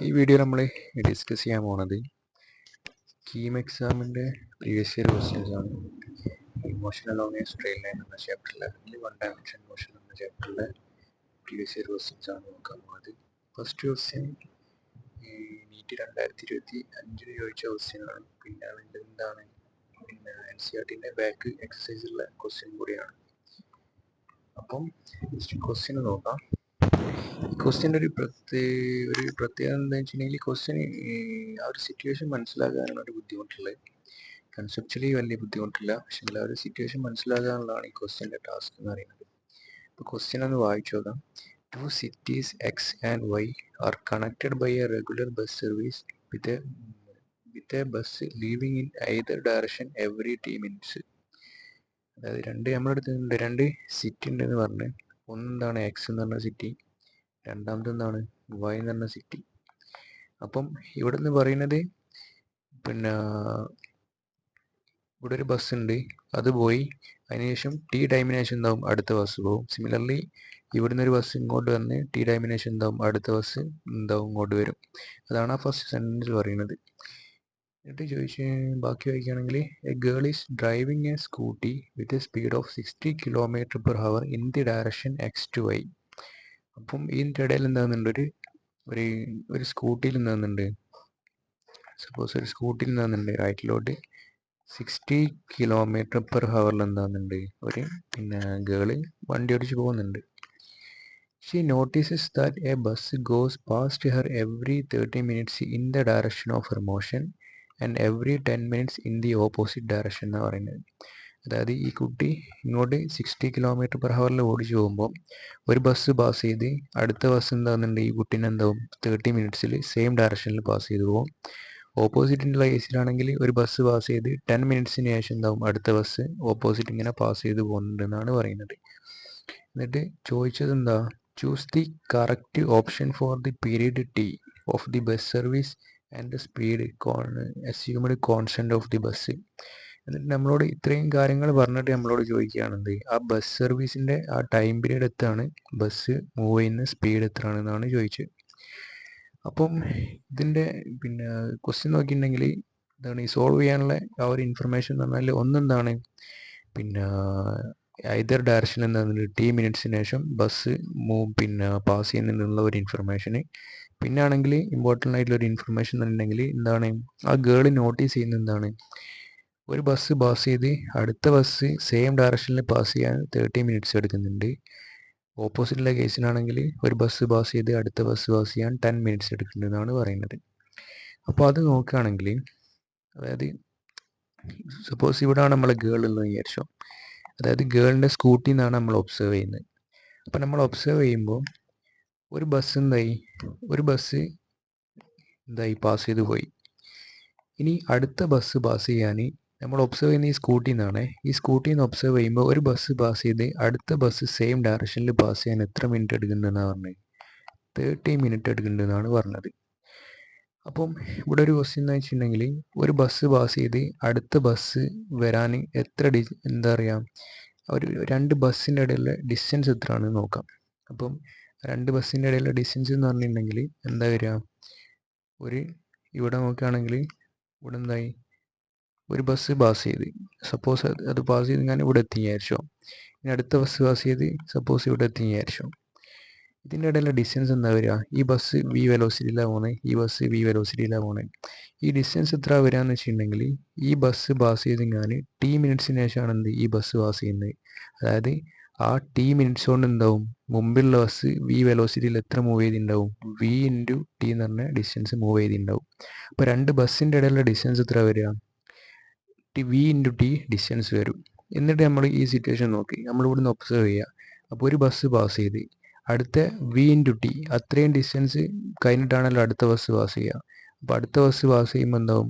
ഈ വീഡിയോ നമ്മൾ ഡിസ്കസ് ചെയ്യാൻ പോണത് കീം എക്സാമിൻ്റെ പ്രീവിയസ് ഇയർ ക്വസ്റ്റ്യൻസ് ആണ്. Motion along A straight line എന്ന ചാപ്റ്ററിലെ അല്ലെങ്കിൽ വൺ ഡയമെൻഷൻ മോഷൻ എന്ന ചാപ്റ്ററിലെ പ്രീവിയസ് ഇയർ ക്വസ്റ്റ്യൻസ് ആണ് നോക്കാൻ പോകുന്നത്. ഫസ്റ്റ് ക്വസ്റ്റ്യൻ നീറ്റ് 2025 ചോദിച്ച ക്വസ്റ്റ്യൻ ആണ്. പിന്നെ അതിൻ്റെ എന്താണ് NCERT ബാക്ക് എക്സസൈസുള്ള ക്വസ്റ്റ്യൻ കൂടിയാണ്. അപ്പം ക്വസ്റ്റ്യൻ നോക്കാം. ക്വസ്റ്റ്യൻ്റെ ഒരു പ്രത്യേകത എന്താണെന്ന് വെച്ചിട്ടുണ്ടെങ്കിൽ ക്വസ്റ്റ്യൻ ആ ഒരു സിറ്റുവേഷൻ മനസ്സിലാക്കാനാണ് ഒരു ബുദ്ധിമുട്ടുള്ളത്. കൺസെപ്ച്വലി വലിയ ബുദ്ധിമുട്ടില്ല, പക്ഷെ ആ ഒരു സിറ്റുവേഷൻ മനസ്സിലാക്കാനുള്ളതാണ് ഈ ക്വസ്റ്റ്യൻ്റെ ടാസ്ക് എന്ന് പറയുന്നത്. അപ്പോൾ ക്വസ്റ്റ്യൻ ഒന്ന് വായിച്ചു നോക്കാം. 2 cities X and Y are connected by a regular bus service with a bus leaving in either direction every 10 minutes. അതായത് നമ്മളെടുത്ത് രണ്ട് സിറ്റി ഉണ്ടെന്ന് പറഞ്ഞ്, ഒന്നെന്താണ് എക്സ് എന്ന് പറഞ്ഞ സിറ്റി, രണ്ടാമത്തെ എന്താണ് വൈ എന്ന് പറഞ്ഞ സിറ്റി. അപ്പം ഇവിടെ നിന്ന് പറയുന്നത് പിന്നെ ഇവിടെ ഒരു ബസ് ഉണ്ട്, അത് പോയി, അതിനുശേഷം ടി ടൈമിനേഷൻ എന്താവും അടുത്ത ബസ് പോകും. സിമിലർലി ഇവിടുന്ന് ഒരു ബസ് ഇങ്ങോട്ട് വന്ന് ടി ടൈമിനേഷൻ എന്താവും അടുത്ത ബസ് എന്താവും ഇങ്ങോട്ട് വരും. അതാണ് ആ ഫസ്റ്റ് സെൻറ്റൻസിൽ പറയുന്നത്. എന്നിട്ട് ബാക്കി വായിക്കുകയാണെങ്കിൽ a girl is driving a scooty with a speed of 60 km/h in the direction X to Y. അപ്പം ഇതിൻ്റെ ഇടയിൽ എന്താകുന്നുണ്ട്, ഒരു സ്കൂട്ടിയിൽ എന്താകുന്നുണ്ട്, സപ്പോസ് ഒരു സ്കൂട്ടിയിൽ എന്താകുന്നുണ്ട് റൈറ്റിലോട്ട് 60 km/h എന്താകുന്നുണ്ട് ഒരു ഗേള് വണ്ടി ഓടിച്ച് പോകുന്നുണ്ട്. She notices that A bus goes past her every 30 minutes in the direction of her motion and every 10 minutes in the opposite direction എന്നാണ് പറയുന്നത്. അതായത് ഈ കുട്ടി ഇങ്ങോട്ട് 60 km/h ഓടിച്ചു പോകുമ്പോൾ ഒരു ബസ് പാസ് ചെയ്ത് അടുത്ത ബസ് എന്താകുന്നുണ്ട് ഈ കുട്ടീനെ എന്താവും 30 minutes സെയിം ഡയറക്ഷനിൽ പാസ് ചെയ്ത് പോകും. ഓപ്പോസിറ്റിൻ്റെ കേസിലാണെങ്കിൽ ഒരു ബസ് പാസ് ചെയ്ത് 10 minutes ശേഷം എന്താവും അടുത്ത ബസ് ഓപ്പോസിറ്റ് ഇങ്ങനെ പാസ് ചെയ്ത് പോകുന്നുണ്ടെന്നാണ് പറയുന്നത്. എന്നിട്ട് ചോദിച്ചത് എന്താ, choose the correct option for the period T of the bus service and the speed assumed constant of the bus. എന്നിട്ട് നമ്മളോട് ഇത്രയും കാര്യങ്ങൾ പറഞ്ഞിട്ട് നമ്മളോട് ചോദിക്കുകയാണെന്ത്, ആ ബസ് സർവീസിൻ്റെ ആ ടൈം പീരീഡ് എത്രയാണ്, ബസ് മൂവ് ചെയ്യുന്ന സ്പീഡ് എത്രയാണെന്നാണ് ചോദിച്ചത്. അപ്പം ഇതിൻ്റെ ക്വസ്റ്റ്യൻ നോക്കിയിട്ടുണ്ടെങ്കിൽ എന്താണ് ഈ സോൾവ് ചെയ്യാനുള്ള ആ ഒരു ഇൻഫർമേഷൻ എന്ന് പറഞ്ഞാൽ ഒന്നെന്താണ് ഐദർ ഡയറക്ഷൻ എന്താണ് ടി മിനിറ്റ്സിന് ശേഷം ബസ് പാസ് ചെയ്യുന്നുള്ള ഒരു ഇൻഫർമേഷന്. പിന്നെ ആണെങ്കിൽ ഇമ്പോർട്ടൻ്റ് ആയിട്ടുള്ള ഒരു ഇൻഫർമേഷൻ എന്നുണ്ടെങ്കിൽ എന്താണ് ആ ഗേൾ നോട്ടീസ് ചെയ്യുന്ന എന്താണ് ഒരു ബസ് പാസ് ചെയ്ത് അടുത്ത ബസ് സെയിം ഡയറക്ഷനിൽ പാസ് ചെയ്യാൻ 30 minutes എടുക്കുന്നുണ്ട്. ഓപ്പോസിറ്റുള്ള കേസിലാണെങ്കിൽ ഒരു ബസ് പാസ് ചെയ്ത് അടുത്ത ബസ് പാസ് ചെയ്യാൻ 10 minutes എടുക്കുന്നുണ്ടെന്നാണ് പറയുന്നത്. അപ്പോൾ അത് നോക്കുകയാണെങ്കിൽ അതായത് സപ്പോസ് ഇവിടെയാണ് നമ്മളെ ഗേൾ ഉള്ളത് വിചാരിച്ചോ. അതായത് ഗേളിൻ്റെ സ്കൂട്ടിയിൽ നിന്നാണ് നമ്മൾ ഒബ്സർവ് ചെയ്യുന്നത്. അപ്പോൾ നമ്മൾ ഒബ്സർവ് ചെയ്യുമ്പോൾ ഒരു ബസ് എന്തായി പാസ് ചെയ്ത് പോയി. ഇനി അടുത്ത ബസ് പാസ് ചെയ്യാൻ നമ്മൾ ഒബ്സർവ് ചെയ്യുന്ന ഈ സ്കൂട്ടിയിൽ നിന്നാണ്. ഈ സ്കൂട്ടിയിൽ നിന്ന് ഒബ്സർവ് ചെയ്യുമ്പോൾ ഒരു ബസ് പാസ് ചെയ്ത് അടുത്ത ബസ് സെയിം ഡയറക്ഷനിൽ പാസ് ചെയ്യാൻ എത്ര മിനിറ്റ് എടുക്കുന്നുണ്ടെന്നാണ് പറഞ്ഞത്, 30 minutes എടുക്കുന്നുണ്ടെന്നാണ് പറഞ്ഞത്. അപ്പം ഇവിടെ ഒരു ക്വസ്റ്റ്യൻ എന്ന് വെച്ചിട്ടുണ്ടെങ്കിൽ ഒരു ബസ് പാസ് ചെയ്ത് അടുത്ത ബസ് വരാൻ എത്ര എന്താ പറയുക ഒരു രണ്ട് ബസ്സിൻ്റെ ഇടയിലുള്ള ഡിസ്റ്റൻസ് എത്രയാണെന്ന് നോക്കാം. അപ്പം രണ്ട് ബസ്സിൻ്റെ ഇടയിലുള്ള ഡിസ്റ്റൻസ് എന്ന് പറഞ്ഞിട്ടുണ്ടെങ്കിൽ എന്താ വരിക, ഇവിടെ നോക്കുകയാണെങ്കിൽ ഇവിടെ എന്തായി ഒരു ബസ് പാസ് ചെയ്ത് സപ്പോസ് അത് പാസ് ചെയ്ത് ഞാൻ ഇവിടെ എത്തി വിചാരിച്ചോ. ഇനി അടുത്ത ബസ് പാസ് ചെയ്ത് സപ്പോസ് ഇവിടെ എത്തി വിചാരിച്ചോ. ഇതിൻ്റെ ഇടയിലുള്ള ഡിസ്റ്റൻസ് എന്താ വരിക, ഈ ബസ് വി വെലോസിറ്റിയിലാണ് പോകുന്നത്, ഈ ബസ് വി വെലോസിറ്റിയിലാണ് പോകുന്നത്. ഈ ഡിസ്റ്റൻസ് എത്ര വരിക എന്ന് വെച്ചിട്ടുണ്ടെങ്കിൽ ഈ ബസ് പാസ് ചെയ്ത് ഞാൻ ടി മിനിറ്റ്സിന് ശേഷമാണ് ഈ ബസ് പാസ് ചെയ്യുന്നത്. അതായത് ആ ടി മിനിറ്റ്സ് കൊണ്ട് എന്താവും മുമ്പിലുള്ള ബസ് വി വെലോസിറ്റിയിൽ എത്ര മൂവ് ചെയ്തിട്ടുണ്ടാവും, വി ഇൻറ്റു ടി എന്ന് പറഞ്ഞ ഡിസ്റ്റൻസ് മൂവ് ചെയ്തിട്ടുണ്ടാവും. അപ്പോൾ രണ്ട് ബസ്സിൻ്റെ ഇടയിലുള്ള ഡിസ്റ്റൻസ് എത്ര വരിക, വി ഇൻറ്റു ടി ഡിസ്റ്റൻസ് വരും. എന്നിട്ട് നമ്മൾ ഈ സിറ്റുവേഷൻ നോക്കി നമ്മളിവിടുന്ന് ഒബ്സർവ് ചെയ്യുക. അപ്പോൾ ഒരു ബസ് പാസ് ചെയ്ത് അടുത്ത വി ഇൻറ്റു ടി അത്രയും ഡിസ്റ്റൻസ് കഴിഞ്ഞിട്ടാണല്ലോ അടുത്ത ബസ് പാസ് ചെയ്യുക. അപ്പോൾ അടുത്ത ബസ് പാസ് ചെയ്യുമ്പോൾ എന്താവും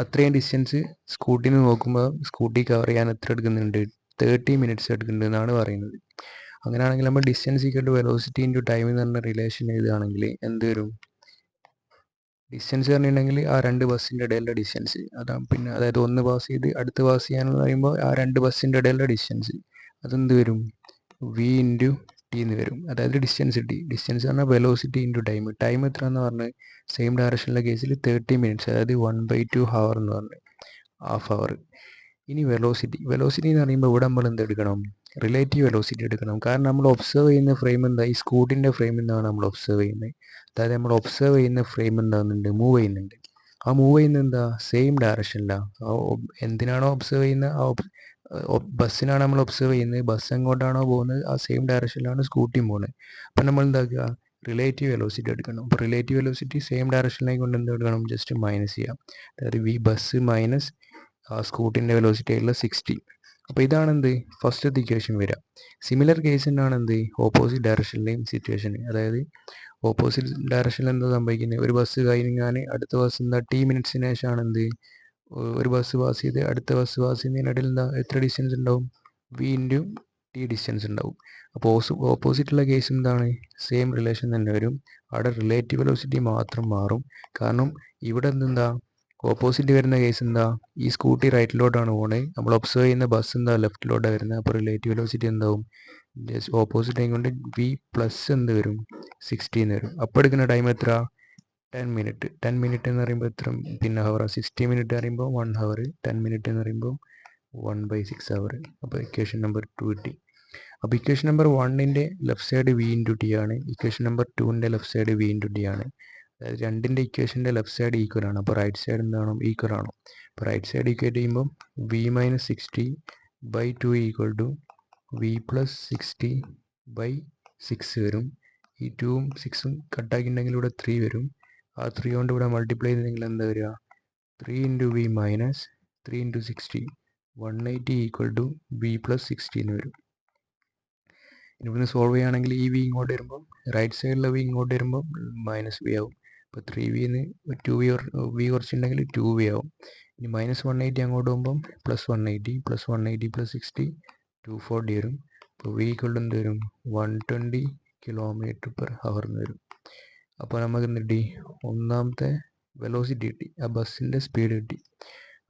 അത്രയും ഡിസ്റ്റൻസ് സ്കൂട്ടിയിൽ നിന്ന് നോക്കുമ്പോൾ സ്കൂട്ടി കവർ ചെയ്യാൻ എത്ര എടുക്കുന്നുണ്ട്, 30 minutes എടുക്കുന്നുണ്ട് എന്നാണ് പറയുന്നത്. അങ്ങനെയാണെങ്കിൽ നമ്മൾ distance equal to velocity into time എന്ന് പറഞ്ഞ റിലേഷൻ എഴുതുകയാണെങ്കിൽ എന്ത് വരും, ഡിസ്റ്റൻസ് പറഞ്ഞിട്ടുണ്ടെങ്കിൽ ആ രണ്ട് ബസ്സിൻ്റെ ഇടയിലുള്ള ഡിസ്റ്റൻസ് അതാണ്. അതായത് ഒന്ന് പാസ് ചെയ്ത് അടുത്ത് പാസ് ചെയ്യാനെന്ന് പറയുമ്പോൾ ആ രണ്ട് ബസ്സിൻ്റെ ഇടയിലുള്ള ഡിസ്റ്റൻസ് അതെന്ത് വരും, വി ഇൻറ്റു ടി എന്ന് വരും. അതായത് ഡിസ്റ്റൻസ് ടി. ഡിസ്റ്റൻസ് പറഞ്ഞാൽ വെലോസിറ്റി ഇൻറ്റു ടൈം. ടൈം എത്ര എന്ന് പറഞ്ഞാൽ സെയിം ഡയറക്ഷനിലെ കേസിൽ 30 മിനിറ്റ്സ്, അതായത് 1/2 ഹവർ എന്ന് പറഞ്ഞ് ഹാഫ് അവർ. ഇനി വെലോസിറ്റി. വെലോസിറ്റി എന്ന് പറയുമ്പോൾ ഇവിടെ നമ്മൾ എന്ത് എടുക്കണം? റിലേറ്റീവ് വെലോസിറ്റി എടുക്കണം. കാരണം നമ്മൾ ഒബ്സർവ് ചെയ്യുന്ന ഫ്രെയിം എന്താ? ഈ സ്കൂട്ടിൻ്റെ ഫ്രെയിം എന്നാണ് നമ്മൾ ഒബ്സർവ് ചെയ്യുന്നത്. അതായത് നമ്മൾ ഒബ്സർവ് ചെയ്യുന്ന ഫ്രെയിം എന്താകുന്നുണ്ട്? മൂവ് ചെയ്യുന്നുണ്ട്. ആ മൂവ് ചെയ്യുന്നത് എന്താ? സെയിം ഡയറക്ഷനിലാണ്. എന്തിനാണോ ഒബ്സർവ് ചെയ്യുന്നത്, ബസ്സിനാണ് നമ്മൾ ഒബ്സർവ് ചെയ്യുന്നത്. ബസ് എങ്ങോട്ടാണോ പോകുന്നത് ആ സെയിം ഡയറക്ഷനിലാണ് സ്കൂട്ടിയും പോകുന്നത്. അപ്പം നമ്മൾ എന്താക്കുക? റിലേറ്റീവ് വെലോസിറ്റി എടുക്കണം. അപ്പോൾ റിലേറ്റീവ് വെലോസിറ്റി സെയിം ഡയറക്ഷനിലേക്ക് കൊണ്ട് എന്ത് എടുക്കണം? ജസ്റ്റ് മൈനസ് ചെയ്യാം. അതായത് വി ബസ് മൈനസ് സ്കൂട്ടിൻ്റെ വെലോസിറ്റി ആയിട്ടുള്ള 60. അപ്പോൾ ഇതാണ് എന്ത്? ഫസ്റ്റത്തെ ഇക്വേഷൻ വരിക. സിമിലർ കേസിനാണ് എന്ത്? ഓപ്പോസിറ്റ് ഡയറക്ഷനിലെയും സിറ്റുവേഷൻ. അതായത് ഓപ്പോസിറ്റ് ഡയറക്ഷനിൽ എന്താ സംഭവിക്കുന്നത്? ഒരു ബസ് കഴിഞ്ഞാൽ അടുത്ത ബസ് എന്താ ടി മിനിറ്റ്സിന് ശേഷമാണ് എന്ത്? ഒരു ബസ് പാസ് ചെയ്ത് അടുത്ത ബസ് പാസ് ചെയ്യുന്നതിനിടയിൽ എന്താ എത്ര ഡിസ്റ്റൻസ് ഉണ്ടാവും? വി ഇൻറ്റു ടി ഡിസ്റ്റൻസ് ഉണ്ടാവും. അപ്പോൾ ഓപ്പോസിറ്റുള്ള കേസ് എന്താണ്? സെയിം റിലേഷൻ തന്നെ വരും. അവിടെ റിലേറ്റീവ് വെലോസിറ്റി മാത്രം മാറും. കാരണം ഇവിടെ എന്താ ഓപ്പോസിറ്റ് വരുന്ന കേസ് എന്താ? ഈ സ്കൂട്ടി റൈറ്റിലോട്ടാണ് പോകുന്നത്. നമ്മൾ ഒബ്സർവ് ചെയ്യുന്ന ബസ് എന്താ ലെഫ്റ്റിലോട്ടാണ് വരുന്നത്. അപ്പോൾ റിലേറ്റീവ് വെലോസിറ്റി എന്താവും? ജസ്റ്റ് ഓപ്പോസിറ്റ് ആയിക്കൊണ്ട് വി പ്ലസ് എന്ത് വരും? 60 എന്ന് വരും. അപ്പോൾ എടുക്കുന്ന ടൈം എത്ര? 10 മിനിറ്റ്. 10 മിനിറ്റ് എന്ന് പറയുമ്പോൾ എത്ര പിന്നെ ഹവർ? 60 മിനിറ്റ് പറയുമ്പോൾ 1 ഹവർ. 10 മിനിറ്റ് എന്ന് പറയുമ്പോൾ 1/6 ഹവർ. അപ്പോൾ ഇക്വേഷൻ നമ്പർ 2 കിട്ടി. അപ്പോൾ ഇക്വേഷൻ നമ്പർ 1ൻ്റെ left side V into T ആണ്. ഇക്വേഷൻ നമ്പർ 2ൻ്റെ left side V into T ആണ്. അതായത് രണ്ടിൻ്റെ ഇക്വേഷൻ്റെ ലെഫ്റ്റ് സൈഡ് ഈക്വൽ ആണ്. അപ്പോൾ റൈറ്റ് സൈഡ് എന്താണ്? ഈക്വൽ ആണ്. അപ്പോൾ റൈറ്റ് സൈഡ് ഈക്വേറ്റ് ചെയ്യുമ്പോൾ V minus 60/2 equal to V plus 60/6 വരും. ഈ 2ഉം 6ഉം കട്ടാക്കിയിട്ടുണ്ടെങ്കിൽ ഇവിടെ 3 വരും. ആ 3 കൊണ്ട് ഇവിടെ മൾട്ടിപ്ലൈ ചെയ്തെങ്കിൽ എന്താ വരിക? 3 into V minus 3 into 60 180 equal to V plus 60 എന്ന് വരും. ഇവിടുന്ന് സോൾവ് ചെയ്യുകയാണെങ്കിൽ ഈ വി ഇങ്ങോട്ട് വരുമ്പോൾ റൈറ്റ് സൈഡിലെ വി ഇങ്ങോട്ട് വരുമ്പോൾ മൈനസ് വി ആവും. അപ്പോൾ 3വിന്ന് 2 വി കുറച്ചുണ്ടെങ്കിൽ 2v ആവും. ഇനി മൈനസ് 180 അങ്ങോട്ട് പോകുമ്പം പ്ലസ് 180 പ്ലസ് 180 പ്ലസ് 60 240 വരും. അപ്പോൾ വി ഈക്വൽ ടു എന്ത് വരും? 120 km/h എന്ന് വരും. അപ്പോൾ നമുക്ക് എന്ത് കിട്ടി? ഒന്നാമത്തെ വെലോസിറ്റി കിട്ടി, ആ ബസ്സിൻ്റെ സ്പീഡ് കിട്ടി.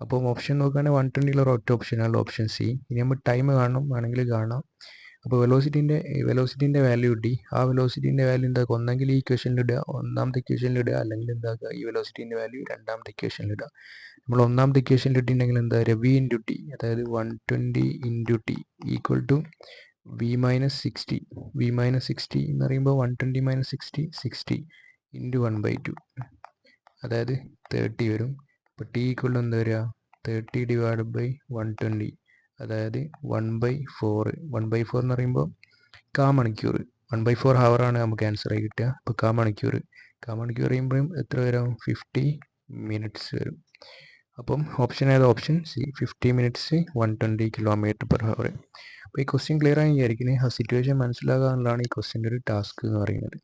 അപ്പം ഓപ്ഷൻ നോക്കുകയാണെങ്കിൽ 120 ഒറ്റ ഓപ്ഷനാണ്, ഓപ്ഷൻ സി. ഇനി നമ്മൾ ടൈം കാണണം, വേണമെങ്കിൽ കാണാം. അപ്പോൾ വെലോസിറ്റീൻ്റെ വാല്യൂ കിട്ടി. ആ വെലോസിറ്റീൻ്റെ വാല്യൂ എന്താക്കുക? ഒന്നെങ്കിൽ ഈ ഇക്വേഷനിലിടുക, ഒന്നാമത്തെ ഇക്വേഷനിലിടുക, അല്ലെങ്കിൽ എന്താക്കുക? ഈ വെലോസിറ്റീൻ്റെ വാല്യൂ രണ്ടാമത്തെ ഇക്വേഷനിലിടുക. നമ്മൾ ഒന്നാമത്തെ ഇക്വേഷനിൽ ഇട്ടിട്ടുണ്ടെങ്കിൽ എന്താ പറയുക? വി ഇൻറ്റു ടി, അതായത് 120 into T equal to V minus 60. V minus 60 എന്ന് പറയുമ്പോൾ 120 മൈനസ് 60 ഇൻറ്റു 1/2, അതായത് 30 വരും. അപ്പോൾ ടി ഈക്വൽ ടു എന്താ വരിക? 30 ഡിവൈഡഡ് ബൈ 120, അതായത് 1/4. 1/4 എന്ന് പറയുമ്പോൾ മണിക്കൂർ. 1/4 ഹവറാണ് നമുക്ക് ആൻസർ ആയി കിട്ടുക. അപ്പോൾ മണിക്കൂർ ചെയ്യുമ്പോഴും എത്ര വരും? 50 മിനിറ്റ്സ് വരും. അപ്പം ഓപ്ഷൻ ഏതാ? Option C, 50 minutes 120 km/h. അപ്പോൾ ഈ ക്വസ്റ്റ്യൻ ക്ലിയർ ആയി വിചാരിക്കുന്നത്. ആ സിറ്റുവേഷൻ മനസ്സിലാക്കുക എന്നുള്ളതാണ് ഈ ക്വസ്റ്റ്യൻ്റെ ഒരു ടാസ്ക് എന്ന് പറയുന്നത്.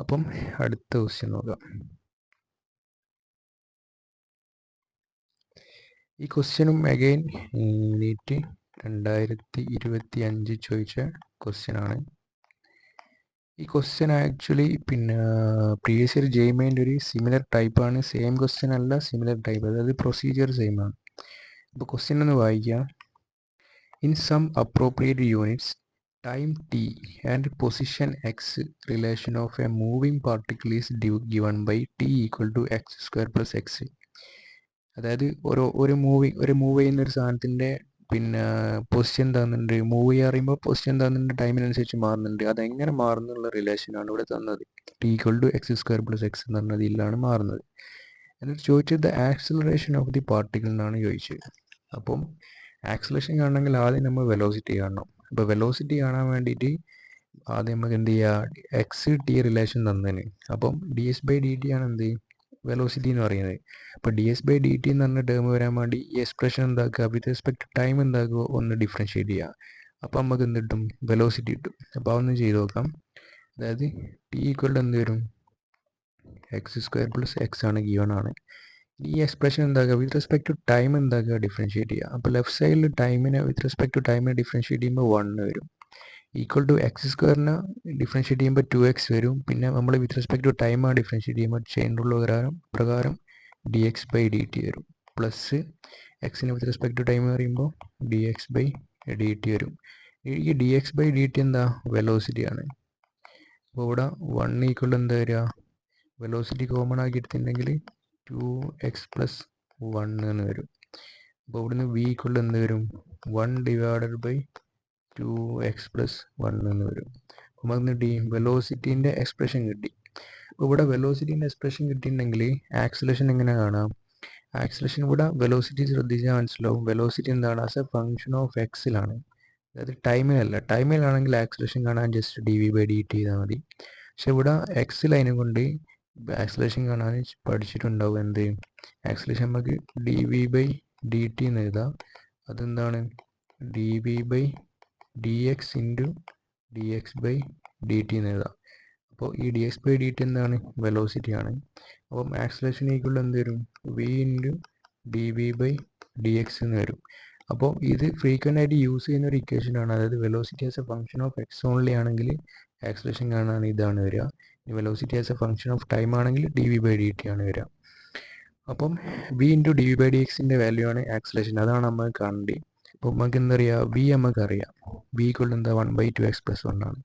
അപ്പം അടുത്ത ക്വസ്റ്റ്യൻ നോക്കാം. ഈ ക്വസ്റ്റ്യനും അഗെയിൻ നീറ്റ് 2025 ചോദിച്ച ക്വസ്റ്റ്യനാണ്. ഈ ക്വസ്റ്റ്യൻ ആക്ച്വലി പിന്നെ പ്രീവിയസ് ഇയർ ജെഇമെയിൻ്റെ ഒരു സിമിലർ ടൈപ്പാണ്. സെയിം ക്വസ്റ്റ്യൻ അല്ല, സിമിലർ ടൈപ്പ്, അതായത് പ്രൊസീജിയർ സെയിം ആണ്. അപ്പോൾ ക്വസ്റ്റ്യൻ ഒന്ന് വായിക്കാം. In some appropriate units time T and position X relation of a moving particle is given by T equal to x² + x. അതായത് ഒരു മൂവ് ചെയ്യുന്ന ഒരു സാധനത്തിൻ്റെ പിന്നെ പൊസിഷൻ തന്നിട്ടുണ്ട്. മൂവ് ചെയ്യാൻ പറയുമ്പോൾ പൊസിഷൻ തന്നിട്ടുണ്ട്, ടൈമിനനുസരിച്ച് മാറുന്നുണ്ട്. അതെങ്ങനെ മാറുന്നുള്ള റിലേഷനാണ് ഇവിടെ തന്നത്. T equal to x² + x എന്ന് പറഞ്ഞ ഇതിലാണ് മാറുന്നത്. എന്നിട്ട് ചോദിച്ചത് ആക്സിലറേഷൻ ഓഫ് ദി പാർട്ടിക്കിൾ എന്നാണ് ചോദിച്ചത്. അപ്പം ആക്സിലറേഷൻ കാണണമെങ്കിൽ ആദ്യം നമ്മൾ വെലോസിറ്റി കാണണം. അപ്പോൾ വെലോസിറ്റി കാണാൻ വേണ്ടിയിട്ട് ആദ്യം നമുക്ക് എന്ത് ചെയ്യുക? എക്സ് ടി റിലേഷൻ തന്നതിന്. അപ്പം ds/dt ആണ് എന്ത്? വെലോസിറ്റി എന്ന് പറയുന്നത്. അപ്പോൾ ds/dt എന്ന് പറഞ്ഞ ടേം വരാൻ വേണ്ടി ഈ എക്സ്പ്രഷൻ എന്താക്കുക? വിത്ത് റെസ്പെക്ട് ടൈം എന്താക്കുക? ഒന്ന് ഡിഫറൻഷ്യേറ്റ് ചെയ്യുക. അപ്പോൾ നമുക്ക് എന്ത് കിട്ടും? വെലോസിറ്റി കിട്ടും. അപ്പോൾ അതൊന്ന് ചെയ്ത് നോക്കാം. അതായത് ടി ഈക്വൽ ടു എന്ത് വരും? x² + x ആണ്, ഗിവൺ ആണ്. ഈ എക്സ്പ്രഷൻ എന്താക്കുക? വിത്ത് റെസ്പെക്ട് ടു ടൈം എന്താക്കുക? ഡിഫറൻഷ്യേറ്റ് ചെയ്യുക. അപ്പോൾ ലെഫ്റ്റ് സൈഡിൽ ടൈമിനെ വിത്ത് റെസ്പെക്ട് ടു ടൈമിനെ ഡിഫറൻഷ്യേറ്റ് ചെയ്യുമ്പോൾ 1 വരും. ഈക്വൽ ടു x² ഡിഫറൻഷ്യേറ്റ് ചെയ്യുമ്പോൾ 2x വരും. പിന്നെ നമ്മൾ വിത്ത് റെസ്പെക്ട് ടു ടൈമാണ് ഡിഫറൻഷ്യേറ്റ് ചെയ്യുമ്പോൾ ചെയിൻ റൂൾ പ്രകാരം dx/dt വരും. പ്ലസ് എക്സിന് വിത്ത് റെസ്പെക്ട് ടു ടൈം പറയുമ്പോൾ dx/dt വരും. ഈ D X by D T എന്താ വെലോസിറ്റിയാണ്. അപ്പോൾ ഇവിടെ 1 ഈക്വൽ എന്താ വരിക, വെലോസിറ്റി കോമൺ ആക്കി എടുത്തിട്ടുണ്ടെങ്കിൽ 2x+1 എന്ന് വരും. അപ്പോൾ ഇവിടുന്ന് v ഈക്വൽ എന്ത് വരും, 1/2x+1 എന്ന് വരും. അപ്പോൾ നമുക്ക് വെലോസിറ്റീൻ്റെ എക്സ്പ്രഷൻ കിട്ടി. അപ്പോൾ ഇവിടെ വെലോസിറ്റീൻ്റെ എക്സ്പ്രഷൻ കിട്ടിയിട്ടുണ്ടെങ്കിൽ ആക്സിലേഷൻ എങ്ങനെ കാണാം, ആക്സിലേഷൻ ഇവിടെ വെലോസിറ്റി ശ്രദ്ധിച്ചാൽ മനസ്സിലാവും. വെലോസിറ്റി എന്താണ്, ആസ് എ ഫംഗ്ഷൻ ഓഫ് എക്സിലാണ്, അതായത് ടൈമിലല്ല. ടൈമിലാണെങ്കിൽ ആക്സിലേഷൻ കാണാൻ ജസ്റ്റ് dv/dt ചെയ്താൽ മതി. പക്ഷെ ഇവിടെ എക്സിലതിനെ കൊണ്ട് ആക്സിലേഷൻ കാണാൻ പഠിച്ചിട്ടുണ്ടാവും. എന്ത് ആക്സിലേഷൻ നമുക്ക് dv/dt എന്ന് എഴുതാം. അതെന്താണ് dv/dx × dx/dt എന്ന് എഴുതാം. അപ്പോൾ ഈ dx/dt എന്താണ്, വെലോസിറ്റിയാണ്. അപ്പം ആക്സിലേഷൻ ഈക്വൽ എന്ത് വരും, v × dv/dx എന്ന് വരും. അപ്പോൾ ഇത് ഫ്രീക്വൻ്റ് ആയിട്ട് യൂസ് ചെയ്യുന്ന ഒരു ഇക്വേഷനാണ്. അതായത് velocity as a function of X only ആണെങ്കിൽ ആക്സിലേഷൻ കാണാൻ ഇതാണ് വരിക. Velocity as a function of time ആണെങ്കിൽ dv/dt ആണ് വരിക. അപ്പം v × dv/dxൻ്റെ വാല്യൂ ആണ് ആക്സിലേഷൻ, അതാണ് നമ്മൾ കാണേണ്ടത്. അപ്പോൾ നമുക്ക് എന്താ പറയുക, v നമുക്കറിയാം, v ഈക്വൽ എന്താ 1/2x+1 ആണ്.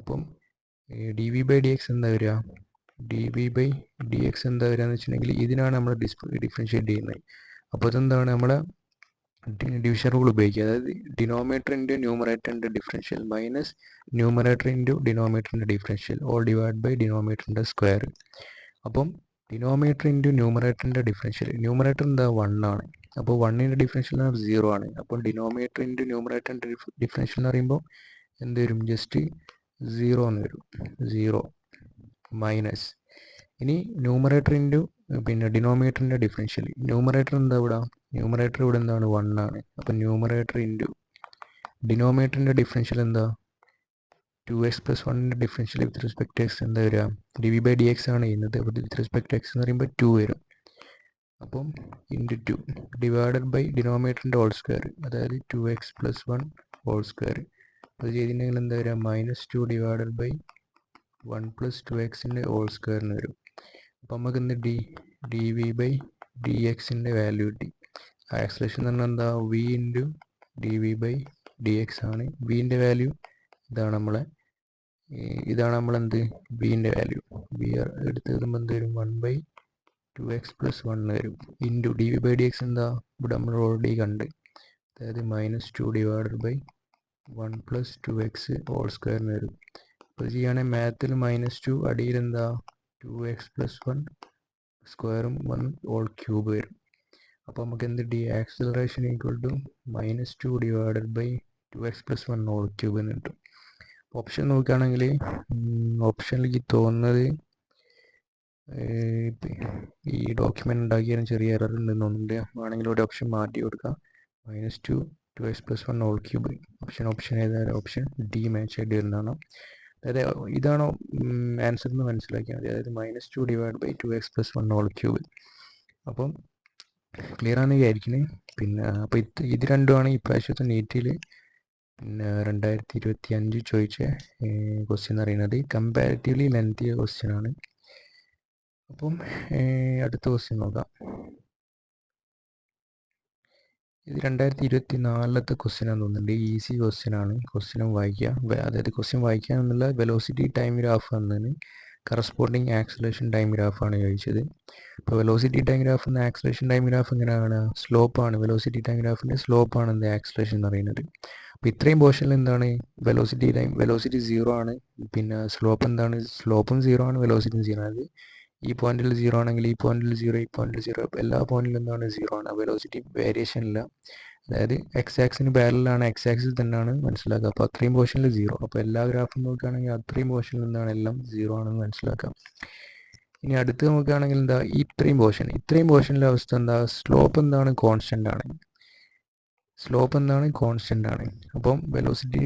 അപ്പം dv/dx എന്താ വരിക, dv/dx എന്താ വരിക എന്ന് വെച്ചിട്ടുണ്ടെങ്കിൽ ഇതിനാണ് നമ്മൾ ഡിഫറൻഷ്യേറ്റ് ചെയ്യുന്നത്. അപ്പോൾ ഇതെന്താണ്, നമ്മളെ ഡിവിഷൻ റൂൾ ഉപയോഗിക്കുക. അതായത് ഡിനോമിനേറ്റർ ഇൻറ്റു ന്യൂമറേറ്ററിൻ്റെ ഡിഫറൻഷ്യൽ മൈനസ് ന്യൂമറേറ്റർ ഇൻറ്റു ഡിനോമിനേറ്ററിൻ്റെ ഡിഫറൻഷ്യൽ ഓൾ ഡിവൈഡ് ബൈ ഡിനോമിനേറ്ററിൻ്റെ സ്ക്വയർ. അപ്പം ഡിനോമിനേറ്റർ ഇൻറ്റു ന്യൂമറേറ്ററിൻ്റെ ഡിഫറൻഷ്യൽ, ന്യൂമറേറ്റർ എന്താ 1 ആണ്. അപ്പോൾ 1ൻ്റെ ഡിഫറൻഷ്യൽ 0 ആണ്. അപ്പോൾ ഡിനോമിനേറ്റർ ഇൻറ്റു ന്യൂമറേറ്ററിൻ്റെ ഡിഫറൻഷ്യൽ എന്ന് പറയുമ്പോൾ എന്ത് വരും, ജസ്റ്റ് 0 എന്ന് വരും, 0 മൈനസ്. ഇനി ന്യൂമറേറ്റർ ഇൻറ്റു പിന്നെ ഡിനോമിനേറ്ററിൻ്റെ ഡിഫറൻഷ്യൽ, ന്യൂമറേറ്റർ എന്താ ഇവിടെ, ന്യൂമറേറ്റർ ഇവിടെ എന്താണ് 1 ആണ്. അപ്പോൾ ന്യൂമറേറ്റർ ഇൻറ്റു ഡിനോമിനേറ്ററിൻ്റെ ഡിഫറൻഷ്യൽ എന്താ 2x+1ൻ്റെ differential with respect to X എന്താ വരിക, dv/dx ആണ് ചെയ്യുന്നത്. അപ്പോൾ വിത്ത് റെസ്പെക്ട് ടു എക്സ് എന്ന് പറയുമ്പോൾ 2 വരും. അപ്പം ഇൻറ്റു 2 ഡിവൈഡഡ് ബൈ ഡിനോമിനേറ്ററിൻ്റെ ഹോൾ സ്ക്വയർ, അതായത് 2x+1 ഹോൾ സ്ക്വയർ. അത് ചെയ്തിട്ടുണ്ടെങ്കിൽ എന്താ വരിക, -2 ഡിവൈഡഡ് ബൈ 1+2xൻ്റെ ഹോൾ സ്ക്വയർ എന്ന് വരും. അപ്പോൾ നമുക്ക് എന്ത് dv/dxൻ്റെ വാല്യൂ കിട്ടി. ആക്സിലേഷൻ എന്ന് പറഞ്ഞാൽ എന്താ, v × dv/dx ആണ്. വിൻ്റെ വാല്യൂ ഇതാണ് നമ്മളെന്ത് വിൻ്റെ വാല്യൂ, വി എടുത്ത് എഴുതുമ്പോൾ എന്ത് വരും, 1/2x+1 വരും. ഇൻറ്റു dv/dx എന്താ, ഇവിടെ നമ്മൾ ഓൾറെഡി കണ്ട്, അതായത് -2 divided by 1+2x whole square എന്ന് വരും. അപ്പോൾ ചെയ്യുകയാണെങ്കിൽ മാത്തിൽ -2 അടിയിൽ എന്താ 2x+1 സ്ക്വയറും 1 ഹോൾ ക്യൂബ് വരും. അപ്പോൾ നമുക്ക് എന്ത് acceleration equal to -2 divided by 2x+1 whole cube എന്ന് കിട്ടും. ഓപ്ഷൻ നോക്കുകയാണെങ്കിൽ ഓപ്ഷനിലേക്ക് തോന്നുന്നത് ഈ ഡോക്യുമെൻ്റ് ഉണ്ടാക്കിയാലും ചെറിയ എറർ ഉണ്ടെന്ന് തോന്നുന്നുണ്ട്. ആണെങ്കിൽ ഒരു ഓപ്ഷൻ മാറ്റി കൊടുക്കാം, -2 2x+1 ഹോൾ ക്യൂബ്. ഓപ്ഷൻ ഏതായാലും ഓപ്ഷൻ ഡി മാച്ച് ആയിട്ട് വരുന്നതാണ്. അതായത് ഇതാണോ ആൻസർ എന്ന് മനസ്സിലാക്കിയാൽ മതി. അതായത് -2 divide by 2x+1 whole cube. അപ്പം ക്ലിയർ ആണ് വിചാരിക്കുന്നത്. പിന്നെ അപ്പോൾ ഇത് രണ്ടുമാണ് ഇപ്രാവശ്യത്തെ നീറ്റിൽ പിന്നെ 2025 ചോദിച്ച ക്വസ്റ്റ്യൻ എന്ന് പറയുന്നത്. കമ്പാരിറ്റീവ്ലി ലെങ്തിയ ക്വസ്റ്റ്യൻ ആണ്. അപ്പം അടുത്ത ക്വസ്റ്റ്യൻ നോക്കാം. ഇത് 2024 ക്വസ്റ്റ്യൻ ആണെന്ന് തോന്നുന്നുണ്ട്. ഈസി ക്വസ്റ്റ്യൻ ആണ്. ക്വസ്റ്റ്യനും വായിക്കുക, അതായത് ക്വസ്റ്റ്യൻ വായിക്കുക എന്നുള്ള വെലോസിറ്റി ടൈം ഗ്രാഫ് എന്നതിന് കറസ്പോണ്ടിങ് ആക്സിലേഷൻ ടൈം ഗ്രാഫാണ് ചോദിച്ചത്. ഇപ്പോൾ വെലോസിറ്റി ടൈം ഗ്രാഫ് എന്ന ആക്സിലേഷൻ ടൈം ഗ്രാഫ് എങ്ങനെയാണ്, സ്ലോപ്പാണ്. വെലോസിറ്റി ടൈം ഗ്രാഫിൻ്റെ സ്ലോപ്പാണ് എന്ത് ആക്സിലേഷൻ എന്ന് പറയുന്നത്. അപ്പോൾ ഇത്രയും പോർഷനിൽ എന്താണ് വെലോസിറ്റി 0 ആണ്. പിന്നെ സ്ലോപ്പ് എന്താണ്, സ്ലോപ്പും 0 ആണ്, വെലോസിറ്റിയും 0 ആണ്. ഈ പോയിന്റിൽ 0 ആണെങ്കിൽ ഈ പോയിന്റിൽ 0, ഈ പോയിന്റിൽ 0, എല്ലാ പോയിന്റിലും എന്താണ് 0 ആണ്. വെലോസിറ്റി വേരിയേഷൻ ഇല്ല. അതായത് എക്സ് ആക്സിന് പാരലാണ്, എക്സ് ആക്സിൽ തന്നെയാണ് മനസ്സിലാക്കുക. അപ്പോൾ അത്രയും പോർഷനിൽ 0. അപ്പോൾ എല്ലാ ഗ്രാഫും നോക്കുകയാണെങ്കിൽ അത്രയും പോർഷനിൽ എന്താണ് എല്ലാം 0 ആണെന്ന് മനസ്സിലാക്കാം. ഇനി അടുത്ത് നോക്കുകയാണെങ്കിൽ എന്താ, ഇത്രയും പോർഷനിലെ അവസ്ഥ എന്താ, സ്ലോപ്പ് എന്താണ്, കോൺസ്റ്റൻ്റ് ആണ്. സ്ലോപ്പ് എന്താണ്, കോൺസ്റ്റൻ്റ് ആണ്. അപ്പം വെലോസിറ്റി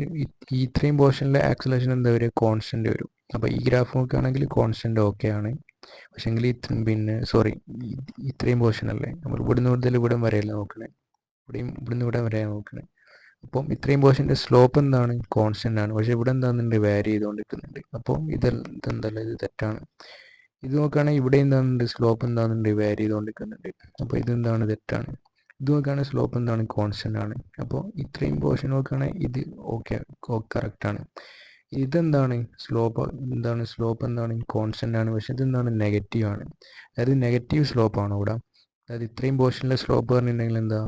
ഇത്രയും പോർഷനിലെ ആക്സിലേഷൻ എന്താ വരിക, കോൺസ്റ്റൻ്റ് വരും. അപ്പോൾ ഈ ഗ്രാഫ് നോക്കുകയാണെങ്കിൽ കോൺസ്റ്റൻ്റ് ഓക്കെ ആണ്. പക്ഷേങ്കിൽ ഇത്രയും പോർഷൻ അല്ലേ, നമ്മൾ ഇവിടുന്ന് കൂടുതൽ ഇവിടം വരെയല്ല നോക്കണേ, ഇവിടുന്ന് ഇവിടെ വരെയാണ് നോക്കണേ. അപ്പം ഇത്രയും പോർഷൻ്റെ സ്ലോപ്പ് എന്താണ്, കോൺസ്റ്റൻ്റ് ആണ്. പക്ഷേ ഇവിടെ എന്താണെന്നുണ്ട്, വാരി ചെയ്തുകൊണ്ടിരിക്കുന്നുണ്ട്. അപ്പം ഇതെന്തല്ല, ഇത് തെറ്റാണ്. ഇത് നോക്കുകയാണെങ്കിൽ ഇവിടെ എന്താണെന്നുണ്ട്, സ്ലോപ്പ് എന്താണെന്നുണ്ട്, വാരി ചെയ്തുകൊണ്ടിരിക്കുന്നുണ്ട്. അപ്പോൾ ഇതെന്താണ്, തെറ്റാണ്. ഇത് നോക്കുകയാണെങ്കിൽ സ്ലോപ്പ് എന്താണ് കോൺസ്റ്റൻ്റ് ആണ്. അപ്പോൾ ഇത്രയും പോർഷൻ നോക്കുകയാണെങ്കിൽ ഇത് ഓക്കെ കറക്റ്റാണ്. ഇതെന്താണ് സ്ലോപ്പ് എന്താണ് കോൺസ്റ്റൻ്റ് ആണ്, പക്ഷെ ഇതെന്താണ് നെഗറ്റീവ് ആണ്. അതായത് നെഗറ്റീവ് സ്ലോപ്പാണ് ഇവിടെ. അതായത് ഇത്രയും പോർഷനിലെ സ്ലോപ്പ് പറഞ്ഞിട്ടുണ്ടെങ്കിൽ എന്താ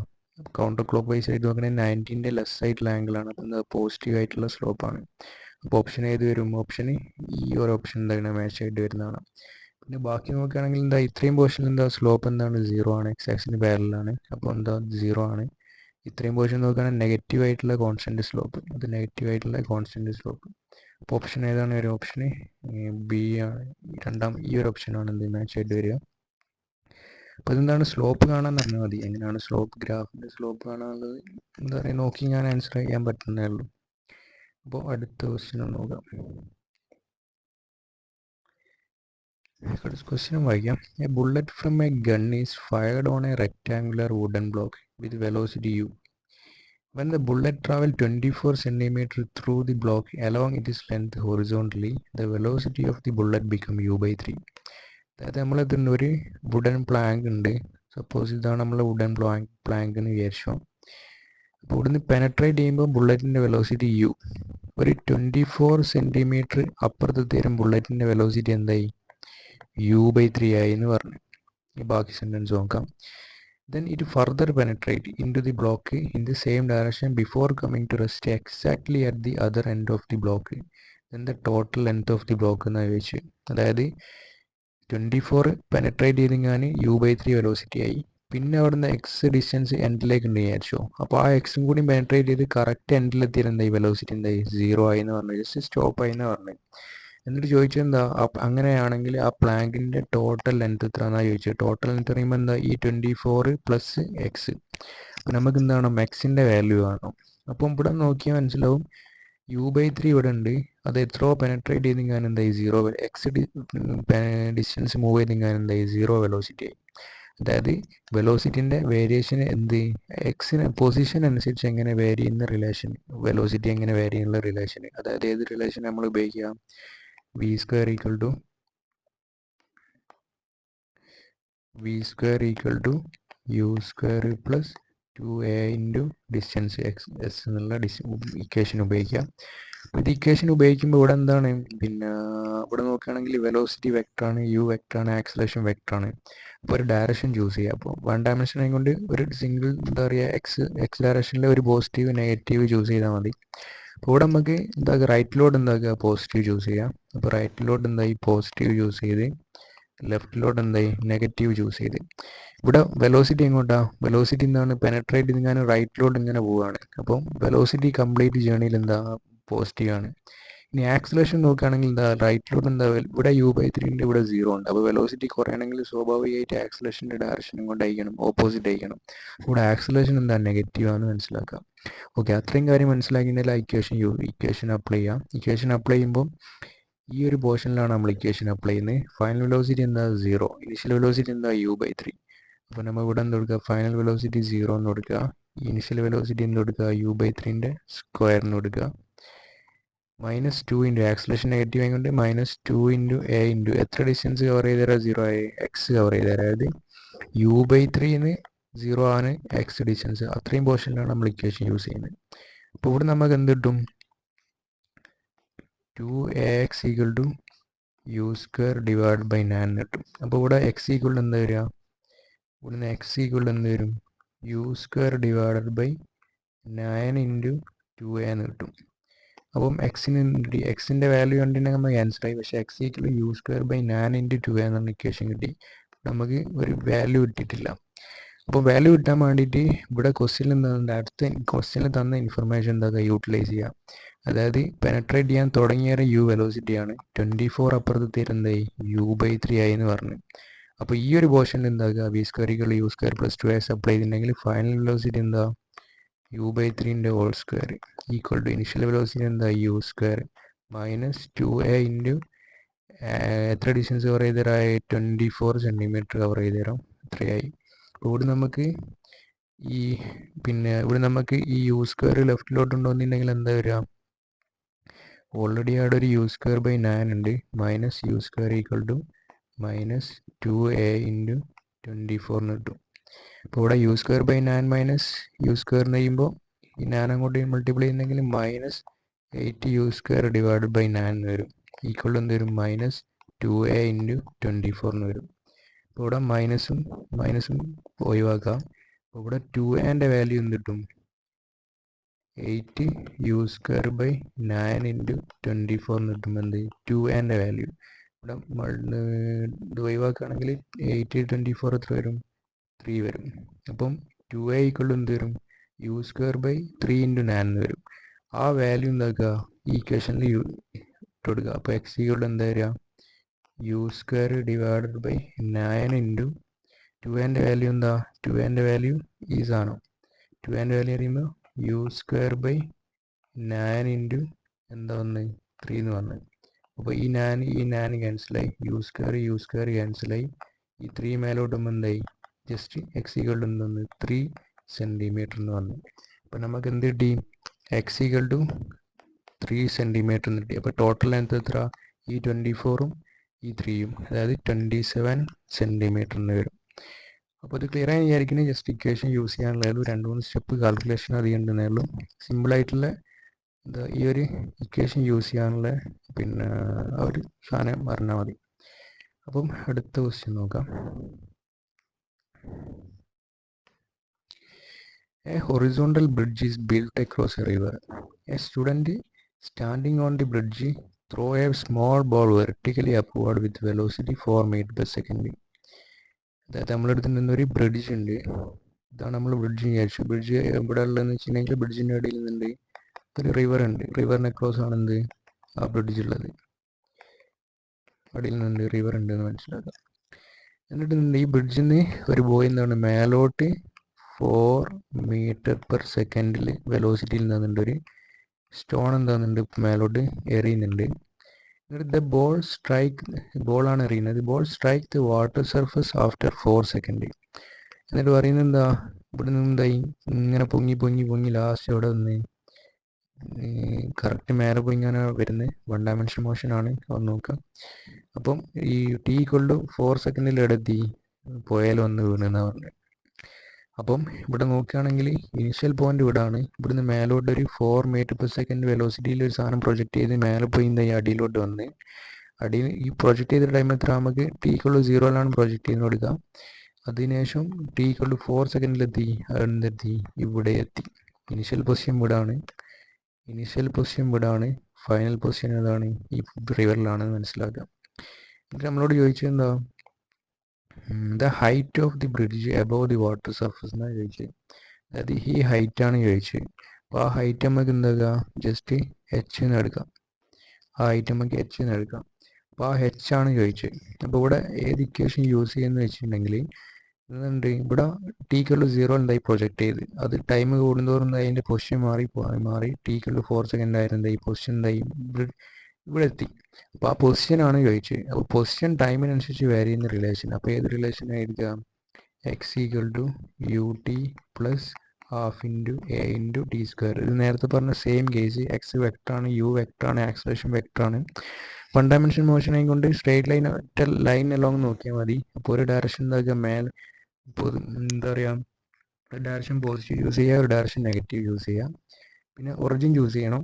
കൗണ്ടർ ക്ലോക്ക് വൈസ് ആയിട്ട് നോക്കുകയാണെങ്കിൽ 90ൻ്റെ ലെസ് ആയിട്ടുള്ള ആംഗിളാണ്. അപ്പോൾ എന്താ പോസിറ്റീവ് ആയിട്ടുള്ള സ്ലോപ്പാണ്. അപ്പോൾ ഓപ്ഷൻ ഏത് വരും? ഓപ്ഷന് ഈ ഒരു ഓപ്ഷൻ എന്താണ് മാച്ച് ആയിട്ട് വരുന്നതാണ്. പിന്നെ ബാക്കി നോക്കുകയാണെങ്കിൽ എന്താ ഇത്രയും പോർഷനിൽ എന്താ സ്ലോപ്പ് എന്താണ് 0 ആണ്, എക്സ് ആക്സിന് പാരലലാണ്. അപ്പോൾ എന്താ 0 ആണ്. ഇത്രയും പോർഷൻ നോക്കുകയാണെങ്കിൽ നെഗറ്റീവ് ആയിട്ടുള്ള കോൺസ്റ്റൻറ്റ് സ്ലോപ്പ്, അത് നെഗറ്റീവ് ആയിട്ടുള്ള കോൺസ്റ്റൻറ്റ് സ്ലോപ്പ്. അപ്പോൾ ഓപ്ഷൻ ഏതാണ്? ഒരു ഓപ്ഷന് ബി ആണ്. ഈ ഒരു ഓപ്ഷനാണ് എന്ത് മാച്ച് ആയിട്ട് വരിക. അപ്പോൾ ഇതെന്താണ് സ്ലോപ്പ് കാണാൻ പറഞ്ഞാൽ മതി. എങ്ങനെയാണ് സ്ലോപ്പ് ഗ്രാഫിൻ്റെ സ്ലോപ്പ് കാണാനുള്ളത് എന്താ പറയുക നോക്കി ഞാൻ ആൻസർ ചെയ്യാൻ പറ്റുന്നേ ഉള്ളൂ. അപ്പോൾ അടുത്ത ക്വസ്റ്റ്യൻ നോക്കാം. ക്വസ്റ്റ്യൻ വായിക്കാം. A bullet from a gun is fired on a rectangular wooden block with velocity u. When the bullet travels 24 cm through the block along its length horizontally, the velocity of the bullet becomes u/3. അതായത് നമ്മളിതിൻ്റെ ഒരു wooden Planck ഉണ്ട്. Suppose ഇതാണ് നമ്മളെ wooden Planck എന്ന് വിചാരിച്ചോ. അപ്പോൾ ഇവിടുന്ന് പെനട്രേറ്റ് ചെയ്യുമ്പോൾ ബുള്ളറ്റിൻ്റെ വെലോസിറ്റി u. ഒരു 24 cm അപ്പുറത്തെത്തേരും ബുള്ളറ്റിൻ്റെ വെലോസിറ്റി എന്തായി? u/3 ആയി എന്ന് പറഞ്ഞു. ഈ ബാക്കി സെൻറ്റൻസ് നോക്കാം. Then it further penetrate into the block in the same direction before coming to rest exactly at the other end of the block. Then the total length of the block എന്ന് ചോദിച്ചു. അതായത് 24 penetrate ചെയ്തെങ്കിൽ u/3 velocity ആയി. പിന്നെ അവിടുന്ന് X distance എൻഡിലേക്ക് ഉണ്ട് വിചാരിച്ചോ. അപ്പോൾ ആ എക്സും കൂടി പെനട്രേറ്റ് ചെയ്ത് കറക്റ്റ് എൻഡിലെത്തിയത് എന്തായി? വെലോസിറ്റി എന്തായി? 0 ആയി എന്ന് പറഞ്ഞു. ജസ്റ്റ് സ്റ്റോപ്പ് ആയി എന്ന് പറഞ്ഞു. എന്നിട്ട് ചോദിച്ചത് എന്താ അങ്ങനെയാണെങ്കിൽ ആ പ്ലാങ്കിൻ്റെ ടോട്ടൽ ലെങ്ത് എത്ര എന്നാ ചോദിച്ചത്. ടോട്ടൽ ലെങ്ത് പറയുമ്പോൾ എന്താ ഈ 24 പ്ലസ് എക്സ്. അപ്പം നമുക്ക് എന്താണ് എക്സിൻ്റെ വാല്യൂ കാണണം. അപ്പം ഇവിടെ നോക്കിയാൽ മനസ്സിലാവും u/3 ഇവിടെ ഉണ്ട്. അത് എത്രയോ പെനട്രേറ്റ് ചെയ്തെങ്കിൽ എന്തായി? 0. എക്സ് ഡിസ്റ്റൻസ് മൂവ് ചെയ്തെങ്കിൽ എന്തായി? 0 വെലോസിറ്റി ആയി. അതായത് വെലോസിറ്റിൻ്റെ വേരിയേഷൻ എന്ത് എക്സിന് പൊസിഷൻ അനുസരിച്ച് എങ്ങനെ വേരി ചെയ്യുന്ന റിലേഷൻ, വെലോസിറ്റി എങ്ങനെ വേരി ചെയ്യുന്ന റിലേഷൻ. അതായത് ഏത് റിലേഷൻ നമ്മൾ ഉപയോഗിക്കുക? v square equal to u square plus 2a into distance x s എന്നുള്ള ഇക്വേഷൻ ഉപയോഗിക്കുക. ഇത് ഇക്വേഷൻ ഉപയോഗിക്കുമ്പോൾ ഇവിടെ എന്താണ് പിന്നെ ഇവിടെ നോക്കുകയാണെങ്കിൽ വെലോസിറ്റി വെക്ടറാണ്, യു വെക്ടറാണ്, ആക്സലേഷൻ വെക്ടറാണ്. അപ്പോൾ ഒരു ഡയറക്ഷൻ ചൂസ് ചെയ്യുക. അപ്പോൾ 1 ഡയമെൻഷൻ ആയതുകൊണ്ട് ഒരു സിംഗിൾ എന്താ പറയുക എക്സ് ഡയറക്ഷനിൽ ഒരു പോസിറ്റീവ് നെഗറ്റീവ് ചൂസ് ചെയ്താൽ മതി. അപ്പോൾ ഇവിടെ നമുക്ക് എന്താക്കുക റൈറ്റിലോട്ട് എന്താക്കുക പോസിറ്റീവ് ചൂസ് ചെയ്യാം. അപ്പോൾ റൈറ്റിലോട്ട് എന്തായി പോസിറ്റീവ് ചൂസ് ചെയ്ത് ലെഫ്റ്റിലോട്ട് എന്തായി നെഗറ്റീവ് ചൂസ് ചെയ്ത്. ഇവിടെ വെലോസിറ്റി എങ്ങോട്ടാ? വെലോസിറ്റി എന്താണ് പെനട്രേറ്റ് ചെയ്ത് ഞാൻ റൈറ്റിലോട്ട് ഇങ്ങനെ പോവുകയാണ്. അപ്പം വെലോസിറ്റി കംപ്ലീറ്റ് ജേണിയിൽ എന്താ പോസിറ്റീവ് ആണ്. ഇനി ആക്സലേഷൻ നോക്കുകയാണെങ്കിൽ എന്താ റൈറ്റിലോട്ട് എന്താ ഇവിടെ u/3 ഉണ്ട്, ഇവിടെ 0 ഉണ്ട്. അപ്പോൾ വെലോസിറ്റി കുറയണമെങ്കിൽ സ്വാഭാവികമായിട്ട് ആക്സലേഷൻ്റെ ഡയറക്ഷൻ കൊണ്ടായിരിക്കണം, ഓപ്പോസിറ്റ് ആയിരിക്കണം. ഇവിടെ ആക്സലേഷൻ എന്താ നെഗറ്റീവ് ആണെന്ന് മനസ്സിലാക്കാം. ഓക്കെ, അത്രയും കാര്യം മനസ്സിലാക്കിയിട്ടുണ്ടെങ്കിൽ ഇക്വേഷൻ അപ്ലൈ ചെയ്യാം. ഇക്വേഷൻ അപ്ലൈ ചെയ്യുമ്പോൾ ഈ ഒരു പോർഷനിലാണ് നമ്മൾ ഇക്വേഷൻ അപ്ലൈ ചെയ്യുന്നത്. ഫൈനൽ വെലോസിറ്റി എന്താ 0, ഇനിഷ്യൽ വെലോസിറ്റി എന്താ u/3. അപ്പോൾ നമ്മൾ ഇവിടെ എന്ത് കൊടുക്കുക? ഫൈനൽ വെലോസിറ്റി 0 എന്ന് കൊടുക്കുക. ഇനിഷ്യൽ വെലോസിറ്റി എന്ത് കൊടുക്കുക? u/3ൻ്റെ സ്ക്വയറിന് കൊടുക്കുക. -2 ഇൻറ്റു ആക്സലേഷൻ നെഗറ്റീവ് ആയതുകൊണ്ട് -2 ഇൻറ്റു a ഇൻറ്റു എത്ര ഡിസ്റ്റൻസ് കവർ ചെയ്ത് തരാം? 0 ആയി എക്സ് കവർ ചെയ്ത് തരാം. അതായത് u/3ന്ന് 0 ആണ് എക്സ് ഡിസ്റ്റൻസ്. അത്രയും പോർഷനിലാണ് നമ്മൾ ഇക്വേഷൻ യൂസ് ചെയ്യുന്നത്. അപ്പോൾ ഇവിടെ നമുക്ക് എന്ത് കിട്ടും? 2ax equal to u square divide by 9 കിട്ടും. അപ്പോൾ ഇവിടെ എക്സ് ഈക്വൽ എന്താ വരിക? ഇവിടുന്ന് എക്സ് ഈക്വൽ എന്ത് വരും? u square divided by 9 into 2a എന്ന് കിട്ടും. അപ്പം എക്സിൻ്റെ വാല്യൂ കണ്ടിട്ടുണ്ടെങ്കിൽ നമുക്ക് ആൻസർ ആയി. പക്ഷേ X equal u square by 9 into 2a എന്നുള്ള ഇക്വേഷൻ കിട്ടി. നമുക്ക് ഒരു വാല്യൂ കിട്ടിയിട്ടില്ല. അപ്പോൾ വാല്യൂ കിട്ടാൻ വേണ്ടിയിട്ട് ഇവിടെ ക്വസ്റ്റ്യനിൽ എന്താ അടുത്ത ക്വസ്റ്റ്യനിൽ തന്ന ഇൻഫർമേഷൻ എന്താക്കുക യൂട്ടിലൈസ് ചെയ്യുക. അതായത് പെനട്രേറ്റ് ചെയ്യാൻ തുടങ്ങിയ u വെലോസിറ്റിയാണ് 24 അപ്പുറത്ത് എന്തായി u/3 ആയി എന്ന് പറഞ്ഞു. അപ്പോൾ ഈ ഒരു പോർഷനിൽ എന്താക്കുക v square equal u square plus 2a apply ചെയ്തിട്ടുണ്ടെങ്കിൽ ഫൈനൽ വെലോസിറ്റി എന്താ u/3ൻ്റെ whole square equal to initial velocity എന്താ u സ്ക്വയർ -2a ഇൻറ്റു എത്ര ഡിസ്റ്റൻസ് കവർ ചെയ്ത് തരാം? 24 സെൻറ്റിമീറ്റർ കവർ ചെയ്ത് തരാം. ഇത്രയായി. അപ്പോൾ ഇവിടെ നമുക്ക് ഈ u സ്ക്വയർ ലെഫ്റ്റിലോട്ട് ഉണ്ടോയെന്നുണ്ടെങ്കിൽ എന്താ വരിക? ഓൾറെഡി അവിടെ ഒരു u സ്ക്വയർ ബൈ 9 ഉണ്ട്. -u square equal to -2a into 24 എന്ന് കിട്ടും. അപ്പോൾ ഇവിടെ U square by 9 minus U square എന്ന് ചെയ്യുമ്പോൾ ഈ 9 അങ്ങോട്ട് മൾട്ടിപ്ലൈ ചെയ്യുന്നെങ്കിൽ minus 8 U square divide by 9 എന്ന് വരും. ഈക്വൽ എന്ത് വരും? മൈനസ് 2a ഇൻറ്റു 24 എന്ന് വരും. അപ്പോൾ ഇവിടെ മൈനസും ഒഴിവാക്കാം. അപ്പോൾ ഇവിടെ 2a വാല്യൂ എന്ത് കിട്ടും? 8 യു സ്ക്വയർ ബൈ 9 ഇൻറ്റു 24 എന്ന് കിട്ടും. എന്ത്? 2a value. ഇവിടെ ഇത് ഒഴിവാക്കുകയാണെങ്കിൽ 8 24 എത്ര വരും? 3 വരും. അപ്പം 2a ഈക്വൽ എന്ത് വരും? യു സ്ക്വയർ ബൈ 3 ഇൻറ്റു 9 എന്ന് വരും. ആ വാല്യൂ എന്താക്കുക? ഈ ഇക്വേഷനിൽ ഇട്ട് കൊടുക്കുക. അപ്പോൾ എക്സ് ഈക്വൽ എന്താ വരിക? U square divided by 9 into 2a value എന്താ? 2a വാല്യൂ ഈ സാധനം 2a വാല്യൂ അറിയുമ്പോൾ യു സ്ക്വയർ ബൈ 9 ഇൻറ്റു എന്താ വന്ന്? 3 എന്ന് വന്ന്. അപ്പോൾ ഈ 9 ക്യാൻസലായി, യു സ്ക്വയർ ക്യാൻസലായി, ഈ 3 മേലോട്ടുമ്പോൾ എന്തായി? ജസ്റ്റ് എക്സ് ഈക്വൽ ടു എന്തെന്ന്? 3 സെൻറ്റിമീറ്റർ എന്ന് വന്നു. അപ്പോൾ നമുക്ക് എന്ത് കിട്ടി? എക്സ് ഈക്വൽ ടു 3 സെൻറ്റിമീറ്റർ എന്ന് കിട്ടി. അപ്പോൾ ടോട്ടൽ ലെങ്ത് എത്ര? ഈ 24ഉം ഈ 3യും, അതായത് 27 സെൻറ്റിമീറ്റർ എന്ന് വരും. അപ്പോൾ ഇത് ക്ലിയർ ആയി വിചാരിക്കുന്നത്. ജസ്റ്റ് ഇക്വേഷൻ യൂസ് ചെയ്യാനുള്ളൂ. 2-3 സ്റ്റെപ്പ് കാൽക്കുലേഷൻ അധികം ഉണ്ടെന്നുള്ളൂ. സിമ്പിളായിട്ടുള്ള ഈ ഒരു ഇക്വേഷൻ യൂസ് ചെയ്യാനുള്ള ആ ഒരു സാധനം പറഞ്ഞാൽ മതി. അപ്പം അടുത്ത ക്വസ്റ്റ്യൻ നോക്കാം. A horizontal bridge is built across a river. A student standing on the bridge throw a small ball vertically upward with velocity 4 meters per second. അതായത് നമ്മളെടുത്ത് നിന്നൊരു ബ്രിഡ്ജ് ഉണ്ട്. ഇതാണ് നമ്മൾ ബ്രിഡ്ജ് വിചാരിച്ചു. ബ്രിഡ്ജ് എവിടെ ഉള്ളതെന്ന് വെച്ചിട്ടുണ്ടെങ്കിൽ ബ്രിഡ്ജിൻ്റെ ഇടയിൽ നിന്നുണ്ട് ഒരു റിവർ ഉണ്ട്. റിവറിന് അക്രോസ് ആണ് എന്ത്? ആ ബ്രിഡ്ജ് ഉള്ളത്. അടിയിൽ നിന്നുണ്ട് റിവർ ഉണ്ട് എന്ന് മനസ്സിലാക്കാം. എന്നിട്ട് ഈ ബ്രിഡ്ജിൽ നിന്ന് ഒരു ബോയ് എന്താണ് മേലോട്ട് 4 മീറ്റർ പെർ സെക്കൻഡിൽ വെലോസിറ്റിയിൽ നിന്നുണ്ട് ഒരു സ്റ്റോൺ എന്താകുന്നുണ്ട് മേലോട്ട് എറിയുന്നുണ്ട്. എന്നിട്ട് ബോളാണ് എറിയുന്നത്. Ball strike the water surface after 4 second. എന്നിട്ട് പറയുന്നത് എന്താ? ഇവിടെ നിന്ന് എന്തായി? ഇങ്ങനെ പൊങ്ങി ലാസ്റ്റ് ഇവിടെ നിന്ന് കറക്റ്റ് മേലെ പോയി ഇങ്ങനെ വരുന്നത് 1 ഡയമെൻഷൻ മോഷൻ ആണ്. അത് നോക്കാം. അപ്പം ഈ ടി ഈക്വൽ ടു 4 സെക്കൻഡിൽ എത്തി പോയാൽ വന്ന് വീണെന്നാണ് പറഞ്ഞത്. അപ്പം ഇവിടെ നോക്കുകയാണെങ്കിൽ ഇനിഷ്യൽ പോയിന്റ് ഇവിടാണ്. ഇവിടുന്ന് മേലോട്ട് ഒരു 4 മീറ്റർ പെർ സെക്കൻഡ് വെലോസിറ്റിയിൽ ഒരു സാധനം പ്രൊജക്റ്റ് ചെയ്ത് മേലെ പോയി എന്തായി അടിയിലോട്ട് വന്ന് ഈ പ്രൊജക്റ്റ് ചെയ്ത ടൈം എത്ര? നമുക്ക് ടി ഈക്വൽ ടു 0 പ്രൊജക്റ്റ് ചെയ്ത് കൊടുക്കാം. അതിനുശേഷം ടി ഈക്വൽ ടു 4 സെക്കൻഡിലെത്തി എന്തെത്തി? ഇവിടെ എത്തി. ഇനിഷ്യൽ പൊസിഷൻ ഇവിടാണ്. ഫൈനൽ പൊസിഷൻ ഏതാണ്? ഈ റിവറിലാണെന്ന് മനസ്സിലാക്കാം. എന്നിട്ട് നമ്മളോട് ചോദിച്ചത് എന്താ? The height of the bridge above the water surface എന്നാണ് ചോദിച്ചത്. അതായത് ഈ ഹൈറ്റ് ആണ് ചോദിച്ചത്. അപ്പോൾ ആ ഹൈറ്റ് നമുക്ക് എന്താക്കുക? ജസ്റ്റ് എച്ച് എന്ന് എടുക്കാം. ആ ഹൈറ്റ് നമുക്ക് എച്ച് എന്ന് എടുക്കാം. അപ്പോൾ ആ എച്ച് ആണ് ചോദിച്ചത്. അപ്പോൾ ഇവിടെ ഏത് ഇക്വേഷൻ യൂസ് ചെയ്യുന്നത് വെച്ചിട്ടുണ്ടെങ്കിൽ എന്തുണ്ട്? ഇവിടെ ടി ഈക്വൽ ടു 0 എന്തായി പ്രൊജക്റ്റ് ചെയ്ത് അത് ടൈം കൂടുന്തോറും അതിൻ്റെ പൊസിഷൻ മാറി ടി ഈക്വൽ ടു 4 സെക്കൻഡ് ആയിരുന്നു ഈ പൊസിഷൻ എന്തായി ഇവിടെ എത്തി. അപ്പോൾ ആ പൊസിഷനാണ് ചോദിച്ചത്. അപ്പോൾ പൊസിഷൻ ടൈമിനനുസരിച്ച് വേരി ചെയ്യുന്ന റിലേഷൻ. അപ്പോൾ ഏത് റിലേഷൻ ആയിരിക്കാം? X equal to U T plus half into A into T square. ഇത് നേരത്തെ പറഞ്ഞ സെയിം കേസ്. എക്സ് വെക്ടറാണ്, യു വെക്ടറാണ്, ആക്സലേഷൻ വെക്ടറാണ്. 1 ഡയമെൻഷൻ മോഷൻ ആയിക്കൊണ്ട് സ്ട്രേറ്റ് ലൈൻ അലോങ് നോക്കിയാൽ മതി. അപ്പോൾ ഒരു ഡയറക്ഷൻ എന്താക്കുക? എന്താ പറയുക? ഒരു ഡയറക്ഷൻ പോസിറ്റീവ് യൂസ് ചെയ്യുക, ഒരു ഡയറക്ഷൻ നെഗറ്റീവ് യൂസ് ചെയ്യുക. പിന്നെ ഒറിജിൻ ചൂസ് ചെയ്യണം.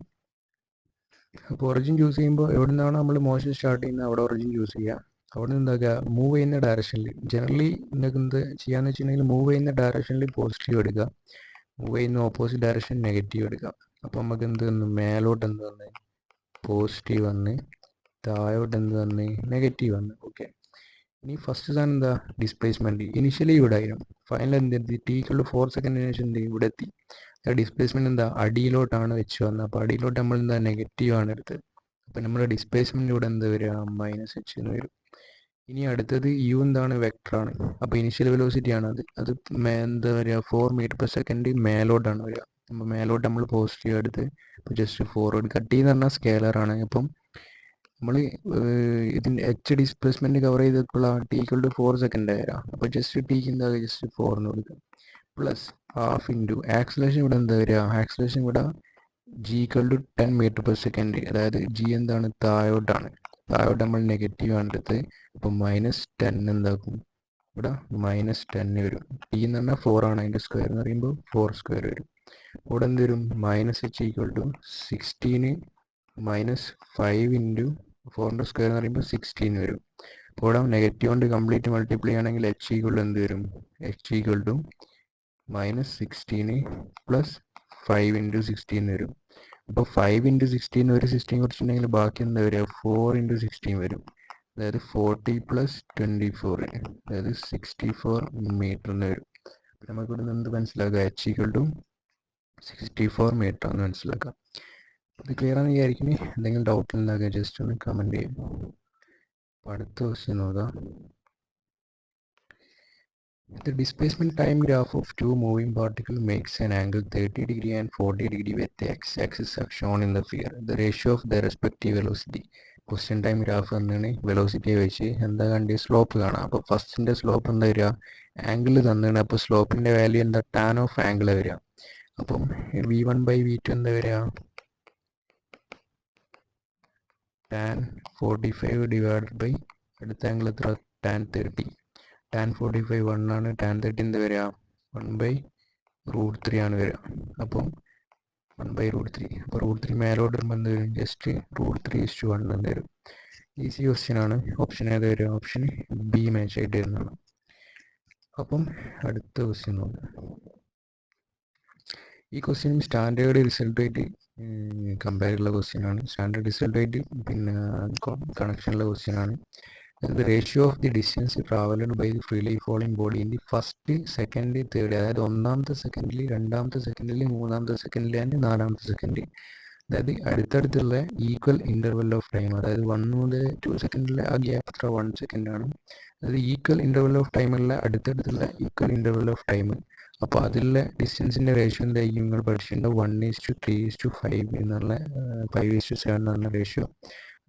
അപ്പോൾ ഒറിജിൻ ചൂസ് ചെയ്യുമ്പോൾ എവിടെ നിന്നാണ് നമ്മൾ മോഷൻ സ്റ്റാർട്ട് ചെയ്യുന്നത് അവിടെ ഒറിജിൻ ചൂസ് ചെയ്യുക. അവിടെ നിന്ന് എന്താക്കുക? മൂവ് ചെയ്യുന്ന ഡയറക്ഷനിൽ ജനറലി നിങ്ങൾക്ക് എന്ത് ചെയ്യാന്ന് വെച്ചിട്ടുണ്ടെങ്കിൽ മൂവ് ചെയ്യുന്ന ഡയറക്ഷനിൽ പോസിറ്റീവ് എടുക്കുക, മൂവ് ചെയ്യുന്ന ഓപ്പോസിറ്റ് ഡയറക്ഷൻ നെഗറ്റീവ് എടുക്കുക. അപ്പോൾ നമുക്ക് എന്ത് വന്നു? മേലോട്ട് എന്ത് വന്ന്? പോസിറ്റീവ് വന്ന്, താഴോട്ട് എന്ത് വന്ന്? നെഗറ്റീവ് വന്ന്. ഓക്കെ. ഇനി ഫസ്റ്റ് സാധനം എന്താ? ഡിസ്പ്ലേസ്മെൻറ്റ്. ഇനിഷ്യലി ഇവിടെ ആയിരുന്നു, ഫൈനൽ എന്തെത്തി? ടി ഈക്വൽ ടു 4 സെക്കൻഡിന് ശേഷം എന്ത് ഇവിടെ എത്തി. ഡിസ്പ്ലേസ്മെൻറ്റ് എന്താ? അടിയിലോട്ടാണ് വെച്ച് വന്നത്. അപ്പോൾ അടിയിലോട്ട് നമ്മൾ എന്താ? നെഗറ്റീവ് ആണ് എടുത്തത്. അപ്പോൾ നമ്മുടെ ഡിസ്പ്ലേസ്മെൻറ്റ് ഇവിടെ എന്താ വരിക? -h എന്ന് വരും. ഇനി അടുത്തത് യു എന്താണ്? വെക്ടറാണ്. അപ്പോൾ ഇനിഷ്യൽ വെലോസിറ്റി ആണ് അത് എന്താ വരിക? 4 മീറ്റർ പെർ സെക്കൻഡ് മേലോട്ടാണ് വരിക. അപ്പോൾ മേലോട്ട് നമ്മൾ പോസിറ്റീവ് എടുത്ത് ഇപ്പോൾ ജസ്റ്റ് ഫോർവേഡ് കട്ട് എന്ന് പറഞ്ഞാൽ സ്കെയിലറാണ്. അപ്പം നമ്മൾ ഇതിൻ്റെ എച്ച് ഡിസ്പ്ലേസ്മെൻറ്റ് കവർ ചെയ്തപ്പോൾ ടി ഈക്വൽ ടു 4 സെക്കൻഡ് ആയിരാ. അപ്പോൾ ജസ്റ്റ് ടിക്ക് എന്താ? ജസ്റ്റ് 4 എന്ന് കൊടുക്കുക പ്ലസ് ഹാഫ് ഇൻറ്റു ആക്സലേഷൻ ഇവിടെ എന്താ വരിക? ആക്സലേഷൻ ഇവിടെ G equal to 10 metre per second. അതായത് ജി എന്താണ്? താഴോട്ട് നമ്മൾ നെഗറ്റീവ് ആണ് എടുത്ത്. അപ്പോൾ -10 എന്താക്കും? ഇവിടെ -10 വരും. ടി എന്ന് പറഞ്ഞാൽ 4 ആണ്, അതിൻ്റെ സ്ക്വയർ എന്ന് പറയുമ്പോൾ 4 സ്ക്വയർ വരും. ഇവിടെ എന്ത് വരും? -h=16 -5 ഇൻറ്റു 4ൻ്റെ സ്ക്വയർ എന്ന് പറയുമ്പോൾ 16 വരും. അപ്പോൾ ഇവിടെ നെഗറ്റീവ് കൊണ്ട് കംപ്ലീറ്റ് മൾട്ടിപ്ലൈ ആണെങ്കിൽ h= എന്ത് വരും? h=16 + 5 ഇൻറ്റു 16 വരും. അപ്പോൾ 5 ഇൻറ്റു 16 ഒരു 16 കുറച്ചിട്ടുണ്ടെങ്കിൽ ബാക്കി എന്താ വരിക? 4 ഇൻറ്റു 16 വരും. അതായത് 40 + 24, അതായത് 64 മീറ്റർ എന്ന് വരും. നമുക്കിവിടെ നിന്ന് എന്ത് മനസ്സിലാക്കുക? h=64 മീറ്റർ എന്ന് മനസ്സിലാക്കാം. ഇത് ക്ലിയർ ആണെന്ന് വിചാരിക്കുന്നത്. എന്തെങ്കിലും ഡൗട്ട് ഉണ്ടാക്കുക ജസ്റ്റ് ഒന്ന് കമൻറ്റ് ചെയ്യും. അടുത്ത ക്വസ്റ്റ്യൻ നോക്കാം. The displacement time graph of two moving particles makes an angle 30 degree and 40 degree with the x-axis are shown in the figure. The ratio of their respective velocity. Question time graph എന്നാണ്. വെലോസിറ്റിയെ വെച്ച് എന്താ കണ്ടി? Slope കാണാം. അപ്പോൾ ഫസ്റ്റിൻ്റെ slope എന്താ വരിക? Angle തന്നാണ്. അപ്പോൾ സ്ലോപ്പിൻ്റെ value എന്താ? ടാൻ ഓഫ് ആംഗിൾ വരിക. അപ്പം v1/v2 എന്താ വരിക? ടാൻ 45 ഡിവൈഡഡ് ബൈ അടുത്ത ആംഗിൾ എത്ര? ടാൻ 30. ടാൻ 45 1 ആണ്. ടാൻ 30 എന്താ വരിക? 1/√3 ആണ് വരിക. അപ്പം 1/√3. അപ്പോൾ √3 മേലോട്ട് വരുമ്പോൾ എന്ത് വരും? ജസ്റ്റ് √3:1 എന്ന് വരും. ഈസി ക്വസ്റ്റ്യൻ ആണ്. ഓപ്ഷൻ ഏത് വരും? ഓപ്ഷൻ ബി മാച്ച് ആയിട്ട് വരുന്നതാണ്. അപ്പം അടുത്ത ക്വസ്റ്റ്യൻ നോക്കാം. ഈ ക്വസ്റ്റ്യൻ സ്റ്റാൻഡേർഡ് റിസൾട്ടായിട്ട് കമ്പയർ ഉള്ള ക്വസ്റ്റ്യൻ ആണ്. സ്റ്റാൻഡേർഡ് റിസൾട്ടായിട്ട് പിന്നെ കണക്ഷനുള്ള ക്വസ്റ്റ്യൻ ആണ്. The ratio of the distance traveled by the freely falling body in the first, second, third, അതായത് ഒന്നാമത്തെ സെക്കൻഡിൽ, രണ്ടാമത്തെ സെക്കൻഡിൽ, മൂന്നാമത്തെ സെക്കൻഡിൽ ആൻഡ് നാലാമത്തെ സെക്കൻഡിൽ. അതായത് അടുത്തടുത്തുള്ള ഈക്വൽ ഇൻ്റർവെൽ ഓഫ് ടൈം, അതായത് 1 മുതൽ 2 സെക്കൻഡിലെ ആ ഗ്യാപ്പ് എത്ര? 1 സെക്കൻഡാണ്. അതായത് ഈക്വൽ ഇൻ്റർവെൽ ഓഫ് ടൈമുള്ള അടുത്തടുത്തുള്ള ഈക്വൽ ഇൻ്റർവെൽ ഓഫ് ടൈം. അപ്പോൾ അതിലുള്ള ഡിസ്റ്റൻസിൻ്റെ റേഷ്യോ എന്തായിരിക്കും? നിങ്ങൾ പഠിച്ചിട്ടുണ്ട് 1:3:5 എന്നുള്ള 5:7 എന്ന് പറഞ്ഞ റേഷ്യോ.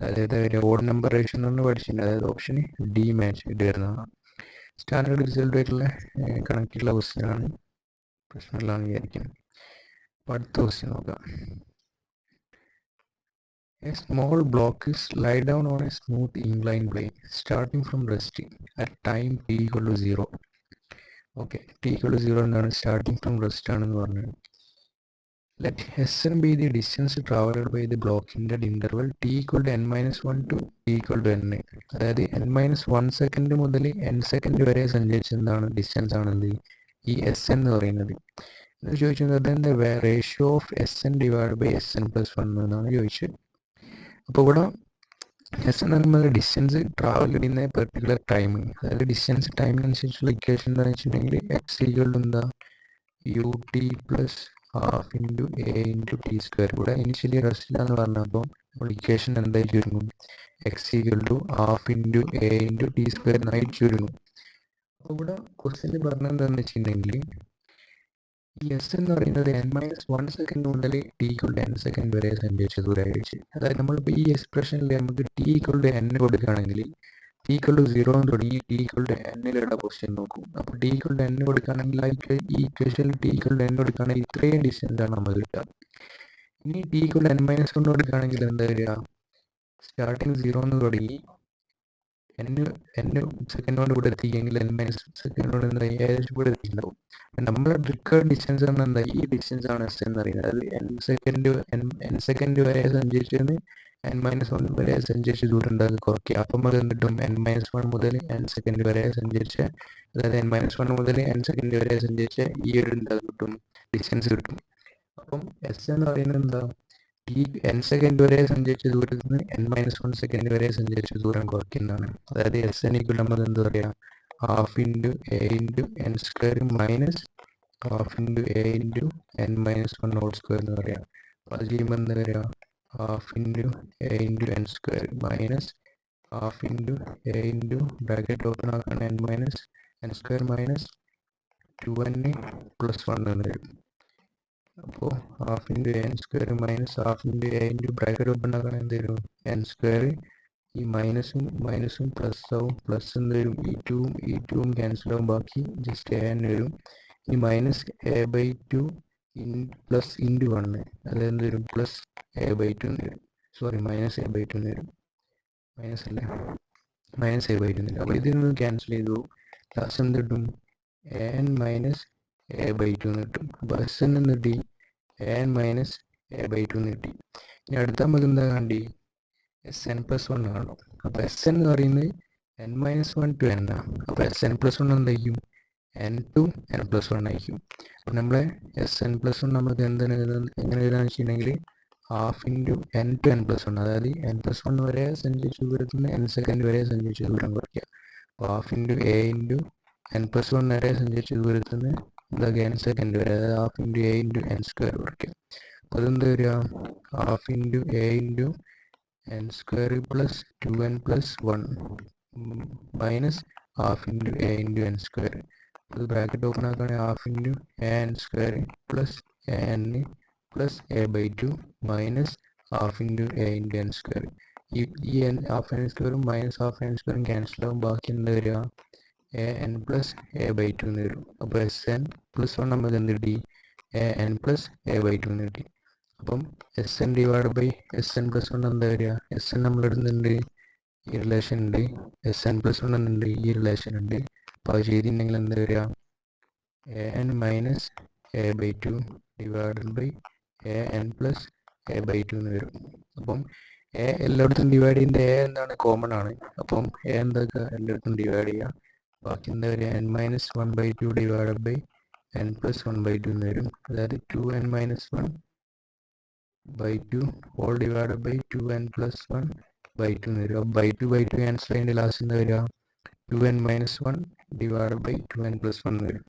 അതായത് ഓഡ് നമ്പർ റേഷ്യോ എന്ന് പഠിച്ചിട്ടുണ്ട്. അതായത് ഓപ്ഷൻ ഡി മാച്ച് ആയിട്ട് വരുന്നതാണ്. സ്റ്റാൻഡേർഡ് റിസൾട്ട് ആയിട്ടുള്ള കണക്ട് ചെയ്തിട്ടുള്ള ക്വസ്റ്റ്യൻ ആണ്. പ്രശ്നമില്ലാന്ന് വിചാരിക്കുന്നത്. അപ്പോൾ അടുത്ത ക്വസ്റ്റ്യൻ നോക്കാം. A small block is lie down on a smooth inclined plane starting from rest at time t=0. Okay, t=0 എന്നാണ്. സ്റ്റാർട്ടിങ് ഫ്രം റെസ്റ്റ് ആണെന്ന് പറഞ്ഞത്. Let Sn be the distance traveled by the block in the interval t=n-1 to t=n. അതായത് n-1 second മുതൽ n second വരെ സഞ്ചരിച്ചെന്താണ് distance ആണെന്ത് ഈ Sn എന്ന് പറയുന്നത്. ഇത് ചോദിച്ചത് അതെന്താ? Ratio of Sn divide by Sn+1 എന്നാണ് ചോദിച്ചത്. അപ്പോൾ ഇവിടെ എസ് എന്ന് പറയുമ്പോൾ ഡിസ്റ്റൻസ് ട്രാവൽ ചെയ്യുന്ന പെർട്ടിക്കുലർ ടൈം, അതായത് ഡിസ്റ്റൻസ് ടൈമിനനുസരിച്ചുള്ള ഇക്വേഷൻ എന്താണെന്ന് വെച്ചിട്ടുണ്ടെങ്കിൽ x= എന്താ? ut + ½ × a × t². ഇവിടെ ഇനിഷ്യലി റെസ്റ്റിലാന്ന് പറഞ്ഞപ്പോൾ നമ്മൾ ഇക്വേഷൻ എന്തായി ചുരുങ്ങും? x=½ × a × t² എന്നായി ചുരുങ്ങും. അപ്പോൾ ഇവിടെ ക്വസ്റ്റ്യൻ പറഞ്ഞത് എന്താണെന്ന് വെച്ചിട്ടുണ്ടെങ്കിൽ ഈ എസ് എന്ന് പറയുന്നത് n-1 സെക്കൻഡ് മുതൽ t=n സെക്കൻഡ് വരെ സഞ്ചരിച്ച ദൂരമായിട്ട്. അതായത് നമ്മളിപ്പോൾ ഈ എക്സ്പ്രഷനിൽ നമുക്ക് t=n കൊടുക്കുകയാണെങ്കിൽ t=0 തുടങ്ങി t=n ക്വസ്റ്റ്യൻ നോക്കും. അപ്പോൾ t=n കൊടുക്കുകയാണെങ്കിൽ ഈ ഇക്വേഷനിൽ t=n കൊടുക്കുകയാണെങ്കിൽ ഇത്രയും ഡിസ്റ്റൻസ് ആണ് നമ്മൾ കിട്ടുക. ഇനി t=n-1 കൊടുക്കുകയാണെങ്കിൽ എന്താ വരിക? സ്റ്റാർട്ടിങ് 0 തുടങ്ങി n സെക്കൻഡ് കൊണ്ട് ഇവിടെ എത്തിക്കെങ്കിൽ n- സെക്കൻഡ് കൊണ്ട് എന്താ ഏകദേശം ഇവിടെ എത്തിയിട്ടുണ്ടാവും. നമ്മളെ റിക്കേർഡ് ഡിസ്റ്റൻസ് പറഞ്ഞാൽ എന്താ? ഈ ഡിസ്റ്റൻസ് ആണ് എസ് എന്ന് പറയുന്നത്. അതായത് n സെക്കൻഡ് വരെ സഞ്ചരിച്ചതിന് n-1 വരെ സഞ്ചരിച്ച ദൂരം ഉണ്ടാകും കുറയ്ക്കുക. അപ്പം അത് കിട്ടും n-1 മുതൽ n സെക്കൻഡ് വരെ സഞ്ചരിച്ച, അതായത് n-1 മുതൽ n സെക്കൻഡ് വരെ സഞ്ചരിച്ച ഈ ഒരു ഉണ്ടാകും കിട്ടും ഡിസ്റ്റൻസ് കിട്ടും. അപ്പം എസ് എന്ന് പറയുന്നത് എന്താ? ഈ n സെക്കൻഡ് വരെ സഞ്ചരിച്ച ദൂരത്തിൽ നിന്ന് n-1 സെക്കൻഡ് വരെ സഞ്ചരിച്ച ദൂരം കുറയ്ക്കുന്നതാണ്. അതായത് Sn നമുക്ക് എന്താ പറയുക? ½ × a × n² minus ½ × a × n-1² എന്ന് പറയാം. അപ്പോൾ അത് ചെയ്യുമ്പോൾ എന്താ വരിക? ½ × a × n² minus ½ × a × bracket open ആക്കാൻ n-n² മൈനസ് 2n+1 എന്ന് വരും. അപ്പോൾ ½ × n² minus ½ × a × bracket open ആക്കാൻ എന്ത് വരും? n². ഈ മൈനസും പ്ലസ് ആവും. പ്ലസ് എന്ത് വരും? ഈ ടൂവും ക്യാൻസൽ ആവും. ബാക്കി ജസ്റ്റ് a തന്നെ വരും. ഈ -a/2 പ്ലസ് × 1 അതെന്ത് വരും? പ്ലസ് a/2 എന്ന് വരും. സോറി, -a/2 എന്ന് വരും. മൈനസ് അല്ലേ, -a/2 എന്ന് വരും. അപ്പോൾ ഇതിൽ നിന്ന് ക്യാൻസൽ ചെയ്തു. ലാസ്റ്റ് എന്ത് കിട്ടും? an മൈനസ് a/2 എന്ന് കിട്ടും. അപ്പോൾ Sn എന്ന് കിട്ടി, an മൈനസ് a/2 എന്ന് കിട്ടി. ഇനി അടുത്ത നമുക്ക് എന്താ കണ്ടി? Sn+1 കാണും. അപ്പോൾ Sn എന്ന് പറയുന്നത് n-1 to n ആണ്. അപ്പോൾ Sn+1 എന്തായിരിക്കും? n to n+1 ആയിരിക്കും. അപ്പോൾ നമ്മളെ Sn+1 നമുക്ക് എന്താണ് എങ്ങനെ എഴുതാന്ന് വെച്ചിട്ടുണ്ടെങ്കിൽ half into n to n+1, അതായത് n+1 വരെ സഞ്ചരിച്ച ദൂരത്തിൽ നിന്ന് n സെക്കൻഡ് വരെ സഞ്ചരിച്ച ദൂരം കുറയ്ക്കുക. അപ്പോൾ half into a into n+1 വരെ സഞ്ചരിച്ച ദൂരത്തിൽ നിന്ന് എന്താക്കുക n സെക്കൻഡ് വരെ, അതായത് half into a into n square കുറയ്ക്കുക. അപ്പോൾ അതെന്താ വരിക? Half into a into n square plus 2n+1 minus half into a into n square. അത് ബ്രാക്കറ്റ് ഓപ്പൺ ആക്കുകയാണെങ്കിൽ half into an square plus an plus a/2 minus half into a into n square. ഈ half n സ്ക്വയറും minus half n സ്ക്വയറും cancel ആകും. ബാക്കി എന്താ വരിക? an plus a/2 എന്ന് വരും. അപ്പോൾ Sn+1 നമുക്ക് എന്ത് കിട്ടി? an പ്ലസ് a/2 എന്ന് കിട്ടി. അപ്പം Sn ഡിവൈഡ് ബൈ Sn+1 എന്താ വരിക? Sn നമ്മൾ എടുക്കുന്നുണ്ട്, ഈ റിലേഷൻ ഉണ്ട്. Sn+1 എന്നുണ്ട്, ഈ റിലേഷൻ ഉണ്ട്. അപ്പോൾ അത് ചെയ്തിട്ടുണ്ടെങ്കിൽ എന്താ വരിക? an minus a/2 divide by an plus a/2 എന്ന് വരും. അപ്പം a എല്ലായിടത്തും ഡിവൈഡ് ചെയ്യുന്നത് a എന്താണ്? കോമൺ ആണ്. അപ്പം a എന്താക്കുക? എല്ലായിടത്തും ഡിവൈഡ് ചെയ്യുക. ബാക്കി എന്താ വരിക? n-1/2 ഡിവൈഡ് ബൈ n+1/2 എന്ന് വരും. അതായത് 2n-1/2 whole divide by 2n+1/2 എന്ന് വരും. ബൈ ടു ക്യാൻസൽ ചെയ്യേണ്ട ലാസ്റ്റ് എന്താ വരിക? 2n-1 ഡിവൈഡ് ബൈ 2n+1 എന്ന് വരും.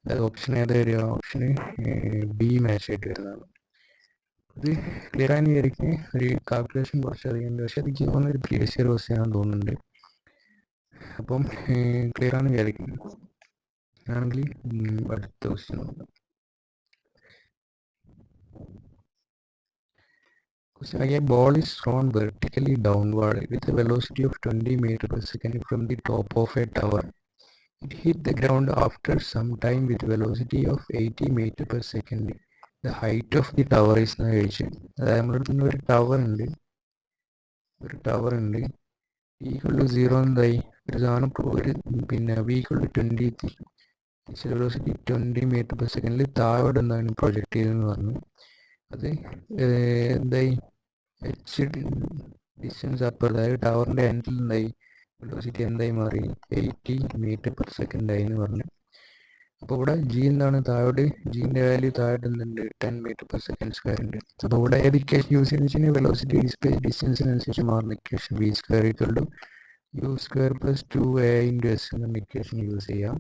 അതായത് ഓപ്ഷൻ ഏതാ വരിക? ഓപ്ഷന് ബി മാച്ച് ആയിട്ട് വരുന്നതാണ്. ഇത് ക്ലിയർ ആയി വിചാരിക്കും. ഒരു കാൽക്കുലേഷൻ കുറച്ചധികം ഉണ്ട്, പക്ഷെ എനിക്ക് തോന്നുന്ന ഒരു പ്രീവിയസ് ഇയർ ക്വസ്റ്റ്യൻ ആണെന്ന് തോന്നുന്നുണ്ട്. അപ്പം ക്ലിയർ ആണെന്ന് വിചാരിക്കുന്നു. ആണെങ്കിൽ അടുത്ത ക്വസ്റ്റ്യൻ നോക്കാം. A ball is thrown vertically downward with a velocity of 20 meters per second from the top of a tower. It hit the ground after some time with velocity of 80 meters per second. The height of the tower is now ചോദിച്ചു. അതായത് നമ്മുടെ അടുത്ത് ഒരു tower ഉണ്ട്, v=0 എന്തായി? ഒരു സാധനം പിന്നെ v=20 വെലോസിറ്റി 20 മീറ്റർ പെർ സെക്കൻഡിൽ താഴോട്ട് എന്താണ് പ്രൊജക്ട് ചെയ്തെന്ന് പറഞ്ഞു. അത് എന്തായി? h ഡിസ്റ്റൻസ് അപ്പർ, അതായത് ടവറിൻ്റെ എൻഡിൽ എന്തായി? വെലോസിറ്റി എന്തായി മാറി? 80 മീറ്റർ പെർ സെക്കൻഡ് ആയി എന്ന് പറഞ്ഞു. അപ്പോൾ ഇവിടെ ജി എന്താണ്? താഴോട്ട് ജിൻ്റെ വാല്യൂ താഴോട്ട് എന്തുണ്ട്? 10 മീറ്റർ പെർ സെക്കൻഡ് സ്ക്വയർ ഉണ്ട്. അപ്പോൾ ഇവിടെ ഏത് ഇക്വേഷൻ യൂസ് ചെയ്യുന്ന വെച്ചാൽ വെലോസിറ്റി ഡിസ്റ്റൻസിനനുസരിച്ച് മാറുന്ന equation v² = u² + 2a × s എന്ന ഇക്വേഷൻ യൂസ് ചെയ്യാം.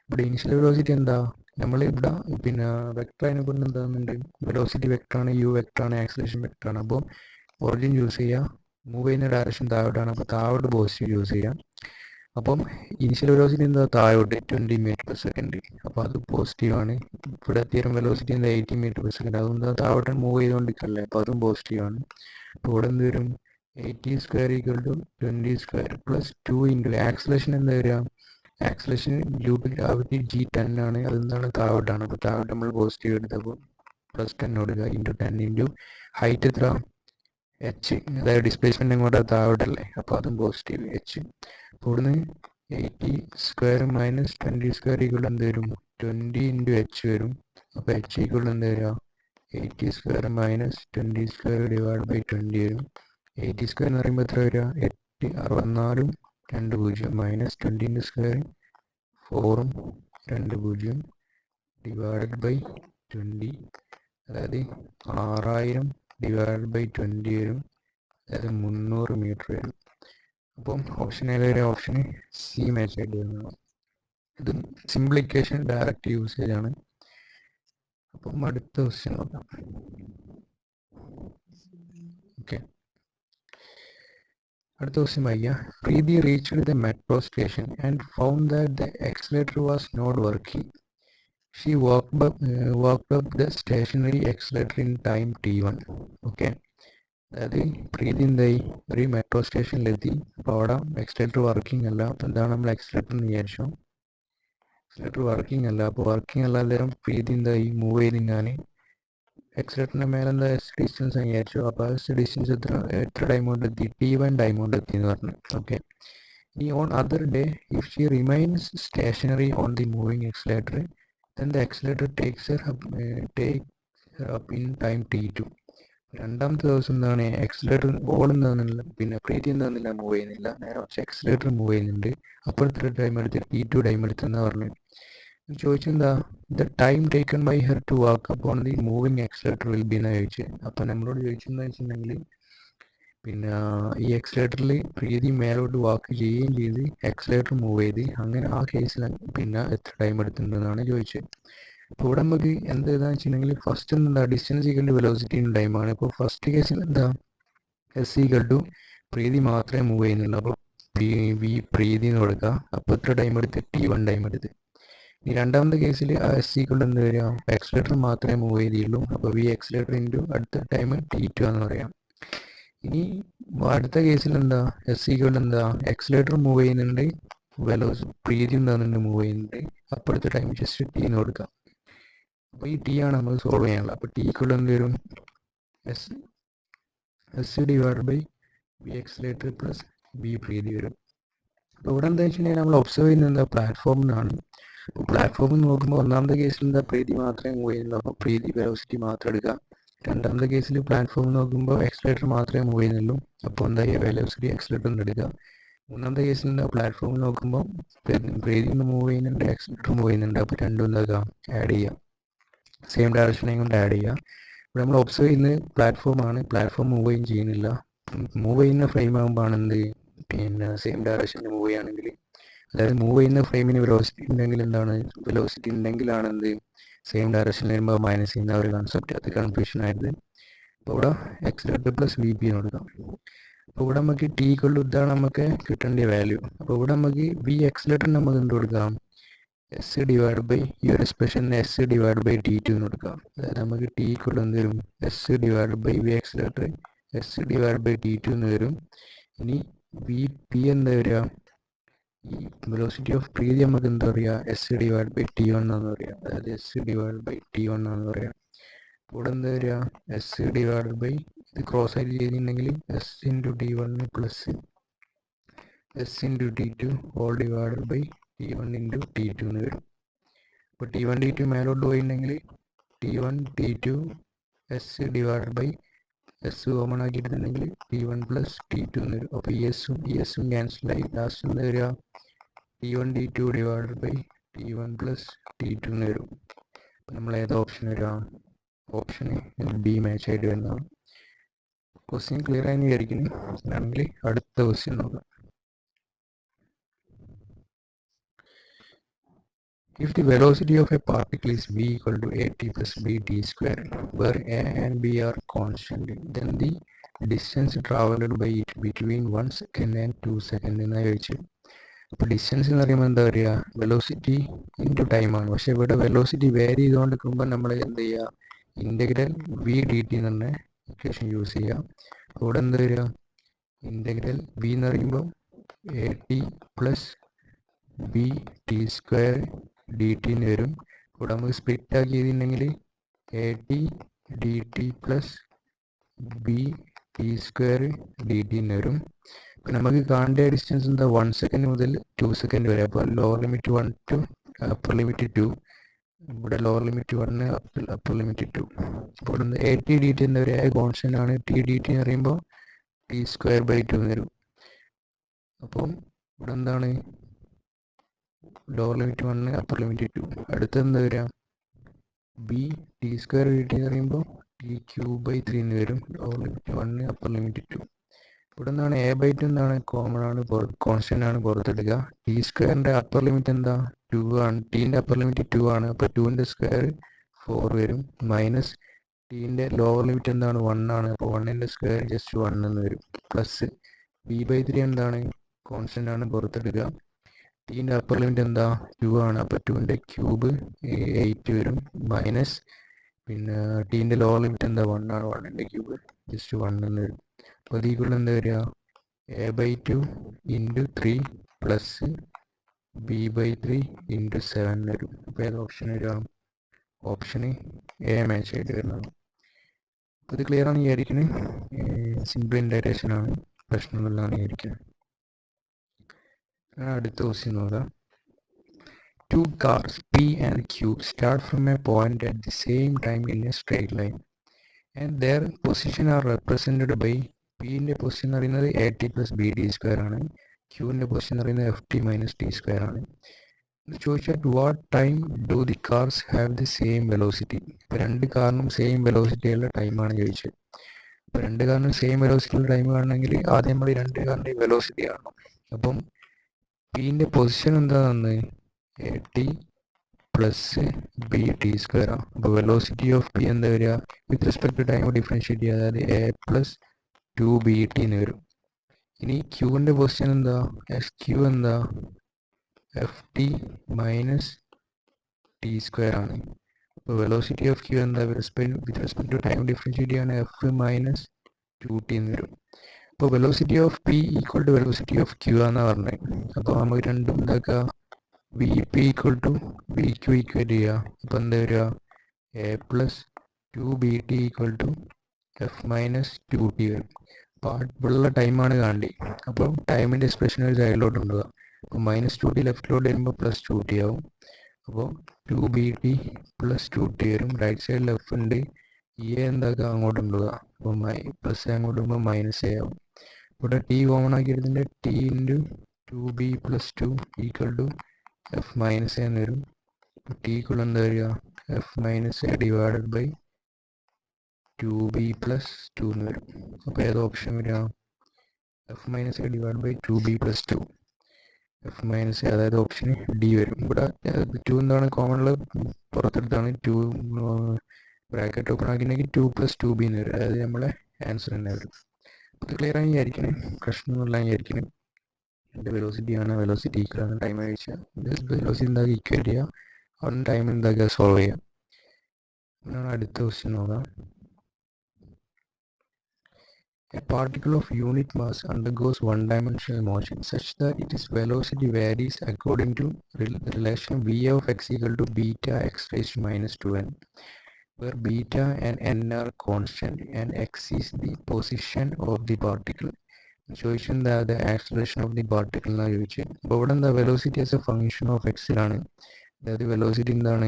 ഇവിടെ ഇനിഷ്യൽ വെലോസിറ്റി എന്താ? നമ്മൾ ഇവിടെ പിന്നെ വെക്ടർ അതിനെ കൊണ്ട് എന്താകുന്നുണ്ട്? വെലോസിറ്റി വെക്ടറാണ്, യു വെക്ടറാണ്, ആക്സിലേഷൻ വെക്ടറാണ്. അപ്പോൾ ഒറിജിൻ യൂസ് ചെയ്യുക. മൂവ് ചെയ്യുന്ന ഡയറക്ഷൻ താഴോട്ടാണ്, അപ്പോൾ താഴോട്ട് പോസിറ്റീവ് യൂസ് ചെയ്യാം. അപ്പം ഇനിഷ്യൽ വെലോസിറ്റി എന്താ? താഴോട്ട് 20 മീറ്റർ പെർ സെക്കൻഡ്, അപ്പോൾ അത് പോസിറ്റീവാണ്. ഇവിടെ എത്തിയ വെലോസിറ്റി എന്താ? 80 മീറ്റർ പെർ സെക്കൻഡ്, അതെന്താ? താഴോട്ട് മൂവ് ചെയ്തുകൊണ്ടിരിക്കല്ലേ, അപ്പോൾ അതും പോസിറ്റീവാണ്. അപ്പോൾ ഇവിടെ എന്ത് വരും? 80² = 20² + 2 × ആക്സിലേഷൻ എന്താ വരിക? Acceleration due to gravity g10 ആണ്, അതെന്താണ്? താഴോട്ടാണ്. അപ്പോൾ താഴോട്ട് നമ്മൾ പോസിറ്റീവ് എടുത്തപ്പോൾ +10 കൊടുക്കുക × 10 × ഹൈറ്റ് എത്ര? h, അതായത് ഡിസ്പ്ലേസ്മെന്റ് എങ്ങോട്ടാ? താഴോട്ടല്ലേ, അപ്പോൾ അതും പോസിറ്റീവ് h. അപ്പോൾ ഇവിടുന്ന് 80² - 20² എന്ത് വരും? 20 × h വരും. അപ്പോൾ h = എന്ത് വരിക? 80² - 20² ഡിവൈഡ് ബൈ 20 വരും. 80² എന്ന് പറയുമ്പോൾ എത്ര വരിക? 8, 64, 2 0 മൈനസ് 20 × സ്ക്വയർ 4, 2 0 ഡിവൈഡ് ബൈ 20, അതായത് 6000 ഡിവൈഡ് ബൈ 20 വരും, അതായത് 300 മീറ്റർ വരും. അപ്പം ഓപ്ഷൻ ഏത് വരെ? ഓപ്ഷൻ സി മാച്ച് ആയിട്ട് വരുന്നതാണ്. ഇത് സിമ്പിൾ ഇക്വേഷൻ ഡയറക്റ്റ് യൂസേജ് ആണ്. അപ്പം അടുത്ത ക്വസ്റ്റ്യൻ നോക്കാം. ഓക്കെ, അടുത്ത ക്വസ്റ്റ്യൻ വായിക്കാം. പ്രീതി reached the metro station and found that the accelerator was not working. She walked up the stationary accelerator in time t1. Okay, അതായത് പ്രീതി എന്തായി? ഒരു മെട്രോ സ്റ്റേഷനിലെത്തി. അപ്പോൾ അവിടെ എക്സലേറ്റർ വർക്കിംഗ് അല്ല. അപ്പോൾ എന്താണ് നമ്മൾ എക്സലേറ്റർ എന്ന് വിചാരിച്ചു? എക്സലേറ്റർ വർക്കിംഗ് അല്ല. അപ്പോൾ വർക്കിംഗ് അല്ലാതെ പ്രീതി എന്തായി? മൂവ് ചെയ്ത് ഞാൻ എക്സലേറ്ററിൻ്റെ മേലെ എന്താ ഡിസ്റ്റൻസ് വിചാരിച്ചു. അപ്പോൾ ഡിസ്റ്റൻസ് എത്ര ടൈം കൊണ്ട് എത്തി? t1 ടൈം കൊണ്ട് എത്തി എന്ന് പറഞ്ഞു. Okay, On other day, if she remains stationary on the moving accelerator, then the accelerator takes her up in time t2. രണ്ടാമത്തെ ദിവസം എന്താണ് ആക്സിലേറ്റർ ഓടുന്നതെന്നില്ല, പിന്നെ പ്രീതി എന്താണെന്നില്ല മൂവ് ചെയ്യുന്നില്ല, നേരെ കുറച്ച് ആക്സിലേറ്റർ മൂവ് ചെയ്യുന്നുണ്ട്. അപ്പോൾ ഇത്ര ടൈം എടുത്ത് t2 ടൈം എടുത്തെന്ന് പറഞ്ഞു. ചോദിച്ചെന്താ the time taken by her to walk upon the moving accelerator will be എന്ന് ചോദിച്ചത്. അപ്പം നമ്മളോട് ചോദിച്ചെന്ന് വെച്ചിട്ടുണ്ടെങ്കിൽ പിന്നെ ഈ ആക്സിലേറ്ററിൽ പ്രീതി മേലോട്ട് വാക്ക് ചെയ്യുകയും ചെയ്ത് ആക്സിലേറ്റർ മൂവ് ചെയ്ത് അങ്ങനെ ആ കേസിൽ പിന്നെ എത്ര ടൈം എടുത്തിട്ടുണ്ടെന്നാണ് ചോദിച്ചത്. അപ്പോൾ ഇവിടെ നമുക്ക് എന്താ വെച്ചിട്ടുണ്ടെങ്കിൽ ഫസ്റ്റ് എന്താ ഡിസ്റ്റൻസ് ഈക്വൽ ടു വെലോസിറ്റി ടൈമാണ്. ഇപ്പോൾ ഫസ്റ്റ് കേസിൽ എന്താ എസ് ഈക്വൽ ടു പ്രീതി മാത്രമേ മൂവ് ചെയ്യുന്നുള്ളൂ. അപ്പോൾ വി പ്രീതി എന്ന് കൊടുക്കുക. അപ്പോൾ എത്ര ടൈം എടുത്ത് t1 ടൈം എടുത്ത്. ഈ രണ്ടാമത്തെ കേസിൽ എസ് ഈക്വൽ എന്ത് വരിക ആക്സിലേറ്റർ മാത്രമേ മൂവ് ചെയ്തുള്ളൂ. അപ്പോൾ വി ആക്സിലേറ്റർ ഇൻറ്റു അടുത്ത ടൈം t2 എന്ന് പറയാം. ഇനി അടുത്ത കേസിൽ എന്താ എസ് ഈക്വൽ എന്താ ആക്സിലേറ്റർ മൂവ് ചെയ്യുന്നുണ്ട്, പ്രീതി എന്താകുന്നുണ്ട് മൂവ് ചെയ്യുന്നുണ്ട്. അപ്പോഴത്തെ ടൈം ജസ്റ്റ് t എന്ന് കൊടുക്കാം. അപ്പോൾ ഈ ടി ആണ് നമ്മൾ സോൾവ് ചെയ്യാനുള്ളത്. അപ്പോൾ ടി ഈക്വൽ എന്ത് വരും S divide by V accelerator plus V പ്രീതി വരും. അപ്പോൾ ഇവിടെ എന്താ വെച്ചിട്ടുണ്ടെങ്കിൽ നമ്മൾ ഒബ്സർവ് ചെയ്യുന്നത് എന്താ പ്ലാറ്റ്ഫോമിനാണ്. അപ്പോൾ പ്ലാറ്റ്ഫോമിൽ നോക്കുമ്പോൾ ഒന്നാമത്തെ കേസിൽ എന്താ പ്രീതി മാത്രമേ മൂവ് ചെയ്യുന്നുള്ളൂ. അപ്പോൾ പ്രീതി വെലോസിറ്റി മാത്രം എടുക്കുക. രണ്ടാമത്തെ കേസിൽ പ്ലാറ്റ്ഫോം നോക്കുമ്പോൾ ആക്സിലേറ്റർ മാത്രമേ മൂവ് ചെയ്യുന്നുള്ളൂ. അപ്പോൾ എന്താ വെലോസിറ്റി ആക്സിലേറ്റർ എടുക്കുക. മൂന്നാമത്തെ കേസിൽ എന്താ പ്ലാറ്റ്ഫോമിൽ നോക്കുമ്പോൾ പ്രീതി മൂവ് ചെയ്യുന്നുണ്ട്, ആക്സിലേറ്റർ മൂവ് ചെയ്യുന്നുണ്ട്. അപ്പോൾ രണ്ടും എന്താക്കുക ആഡ് ചെയ്യുക, സെയിം ഡയറക്ഷനെയും കൊണ്ട് ആഡ് ചെയ്യുക. ഇവിടെ നമ്മൾ ഒബ്സർവ് ചെയ്യുന്നത് പ്ലാറ്റ്ഫോമാണ്. പ്ലാറ്റ്ഫോം മൂവ് ചെയ്യുകയും ചെയ്യുന്നില്ല. മൂവ് ചെയ്യുന്ന ഫ്രെയിം ആകുമ്പോൾ എന്ത് പിന്നെ സെയിം ഡയറക്ഷനിൽ മൂവ് ചെയ്യുകയാണെങ്കിൽ, അതായത് മൂവ് ചെയ്യുന്ന ഫ്രെയിമിന് വെലോസിറ്റി ഉണ്ടെങ്കിൽ എന്താണ് വെലോസിറ്റി ഉണ്ടെങ്കിലാണ് എന്ത് സെയിം ഡയറക്ഷനിൽ വരുമ്പോൾ മൈനസ് ചെയ്യുന്ന ഒരു കൺസെപ്റ്റ്. അത് കൺഫ്യൂഷൻ ആയത്. അപ്പോൾ ഇവിടെ ആക്സിലേറ്റർ പ്ലസ് വി പി കൊടുക്കാം. അപ്പോൾ ഇവിടെ നമുക്ക് ടി ഈക്വൽ ഇതാണ് നമുക്ക് കിട്ടേണ്ട വാല്യൂ. അപ്പോൾ ഇവിടെ നമുക്ക് വി ആക്സിലേറ്റർ നമുക്ക് എന്ത് കൊടുക്കാം എസ് ഡിവൈഡ് ബൈ ഈ ഒരു എക്സ്പ്രഷന് എസ് ഡിവൈഡ് ബൈ t2 എന്ന് കൊടുക്കാം. അതായത് നമുക്ക് ടി ഈക്വൽ എന്ത് വരും S divide by V accelerator S divide by t2 എന്ന് വരും. ഇനി വി പി എന്താ വരിക ഈ വെലോസിറ്റി ഓഫ് പ്രീതി നമുക്ക് എന്താ പറയുക എസ് ഡിവൈഡ് ബൈ t1 എന്നാണ് പറയുക. അതായത് എസ് ഡിവൈഡ് ബൈ t1 എന്നാണ് പറയുക. ഇവിടെ എന്താ വരിക എസ് ഡിവൈഡ് ബൈ ഇത് ക്രോസ് ആയിട്ട് ചെയ്തിട്ടുണ്ടെങ്കിൽ S into t1 plus S into t2 whole divide by t1 into t2 എന്ന് വരും. അപ്പോൾ t1 t2 മേലോട്ട് പോയിട്ടുണ്ടെങ്കിൽ t1 t2 S divide by S common ആക്കിയിട്ടുണ്ടെങ്കിൽ t1 പ്ലസ് t2 എന്ന് വരും. അപ്പോൾ ഈ എസും ക്യാൻസലായി ലാസ്റ്റ് എന്താ വരിക t1 t2 divide by t1 plus t2 എന്ന് വരും. അപ്പോൾ നമ്മൾ ഏത് ഓപ്ഷൻ വരിക ഓപ്ഷൻ ബി മാച്ച് ആയിട്ട് വരുന്നതാണ്. ക്വസ്റ്റ്യൻ ക്ലിയർ ആയി വിചാരിക്കുന്നു. ആണെങ്കിൽ അടുത്ത ക്വസ്റ്റ്യൻ നോക്കാം. If the velocity of a particle is v equal to at plus bt square, where a and b are constant, then the distance traveled by it between 1 second and 2 seconds എന്നാ ചോദിച്ചത്. അപ്പോൾ distance എന്ന് പറയുമ്പോൾ എന്താ പറയുക velocity into ടൈമാണ്. പക്ഷേ ഇവിടെ വെലോസിറ്റി വേരി ചെയ്തുകൊണ്ടിരിക്കുമ്പോൾ നമ്മൾ എന്ത് ചെയ്യുക ഇൻ്റഗ്രൽ വി ഡി ടി എന്ന് പറഞ്ഞ ഇക്വേഷൻ യൂസ് ചെയ്യുക. അപ്പോൾ ഇവിടെ എന്താ വരിക ഇൻ്റഗ്രൽ വി എന്ന് പറയുമ്പോൾ A T plus B T square D T എന്ന് വരും. ഇവിടെ നമുക്ക് സ്പ്ലിറ്റ് ആക്കി ചെയ്തിട്ടുണ്ടെങ്കിൽ A T D T plus B T square D T എന്ന് വരും. അപ്പം നമുക്ക് കാണേണ്ട ഡിസ്റ്റൻസ് എന്താ 1 സെക്കൻഡ് മുതൽ 2 സെക്കൻഡ് വരെ. അപ്പോൾ lower limit 1 to upper limit 2. ഇവിടെ ലോവർ ലിമിറ്റ് 1 അപ്പർ ലിമിറ്റ് 2. അപ്പോൾ ഇവിടെ എ ടി ഡി ടി എന്താ പറയുക കോൺസ്റ്റൻ്റ് ആണ്. ടി ഡി ടി എന്ന് പറയുമ്പോൾ ടി സ്ക്വയർ ബൈ 2 എന്ന് വരും. അപ്പം ഇവിടെ എന്താണ് ലോവർ ലിമിറ്റ് 1 അപ്പർ ലിമിറ്റ് 2. അടുത്ത എന്താ വരിക B T square D T എന്ന് പറയുമ്പോൾ ടി ക്യൂബ് ബൈ 3 എന്ന് വരും. Lower limit 1 upper limit 2. ഇവിടെ എന്താണ് എ ബൈ 2 എന്താണ് കോമൺ ആണ്, കോൺസ്റ്റൻ്റ് ആണ് പുറത്തെടുക്കുക. ടി സ്ക്വയറിൻ്റെ അപ്പർ ലിമിറ്റ് എന്താ 2 ആണ്. ടീൻ്റെ അപ്പർ ലിമിറ്റ് 2 ആണ്. അപ്പോൾ 2ൻ്റെ സ്ക്വയർ 4 വരും. മൈനസ് ടീൻ്റെ ലോവർ ലിമിറ്റ് എന്താണ് 1 ആണ്. അപ്പോൾ 1ൻ്റെ സ്ക്വയർ ജസ്റ്റ് 1 എന്ന് വരും. പ്ലസ് ബി ബൈ 3 എന്താണ് കോൺസ്റ്റൻ്റ് ആണ് പുറത്തെടുക്കുക. ടീൻ്റെ അപ്പർ ലിമിറ്റ് എന്താ 2 ആണ്. അപ്പോൾ 2ൻ്റെ ക്യൂബ് 8 വരും. മൈനസ് പിന്നെ ടീൻ്റെ ലോവർ ലിമിറ്റ് എന്താ 1 ആണ്. 1ൻ്റെ ക്യൂബ് ജസ്റ്റ് 1 എന്ന് വരും. അപ്പോൾ ഇതിൽ എന്താ വരിക A by 2 into 3 plus B by 3 into 7 വരും. അപ്പോൾ ഏത് ഓപ്ഷൻ വരിക ഓപ്ഷന് എ മാച്ച് ആയിട്ട് വരുന്നതാണ്. അപ്പോൾ ഇത് ക്ലിയർ ആണ് വിചാരിക്കുന്നത്. സിമ്പിൾ ഇൻറ്റഗ്രേഷൻ ആണ്, പ്രശ്നമൊന്നുമില്ലാന്ന് വിചാരിക്കുന്നത്. അടുത്ത ക്വസ്റ്റ്യൻ നോക്കാം. Two cars P and Q start from a point at the same time in a straight line and their position are represented by P-ന്റെ പൊസിഷൻ എന്ന് പറയുന്നത് AT plus BD സ്ക്വയർ ആണ്, Q-ന്റെ position എന്ന് പറയുന്നത് FT minus T സ്ക്വയർ ആണ്. ചോദിച്ചാൽ what time do the cars have the same velocity? ഇപ്പോൾ രണ്ട് കാറിനും സെയിം വെലോസിറ്റിയുള്ള ടൈമാണ് ചോദിച്ചത്. അപ്പോൾ രണ്ട് കാറിനും സെയിം വെലോസിറ്റിയുള്ള ടൈം കാണണമെങ്കിൽ ആദ്യം നമ്മൾ ഈ രണ്ട് കാറിൻ്റെ വെലോസിറ്റി കാണണം. അപ്പം P-ന്റെ പൊസിഷൻ എന്താ തന്നത്? AT plus B T square ആണ്. അപ്പോൾ വെലോസിറ്റി ഓഫ് പി എന്താ വരിക? With respect to time differentiate ചെയ്യുക, അതായത് എ പ്ലസ് 2BT എന്ന് വരും. ഇനി ക്യൂവിൻ്റെ പൊസിഷൻ എന്താ? SQ എന്താ? FT മൈനസ് ടി സ്ക്വയർ ആണ്. അപ്പോൾ വെലോസിറ്റി ഓഫ് ക്യൂ എന്താ? With respect to time differentiate ചെയ്യുകയാണ് F മൈനസ് 2T എന്ന് വരും. അപ്പോൾ velocity of P equal to velocity of Q ആണെന്നാണ് പറഞ്ഞത്. അപ്പോൾ നമുക്ക് രണ്ടും എന്താക്കുക? V P equal to V Q equate ചെയ്യുക. അപ്പോൾ എന്താ വരിക? A plus 2BT equal to F minus 2T വരും. അപ്പോൾ അടുത്തുള്ള ടൈമാണ് കാണേണ്ടി. അപ്പോൾ ടൈമിൻ്റെ എക്സ്പ്രഷൻ ഒരു സൈഡിലോട്ട് ഉണ്ടാകുക. അപ്പോൾ മൈനസ് 2T ലെഫ്റ്റിലോട്ട് വരുമ്പോൾ പ്ലസ് 2T ആവും. അപ്പോൾ 2BT പ്ലസ് 2T വരും. റൈറ്റ് സൈഡിൽ F ഉണ്ട്, എ എന്താക്കുക? അങ്ങോട്ട് ഉണ്ടാകുക. അപ്പോൾ പ്ലസ് അങ്ങോട്ട് വരുമ്പോൾ മൈനസ് എ ആവും. ഇവിടെ ടി കോമൺ ആക്കിയതിൻ്റെ T into 2B plus 2 equal to F minus എന്ന് വരും. ടി ഈക്വൽ എന്താ വരിക? F minus A divided by 2B plus 2 എന്ന് വരും. അപ്പോൾ ഏത് ഓപ്ഷൻ വരിക? F minus A divide by 2B plus 2. F minus A, അതായത് ഓപ്ഷൻ ഡി വരും. ഇവിടെ 2 എന്താണ് കോമണിൽ പുറത്തെടുത്താണ്. 2 ബ്രാക്കറ്റ് ഓപ്പൺ ആക്കിയിട്ടുണ്ടെങ്കിൽ 2 പ്ലസ് 2B എന്ന് വരും. അതായത് നമ്മളെ ആൻസർ തന്നെ വരും. അപ്പോൾ ഇത് ക്ലിയർ ആയി വിചാരിക്കണേ, പ്രശ്നമൊന്നുമില്ല വിചാരിക്കണേ. എൻ്റെ വെലോസിറ്റിയാണ്, വെലോസിറ്റി ഈക്വൽ ആണ് ടൈം കഴിച്ചാൽ വെലോസിറ്റി എന്താക്കുക? ഈക്വേറ്റ് ചെയ്യുക, അവിടെ ടൈം എന്താക്കുക? സോൾവ് ചെയ്യുക. അങ്ങനെയാണ് അടുത്ത ക്വസ്റ്റ്യൻ നോക്കാം. A particle of unit mass undergoes one-dimensional motion such that its velocity varies according to relation V of x equal to beta x raised to minus 2n, where beta and n are constant and x is the position of the particle. ചോദിച്ചത് എന്താ? the acceleration of the particle എന്നാണ് ചോദിച്ചത്. അപ്പോൾ ഇവിടെ എന്താ? Velocity as a function of എക്സിലാണ്. അതായത് velocity എന്താണ്?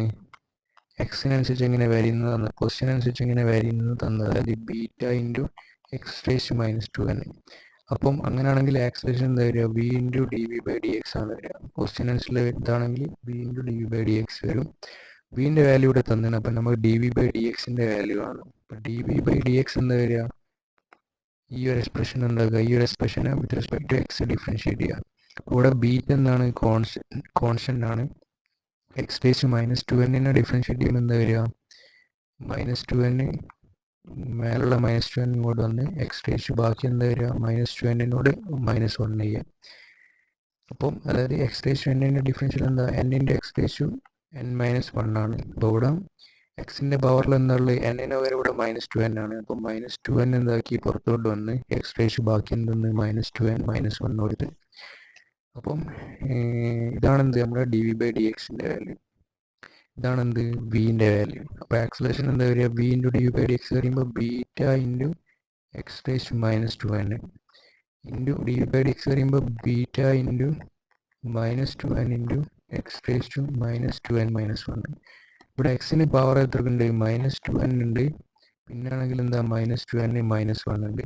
എക്സിനനുസരിച്ച് എങ്ങനെ വാരി ചെയ്യുന്നത് തന്നത്, പൊസിഷൻ അനുസരിച്ച് എങ്ങനെ വാരി ചെയ്യുന്നത് തന്നത്, അതായത് beta into X raise minus 2n. അപ്പം അങ്ങനെയാണെങ്കിൽ ആക്സിലേഷൻ എന്താ വരിക? V ഇൻറ്റു dV/dx ആണ് വരിക. പൊസിഷൻ അനുസരിച്ച് ഇതാണെങ്കിൽ V ഇൻറ്റു dV/dx വരും. വിൻ്റെ വാല്യൂ ഇവിടെ തന്നെയാണ്. അപ്പം നമുക്ക് dV/dxൻ്റെ വാല്യൂ ആണ്. അപ്പം dV/dx എന്താ വരിക? ഈ ഒരു എക്സ്പ്രഷൻ എന്താക്കുക? ഈ ഒരു എക്സ്പ്രഷനെ with respect to X differentiate ചെയ്യുക. ഇവിടെ ബീറ്റ് എന്താണ്? കോൺസ്റ്റൻ്റ് ആണ്. X raise minus 2n differentiate ചെയ്യുമ്പോൾ എന്താ വരിക? മൈനസ് 2n മേലുള്ള മൈനസ് 2n ഇങ്ങോട്ട് വന്ന് എക്സ് റേസ് ബാക്കി എന്താ വരിക? മൈനസ് 2n മൈനസ് 1 ചെയ്യുക. അപ്പം അതായത് എക്സ് റേസ് n ഡിഫറൻഷ്യൽ എന്താ? n into X raise n minus 1 ആണ്. അപ്പോൾ ഇവിടെ എക്സിൻ്റെ പവറിൽ എന്താ ഉള്ളത്? n വരെ ഇവിടെ മൈനസ് 2n ആണ്. അപ്പം മൈനസ് 2n എന്താക്കി പുറത്തോട്ട് വന്ന് എക്സ് റേസ് ബാക്കി എന്തെന്ന്? മൈനസ് 2n മൈനസ് 1 കൊടുത്ത്. അപ്പം ഇതാണെന്ത്? നമ്മുടെ dV/dxൻ്റെ വാല്യൂ. ഇതാണെന്ത്? വിൻ്റെ വാല്യൂ. അപ്പോൾ ആക്സിലേഷൻ എന്താ വരിക? V ഇൻറ്റു dV/dx പറയുമ്പോൾ beta into X raise minus 2n into dV/dx പറയുമ്പോൾ beta into minus 2n into X raise to minus 2n minus 1. ഇവിടെ എക്സിന് പവർ എത്രക്കുണ്ട്? മൈനസ് 2n ഉണ്ട്. പിന്നെ ആണെങ്കിൽ എന്താ? മൈനസ് 2n മൈനസ് 1 ഉണ്ട്.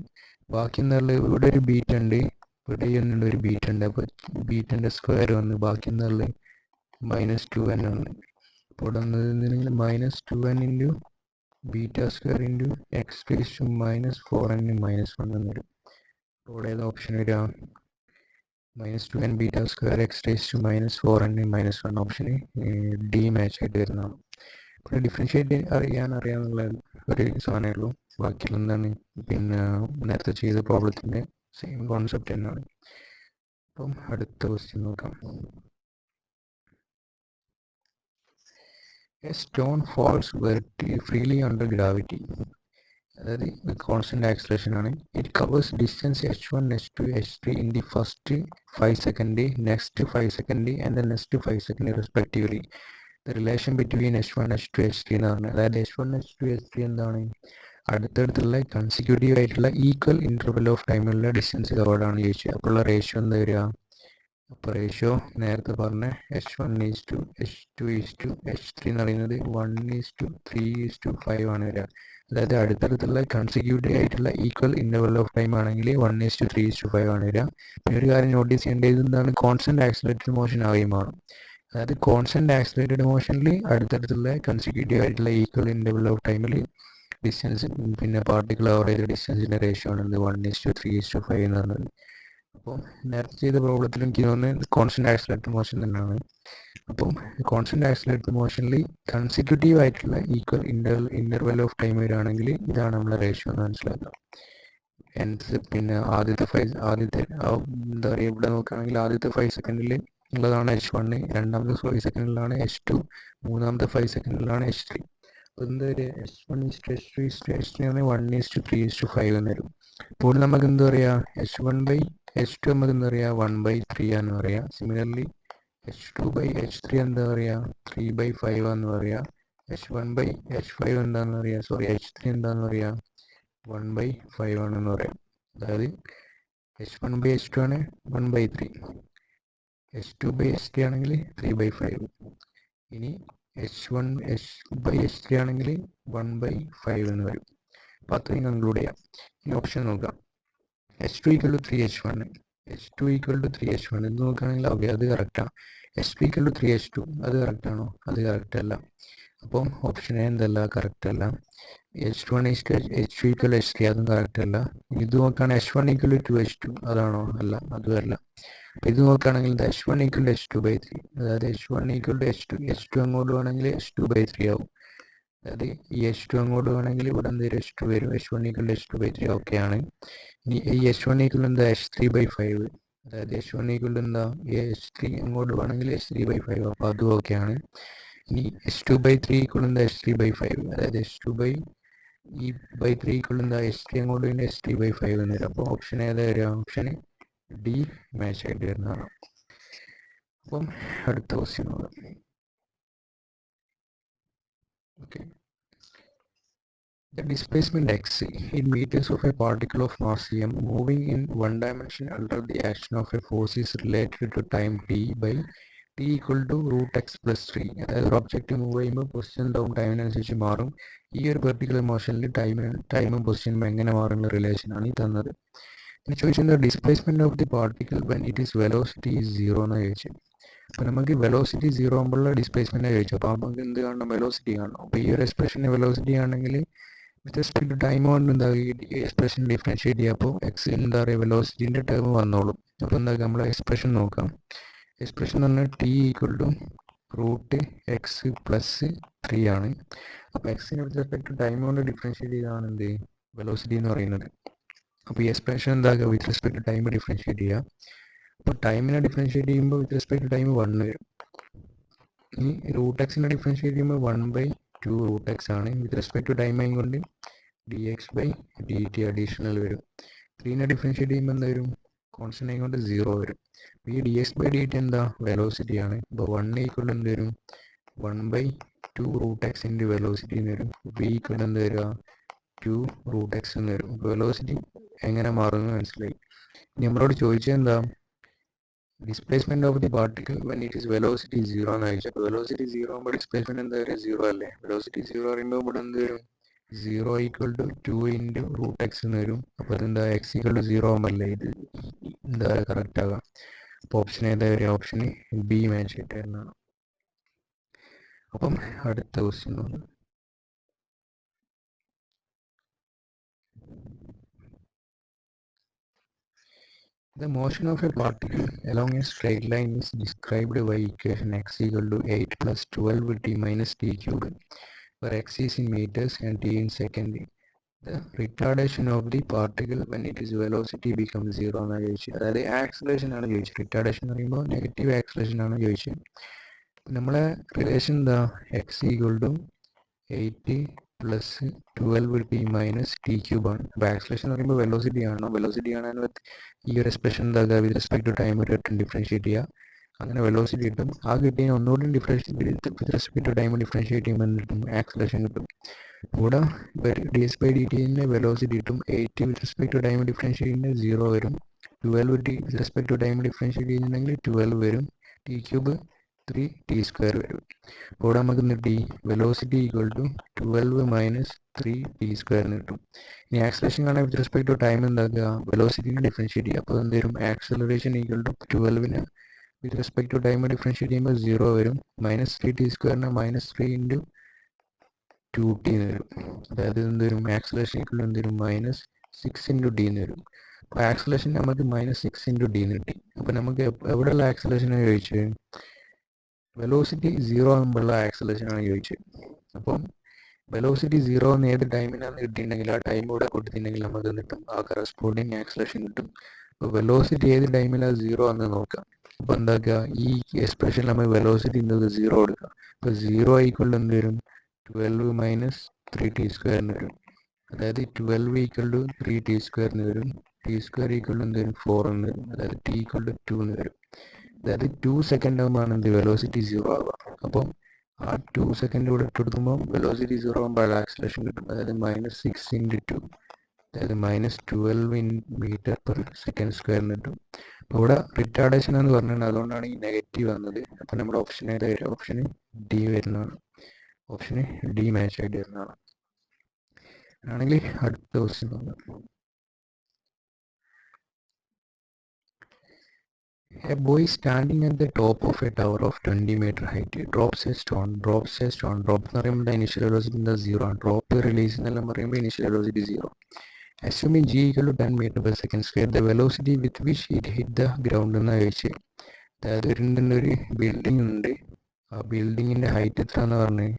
ബാക്കി എന്താ ഉള്ളത്? ഇവിടെ ഒരു ബീറ്റ് ഉണ്ട്, ഇവിടെ ഒന്നുണ്ട് ഒരു ബീറ്റ് ഉണ്ട്. അപ്പോൾ ബീറ്റിൻ്റെ സ്ക്വയർ വന്ന് ബാക്കി എന്താ ഉള്ളത്? മൈനസ് 2n ആണ്. അപ്പോൾ ഇവിടെ വന്നതെന്നുണ്ടെങ്കിൽ minus 2n into beta square into X raise to minus 4n minus 1 എന്ന് വരും. അപ്പോൾ ഇവിടെ ഏത് ഓപ്ഷൻ വരിക? Minus 2n beta square X raise to minus 4n minus 1 ഓപ്ഷന് ഡി മാച്ച് ആയിട്ട് വരുന്നതാണ്. ഇവിടെ ഡിഫറൻഷ്യേറ്റ് അറിയാമെന്നുള്ള ഒരു സാധനമേ ഉള്ളൂ. ബാക്കിയുള്ള എന്താണ്? പിന്നെ നേരത്തെ ചെയ്ത പ്രോബ്ലത്തിൻ്റെ സെയിം കോൺസെപ്റ്റ് തന്നെയാണ്. അപ്പം അടുത്ത ക്വസ്റ്റ്യൻ നോക്കാം. A stone falls freely under gravity. അതായത് കോൺസ്റ്റന്റ് ആക്സിലേഷൻ ആണ്. It covers distance h1 h2 h3 in the first 5 seconds, next 5 seconds and the next 5 seconds respectively. The relation between h1 h2 h3 എന്ന് പറഞ്ഞാൽ അതായത് h1 h2 h3 എന്താണ്? അടുത്തടുത്തുള്ള consecutive ആയിട്ടുള്ള equal interval of ടൈമിലുള്ള distance covered ആണ് ചോദിച്ചത്. അപ്പോൾ ഉള്ള റേഷ്യോ എന്താ വരിക? അപ്പോൾ റേഷ്യോ നേരത്തെ പറഞ്ഞ H1:H2:H3 എന്ന് പറയുന്നത് 1:3:5 ആണ് വരിക. അതായത് അടുത്തടുത്തുള്ള കൺസിക്യൂട്ടീവ് ആയിട്ടുള്ള ഈക്വൽ ഇൻ്റർവൽ ഓഫ് ടൈം ആണെങ്കിൽ 1:3:5 ആണ് വരിക. പിന്നെ ഒരു കാര്യം നോട്ടീസ് ചെയ്യേണ്ടത് എന്താണ്, കോൺസ്റ്റന്റ് ആക്സിലറേറ്റഡ് മോഷൻ ആവുകയും വേണം. അതായത് കോൺസ്റ്റന്റ് ആക്സിലറേറ്റഡ് മോഷനിൽ അടുത്തടുത്തുള്ള കൺസിക്യൂട്ടീവ് ആയിട്ടുള്ള ഈക്വൽ ഇൻ്റർവൽ ഓഫ് ടൈമിൽ ഡിസ്റ്റൻസ് പിന്നെ പാർട്ടിക്കിൾ ആവറേജ് ഡിസ്റ്റൻസിൻ്റെ റേഷ്യോ ആണ് 1:3:5 എന്ന് പറഞ്ഞത്. അപ്പോൾ നേരത്തെ ചെയ്ത പ്രോബ്ലത്തിൽ എനിക്ക് തോന്നുന്നത് കോൺസ്റ്റന്റ് ആക്സിലറേറ്റഡ് മോഷൻ തന്നെയാണ്. അപ്പം കോൺസ്റ്റന്റ് ആക്സിലറേറ്റഡ് മോഷനിൽ കൺസിക്യൂട്ടീവ് ആയിട്ടുള്ള ഈക്വൽ ഇൻ്റർവെൽ ഓഫ് ടൈം വരികയാണെങ്കിൽ ഇതാണ് നമ്മളെ റേഷ്യോ എന്ന് മനസ്സിലാക്കാം. പിന്നെ ആദ്യത്തെ എന്താ പറയുക, ഇവിടെ നോക്കുകയാണെങ്കിൽ ആദ്യത്തെ 5 സെക്കൻഡിൽ ഉള്ളതാണ് H1, രണ്ടാമത്തെ 5 സെക്കൻഡിലാണ് H2, മൂന്നാമത്തെ 5 സെക്കൻഡിലാണ് H3. അപ്പോൾ എന്താ പറയുക, H1:H3:H3 1:3:5 എന്ന് വരും. ഇപ്പോൾ നമുക്ക് എന്താ പറയുക, H1/H2 നമുക്ക് എന്താ പറയുക 1/3 എന്ന് പറയാം. സിമിലർലി H2/H3 എന്താ പറയുക 3/5 എന്ന് പറയാം. H1/H5 എന്താണെന്ന് പറയാം, H3 എന്താണെന്ന് പറയാം 1/5 ആണെന്ന് പറയാം. അതായത് H1/H2 ആണ് 1/3, H2/H3 ആണെങ്കിൽ 3/5. ഇനി H1/H3 ആണെങ്കിൽ 1/5 എന്ന് വരും. അപ്പോൾ അത്രയും കൺക്ലൂഡ് ചെയ്യാം. ഇനി ഓപ്ഷൻ നോക്കാം. H2=3H1, H2=3H1 ഇത് നോക്കുകയാണെങ്കിൽ ഓക്കെ, അത് കറക്റ്റാണ്. H2=3H2 അത് കറക്റ്റാണോ? അത് കറക്റ്റ് അല്ല. അപ്പം ഓപ്ഷൻ എ എന്തല്ല, കറക്റ്റ് അല്ല. H2=H3 അതും കറക്റ്റ് അല്ല. ഇത് നോക്കുകയാണെങ്കിൽ H1=2H2 അതാണോ? അല്ല, അതും അല്ല. അപ്പം ഇത് നോക്കുകയാണെങ്കിൽ H1=H2/3, അതായത് H1=H2 അങ്ങോട്ട് വേണമെങ്കിൽ H2/3 ആവും. അതായത് ഈ H2 അങ്ങോട്ട് വേണമെങ്കിൽ ഇവിടെ എന്തെങ്കിലും H2 വരും. H1=H2/3 ഓക്കെ ആണ്. ഇനി ഈ H1 എന്താ H3/5, അതായത് H1 എന്താ H3 അങ്ങോട്ട് വേണമെങ്കിൽ H3/5, അപ്പോൾ അതും ഓക്കെ ആണ്. ഇനി H2/3 എന്താ H3/5, അതായത് H2/3 എന്താ H3 അങ്ങോട്ട് പിന്നെ H3/5 എന്ന് വരും. അപ്പോൾ ഓപ്ഷൻ ഏതാ വരിക? ഓപ്ഷൻ ഡി മാച്ച് ആയിട്ട് വരുന്നതാണ്. അപ്പം അടുത്ത ക്വസ്റ്റ്യൻ നോക്കാം. Okay. The displacement x in meters of a particle of mass m moving in one dimension under the action of a force is related to time t by t √x+3. അതായത് ഒരു object move ചെയ്യുമ്പോൾ position down ടൈമിനനുസരിച്ച് മാറും. ഈ ഒരു particular മോഷനിൽ ടൈമും പൊസിഷനും എങ്ങനെ മാറുന്ന റിലേഷനാണ് ഈ തന്നത്. പിന്നെ ചോദിച്ചത് displacement of the particle when it is velocity is 0 എന്ന് ചോദിച്ചത്. അപ്പോൾ നമുക്ക് വെലോസിറ്റി 0 ആകുമ്പോഴുള്ള ഡിസ്പ്ലേസ്മെന്റ് ചോദിച്ചു. അപ്പോൾ നമുക്ക് എന്ത് കാണണം, വെലോസിറ്റി കാണണം. അപ്പോൾ ഈ ഒരു എക്സ്പ്രഷന് വെലോസിറ്റി ആണെങ്കിൽ വിത്ത് റെസ്പെക്ട് ടു ടൈം കൊണ്ട് എന്താ ഈ എക്സ്പ്രഷൻ ഡിഫറൻഷിയേറ്റ് ചെയ്യുക. അപ്പോൾ എക്സ് എന്താ പറയുക വെലോസിറ്റിൻ്റെ ടേം വന്നോളും. അപ്പോൾ എന്താ നമ്മൾ എക്സ്പ്രഷൻ നോക്കാം. എക്സ്പ്രഷൻ എന്ന് പറഞ്ഞാൽ T=√x+3 ആണ്. അപ്പോൾ എക്സിനെ വിത്ത് റെസ്പെക്ട് ടു ടൈം കൊണ്ട് ഡിഫറൻഷിയേറ്റ് ചെയ്താണ് എന്ത് വെലോസിറ്റി എന്ന് പറയുന്നത്. അപ്പോൾ ഈ എക്സ്പ്രഷൻ എന്താക്കുക with respect to time differentiate ചെയ്യുക. അപ്പോൾ ടൈമിനെ ഡിഫറൻഷിയേറ്റ് ചെയ്യുമ്പോൾ വിത്ത് റെസ്പെക്ട് ടു ടൈം 1 വരും. ഈ √x ഡിഫറൻഷിയേറ്റ് ചെയ്യുമ്പോൾ 1/2√x ആണ്. വിത്ത് റെസ്പെക്ട് ടു ടൈം ആയതുകൊണ്ട് dx/dt അഡീഷണൽ വരും. 3 ഡിഫറൻഷിയേറ്റ് ചെയ്യുമ്പോൾ എന്താ വരും, കോൺസ്റ്റന്റ് ആയതുകൊണ്ട് 0 വരും. ഈ dx/dt എന്താ വെലോസിറ്റി ആണ്. അപ്പോൾ 1 എന്ത് വരും 1/2√x വെലോസിറ്റി എന്ന് വരും. v എന്ത് വരിക 2√x എന്ന് വരും. വെലോസിറ്റി എങ്ങനെ മാറുമെന്ന് മനസ്സിലായി. നമ്മളോട് ചോദിച്ചത് എന്താ, displacement of the particle when it is velocity 0 എന്ന് ചോദിച്ചത്. വെലോസിറ്റി 0 ആകുമ്പോൾ ഡിസ്പ്ലേസ്മെന്റ് എന്താ വരിക 0 അല്ലേ. വെലോസിറ്റി 0 പറയുമ്പോൾ ഇവിടെ എന്ത് വരും 0=2 √x എന്ന് വരും. അപ്പോൾ അതെന്താ x=0 ആകുമ്പോഴല്ലേ ഇത് എന്താ കറക്റ്റ് ആകാം. അപ്പോൾ ഓപ്ഷൻ ഏതാ വരിക, ഓപ്ഷൻ ബി മാച്ച് ആയിട്ട് വരുന്നതാണ്. അപ്പം അടുത്ത ക്വസ്റ്റ്യൻ നോക്കാം. The motion of a particle along a straight line is described by equation x=8 + 12t - t³, where x is in meters and t in second. The retardation of the particle when it is velocity becomes 0 എന്നാണ് ചോദിച്ചത്. അതായത് acceleration ആണ് ചോദിച്ചത്. Retardation എന്ന് പറയുമ്പോൾ negative acceleration ആണ് ചോദിച്ചത്. നമ്മളെ റിലേഷൻ എന്താ x=8 + 12t - t³ ആണ്. അപ്പോൾ ആക്സിലറേഷൻ എന്ന് പറയുമ്പോൾ വെലോസിറ്റി ആണോ, വെലോസിറ്റി കാണാൻ ഈ ഒരു എക്സ്പ്രഷൻ എന്താക്കുക വിത്ത് റെസ്പെക്ട് ടു ടൈം ഒരു ഡിഫറൻഷിയേറ്റ് ചെയ്യുക. അങ്ങനെ വെലോസിറ്റി കിട്ടും. ആ കിട്ടിയ ഒന്നുകൂടി with respect to time differentiate ചെയ്യുമ്പോൾ എന്ത് കിട്ടും, ആക്സിലറേഷൻ കിട്ടും. ഇവിടെ dx/dt വെലോസിറ്റി കിട്ടും. 8 with respect to time differentiate ചെയ്യുന്നത് 0 വരും. 12 T with respect to time differentiate ചെയ്യുന്നുണ്ടെങ്കിൽ 12 വരും. ടി ക്യൂബ് 3 ടി സ്ക്വയർ വരും. അപ്പോൾ നമുക്ക് കിട്ടി velocity equal to 12 minus 3 T square എന്ന് കിട്ടും. ഇനി ആക്സലേഷൻ കാണാൻ വിത്ത് റെസ്പെക്ട് ടു ടൈം എന്താക്കുക, വെലോസിറ്റിനെ ഡിഫറൻഷ്യേറ്റ് ചെയ്യുക. അപ്പോൾ എന്ത് വരും, ആക്സലറേഷൻ ഈക്വൽ ടു 12ന് with respect to time differentiate ചെയ്യുമ്പോൾ 0 വരും. മൈനസ് 3 ടി സ്ക്വയറിന് മൈനസ് 3 ഇൻറ്റു 2t എന്ന് വരും. അതായത് എന്ത് വരും, ആക്സലേഷൻ ഈക്വൽ എന്ത് വരും, മൈനസ് 6 ഇൻറ്റു ഡി എന്ന് വരും. അപ്പോൾ ആക്സലേഷൻ നമുക്ക് മൈനസ് 6 ഇൻറ്റു ഡി എന്ന് കിട്ടി. അപ്പോൾ നമുക്ക് എവിടെയുള്ള ആക്സലേഷനാണ് ചോദിച്ചത്, വെലോസിറ്റി 0 ആകുമ്പോഴുള്ള ആക്സലേഷനാണ് ചോദിച്ചത്. അപ്പം വെലോസിറ്റി 0 എന്ന് ഏത് ടൈമിനാണ് കിട്ടിയിട്ടുണ്ടെങ്കിൽ ആ ടൈം ഇവിടെ കൊടുത്തിട്ടുണ്ടെങ്കിൽ നമുക്ക് കിട്ടും, ആ കറസ്പോണ്ടിങ് ആക്സലേഷൻ കിട്ടും. അപ്പോൾ വെലോസിറ്റി ഏത് ടൈമിലാണ് 0 എന്ന് നോക്കാം. അപ്പോൾ എന്താക്കുക, ഈ എക്സ്പ്രഷൻ നമ്മൾ വെലോസിറ്റി എന്ത് 0 കൊടുക്കുക. അപ്പോൾ 0 ഈക്വൽ എന്ത് വരും, 12 മൈനസ് 3 ടി സ്ക്വയർ എന്ന് വരും. അതായത് 12 ഈക്വൽ ടു 3 ടി സ്ക്വയർ എന്ന് വരും. ടി സ്ക്വയർ ഈക്വൽ എന്ത് വരും, 4 എന്ന് വരും. അതായത് ടി ഈക്വൽ ടു 2 എന്ന് വരും. അതായത് 2 സെക്കൻഡ് ആകുമ്പോഴാണ് എന്ത് വെലോസിറ്റി 0 ആവുക. അപ്പം ആ 2 സെക്കൻഡ് കൂടെ ഇട്ടെടുക്കുമ്പോൾ വെലോസിറ്റി 0 ആകുമ്പോൾ ആക്സലേഷൻ കിട്ടും. അതായത് മൈനസ് 6 ഇൻറ്റു 2, അതായത് minus 12 metre per second square എന്ന് കിട്ടും. അപ്പോൾ ഇവിടെ റിട്ടാർഡേഷൻ എന്ന് പറഞ്ഞാൽ അതുകൊണ്ടാണ് ഈ നെഗറ്റീവ് വന്നത്. അപ്പോൾ നമ്മുടെ ഓപ്ഷൻ ഏതായാലും ഓപ്ഷന് ഡി വരുന്നതാണ്. ഓപ്ഷന് ഡി മാച്ച് ആയിട്ട് വരുന്നതാണ്. ആണെങ്കിൽ അടുത്ത ക്വസ്റ്റ്യൻ നോക്കാം. A boy standing at the top of a tower of 20 meter height drops a stone. Drop എന്ന് പറയുമ്പോൾ ഇനിഷ്യൽ വെലോസിറ്റി എന്താ 0 ആണ്. ഡ്രോപ്പ് റിലീസ് എന്നെല്ലാം പറയുമ്പോൾ initial velocity 0. Assuming g equal to 10 meter per second square, the velocity with which it hit the ground എന്നാ ചോദിച്ചത്. അതായത് ഒരു ബിൽഡിംഗ് ഉണ്ട്, ആ ബിൽഡിങ്ങിൻ്റെ ഹൈറ്റ് എത്ര എന്ന് പറഞ്ഞ്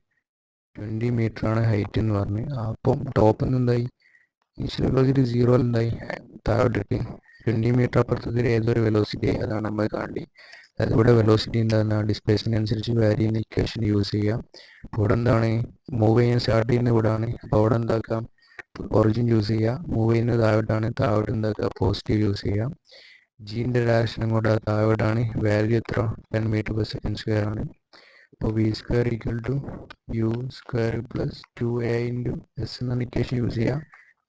20 മീറ്റർ ആണ് ഹൈറ്റ് എന്ന് പറഞ്ഞ്. അപ്പം ടോപ്പിൽ നിന്ന് എന്തായി, ഇനിഷ്യൽ വെലോസിറ്റി 0 എന്തായി, താഴോട്ടിട്ട് 20 മീറ്റർ അപ്പുറത്തേക്ക് ഏതൊരു വെലോസിറ്റി അതാണ് നമ്മൾ കാണേണ്ടത്. അതായത് ഇവിടെ വെലോസിറ്റി എന്താണ്, ഡിസ്പ്ലേസ്മെന്റ് അനുസരിച്ച് വാരി ചെയ്യുന്ന ഇക്വേഷൻ യൂസ് ചെയ്യാം. ഇവിടെ എന്താണ്, മൂവ് ചെയ്യാൻ സ്റ്റാർട്ട് ചെയ്യുന്ന ഇവിടെ ആണ്. അപ്പോൾ അവിടെ എന്താക്കാം, ഒറിജിൻ യൂസ് ചെയ്യുക. മൂവ് ചെയ്യുന്നത് താഴോട്ടാണ്, താഴോട്ട് എന്താക്കുക പോസിറ്റീവ് യൂസ് ചെയ്യാം. ജീൻ്റെ ഡയറക്ഷൻ കൂടെ താഴോട്ടാണ്. വാല്യൂ എത്ര, 10 മീറ്റർ പെർ സെക്കൻഡ് സ്ക്വയർ ആണ്. അപ്പോൾ v square equal to u square plus 2a into s എന്ന ഇക്വേഷൻ യൂസ് ചെയ്യാം.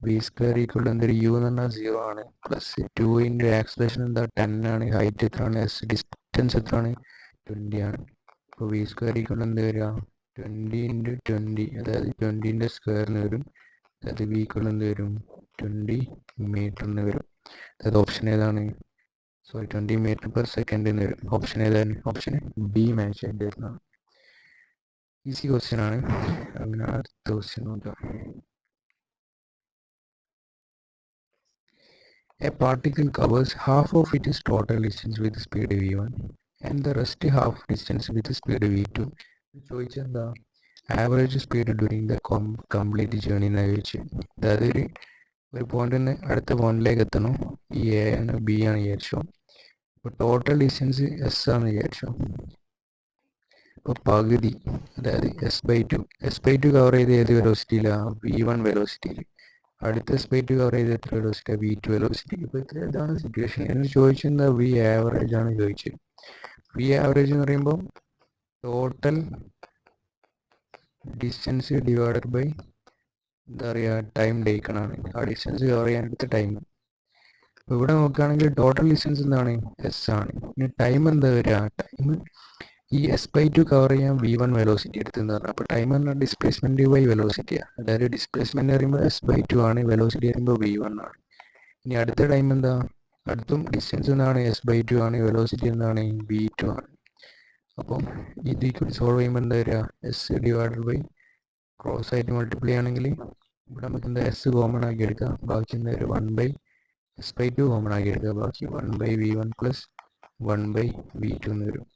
വി സ്ക്വയർ ഈക്വൽ എന്തൊരു യു എന്ന് പറഞ്ഞാൽ 0 ആണ്, പ്ലസ് 2 ഇൻറ്റു ആക്സലേഷൻ എന്താ 10 ആണ്, ഹൈറ്റ് എത്രയാണ്, എസ് ഡിസ്റ്റൻസ് എത്രയാണ് 20 ആണ്. അപ്പോൾ വി സ്ക്വയർ ഈക്വൽ എന്ത് വരിക, 20 ഇൻറ്റു 20, അതായത് 20ൻ്റെ സ്ക്വയറിന് വരും. അതായത് വി ഈക്വൽ എന്ത് വരും, 20 മീറ്ററിന് വരും. അതായത് ഓപ്ഷൻ ഏതാണ്, 20 മീറ്റർ പെർ സെക്കൻഡ് എന്ന് വരും. ഓപ്ഷൻ ഏതാണ്, ഓപ്ഷൻ ബി മാച്ച് ആയിട്ട് വരുന്നതാണ്. ഈസി ക്വസ്റ്റ്യൻ ആണ്. അങ്ങനെ അടുത്ത ക്വസ്റ്റ്യൻ നോക്കാം. A particle covers half of its total distance with speed v1 and the rest half distance with speed v2. ചോദിച്ചെന്താ, average speed during the complete journey എന്ന് ചോദിച്ചു. അതായത് ഒരു പോയിന്റിൽ നിന്ന് അടുത്ത പോയിന്റിലേക്ക് എത്തണം. ഈ എ ആണ് ബി ആണ് വിചാരിച്ചോ. ഇപ്പോൾ ടോട്ടൽ ഡിസ്റ്റൻസ് എസ് ആണ് വിചാരിച്ചോ. ഇപ്പോൾ പകുതി, അതായത് എസ് ബൈ ടു കവർ ചെയ്ത് ഏത് വെലോസിറ്റിയിലാണ്, v1 വെലോസിറ്റിയിൽ. അടുത്ത സ്പേറ്റ് കവർ ചെയ്ത് എത്ര വെലോസിറ്റി, v2 വെലോസിറ്റി. ഇപ്പോൾ ഇതാണ് സിറ്റുവേഷൻ. എന്ന് ചോദിച്ചെന്താ, വി ആവറേജ് ആണ് ചോദിച്ചത്. വി ആവറേജ് എന്ന് പറയുമ്പോൾ ടോട്ടൽ ഡിസ്റ്റൻസ് ഡിവൈഡഡ് ബൈ എന്താ പറയുക, ടൈം ടേക്കണാണ്. ആ ഡിസ്റ്റൻസ് കവർ ചെയ്യാൻ എടുത്ത ടൈം. അപ്പോൾ ഇവിടെ നോക്കുകയാണെങ്കിൽ ടോട്ടൽ ഡിസ്റ്റൻസ് എന്താണ്, എസ് ആണ്. ഇനി ടൈം എന്താ വരിക, ടൈം ഈ s/2 കവർ ചെയ്യാൻ v1 വെലോസിറ്റി എടുത്തെന്ന് പറഞ്ഞു. അപ്പോൾ ടൈം എന്ന് പറഞ്ഞാൽ ഡിസ്പ്ലേസ്മെന്റ് ബൈ വെലോസിറ്റിയാണ്. അതായത് ഡിസ്പ്ലേസ്മെന്റ് പറയുമ്പോൾ s/2 ആണ്, വെലോസിറ്റി പറയുമ്പോൾ v1 ആണ്. ഇനി അടുത്ത ടൈം എന്താ, അടുത്തും ഡിസ്റ്റൻസ് എന്താണ് s/2 ആണ്, വെലോസിറ്റി എന്താണ് v2 ആണ്. അപ്പം ഇത് സോൾവ് ചെയ്യുമ്പോൾ എന്താ വരിക, എസ് ഡിവൈഡഡ് ബൈ ക്രോസ് ആയിട്ട് മൾട്ടിപ്ലൈ ആണെങ്കിൽ ഇവിടെ നമുക്ക് എന്താ എസ് കോമൺ ആക്കി എടുക്കാം. ബാക്കി എന്താ വരും, 1/s/2 കോമൺ ആക്കി എടുക്കുക. ബാക്കി 1/v1 പ്ലസ് 1/v2 എന്ന് വരും.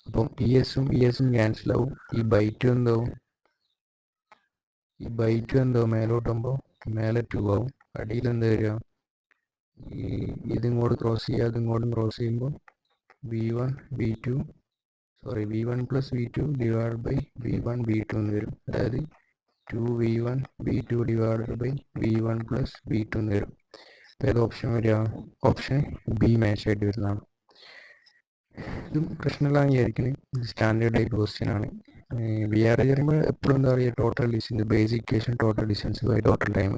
അപ്പം ഈ എസും ക്യാൻസൽ ആവും. ഈ ബൈ ടു എന്താവും, മേലോട്ടാകുമ്പോൾ മേലെ 2 ആവും. അടിയിൽ എന്താ വരിക, ഇതിങ്ങോട്ട് ക്രോസ് ചെയ്യുക, അതിങ്ങോട്ടും ക്രോസ് ചെയ്യുമ്പോൾ v1 plus v2 divide by v1 v2 എന്ന് വരും. അതായത് 2v1 v2 divide by v1 plus v2 എന്ന് വരും. അപ്പോൾ ഏത് ഓപ്ഷൻ വരിക, ഓപ്ഷൻ ബി മാച്ച് ആയിട്ട് വരുന്നതാണ്. ഇതും പ്രശ്നമില്ലാന്ന് വിചാരിക്കുന്നത്, സ്റ്റാൻഡേർഡ് ടൈപ്പ് ക്വസ്റ്റ്യൻ ആണ്. വി ആർ പറയുമ്പോൾ എപ്പോഴും എന്താ പറയുക, total distance, basic equation total distance by total time.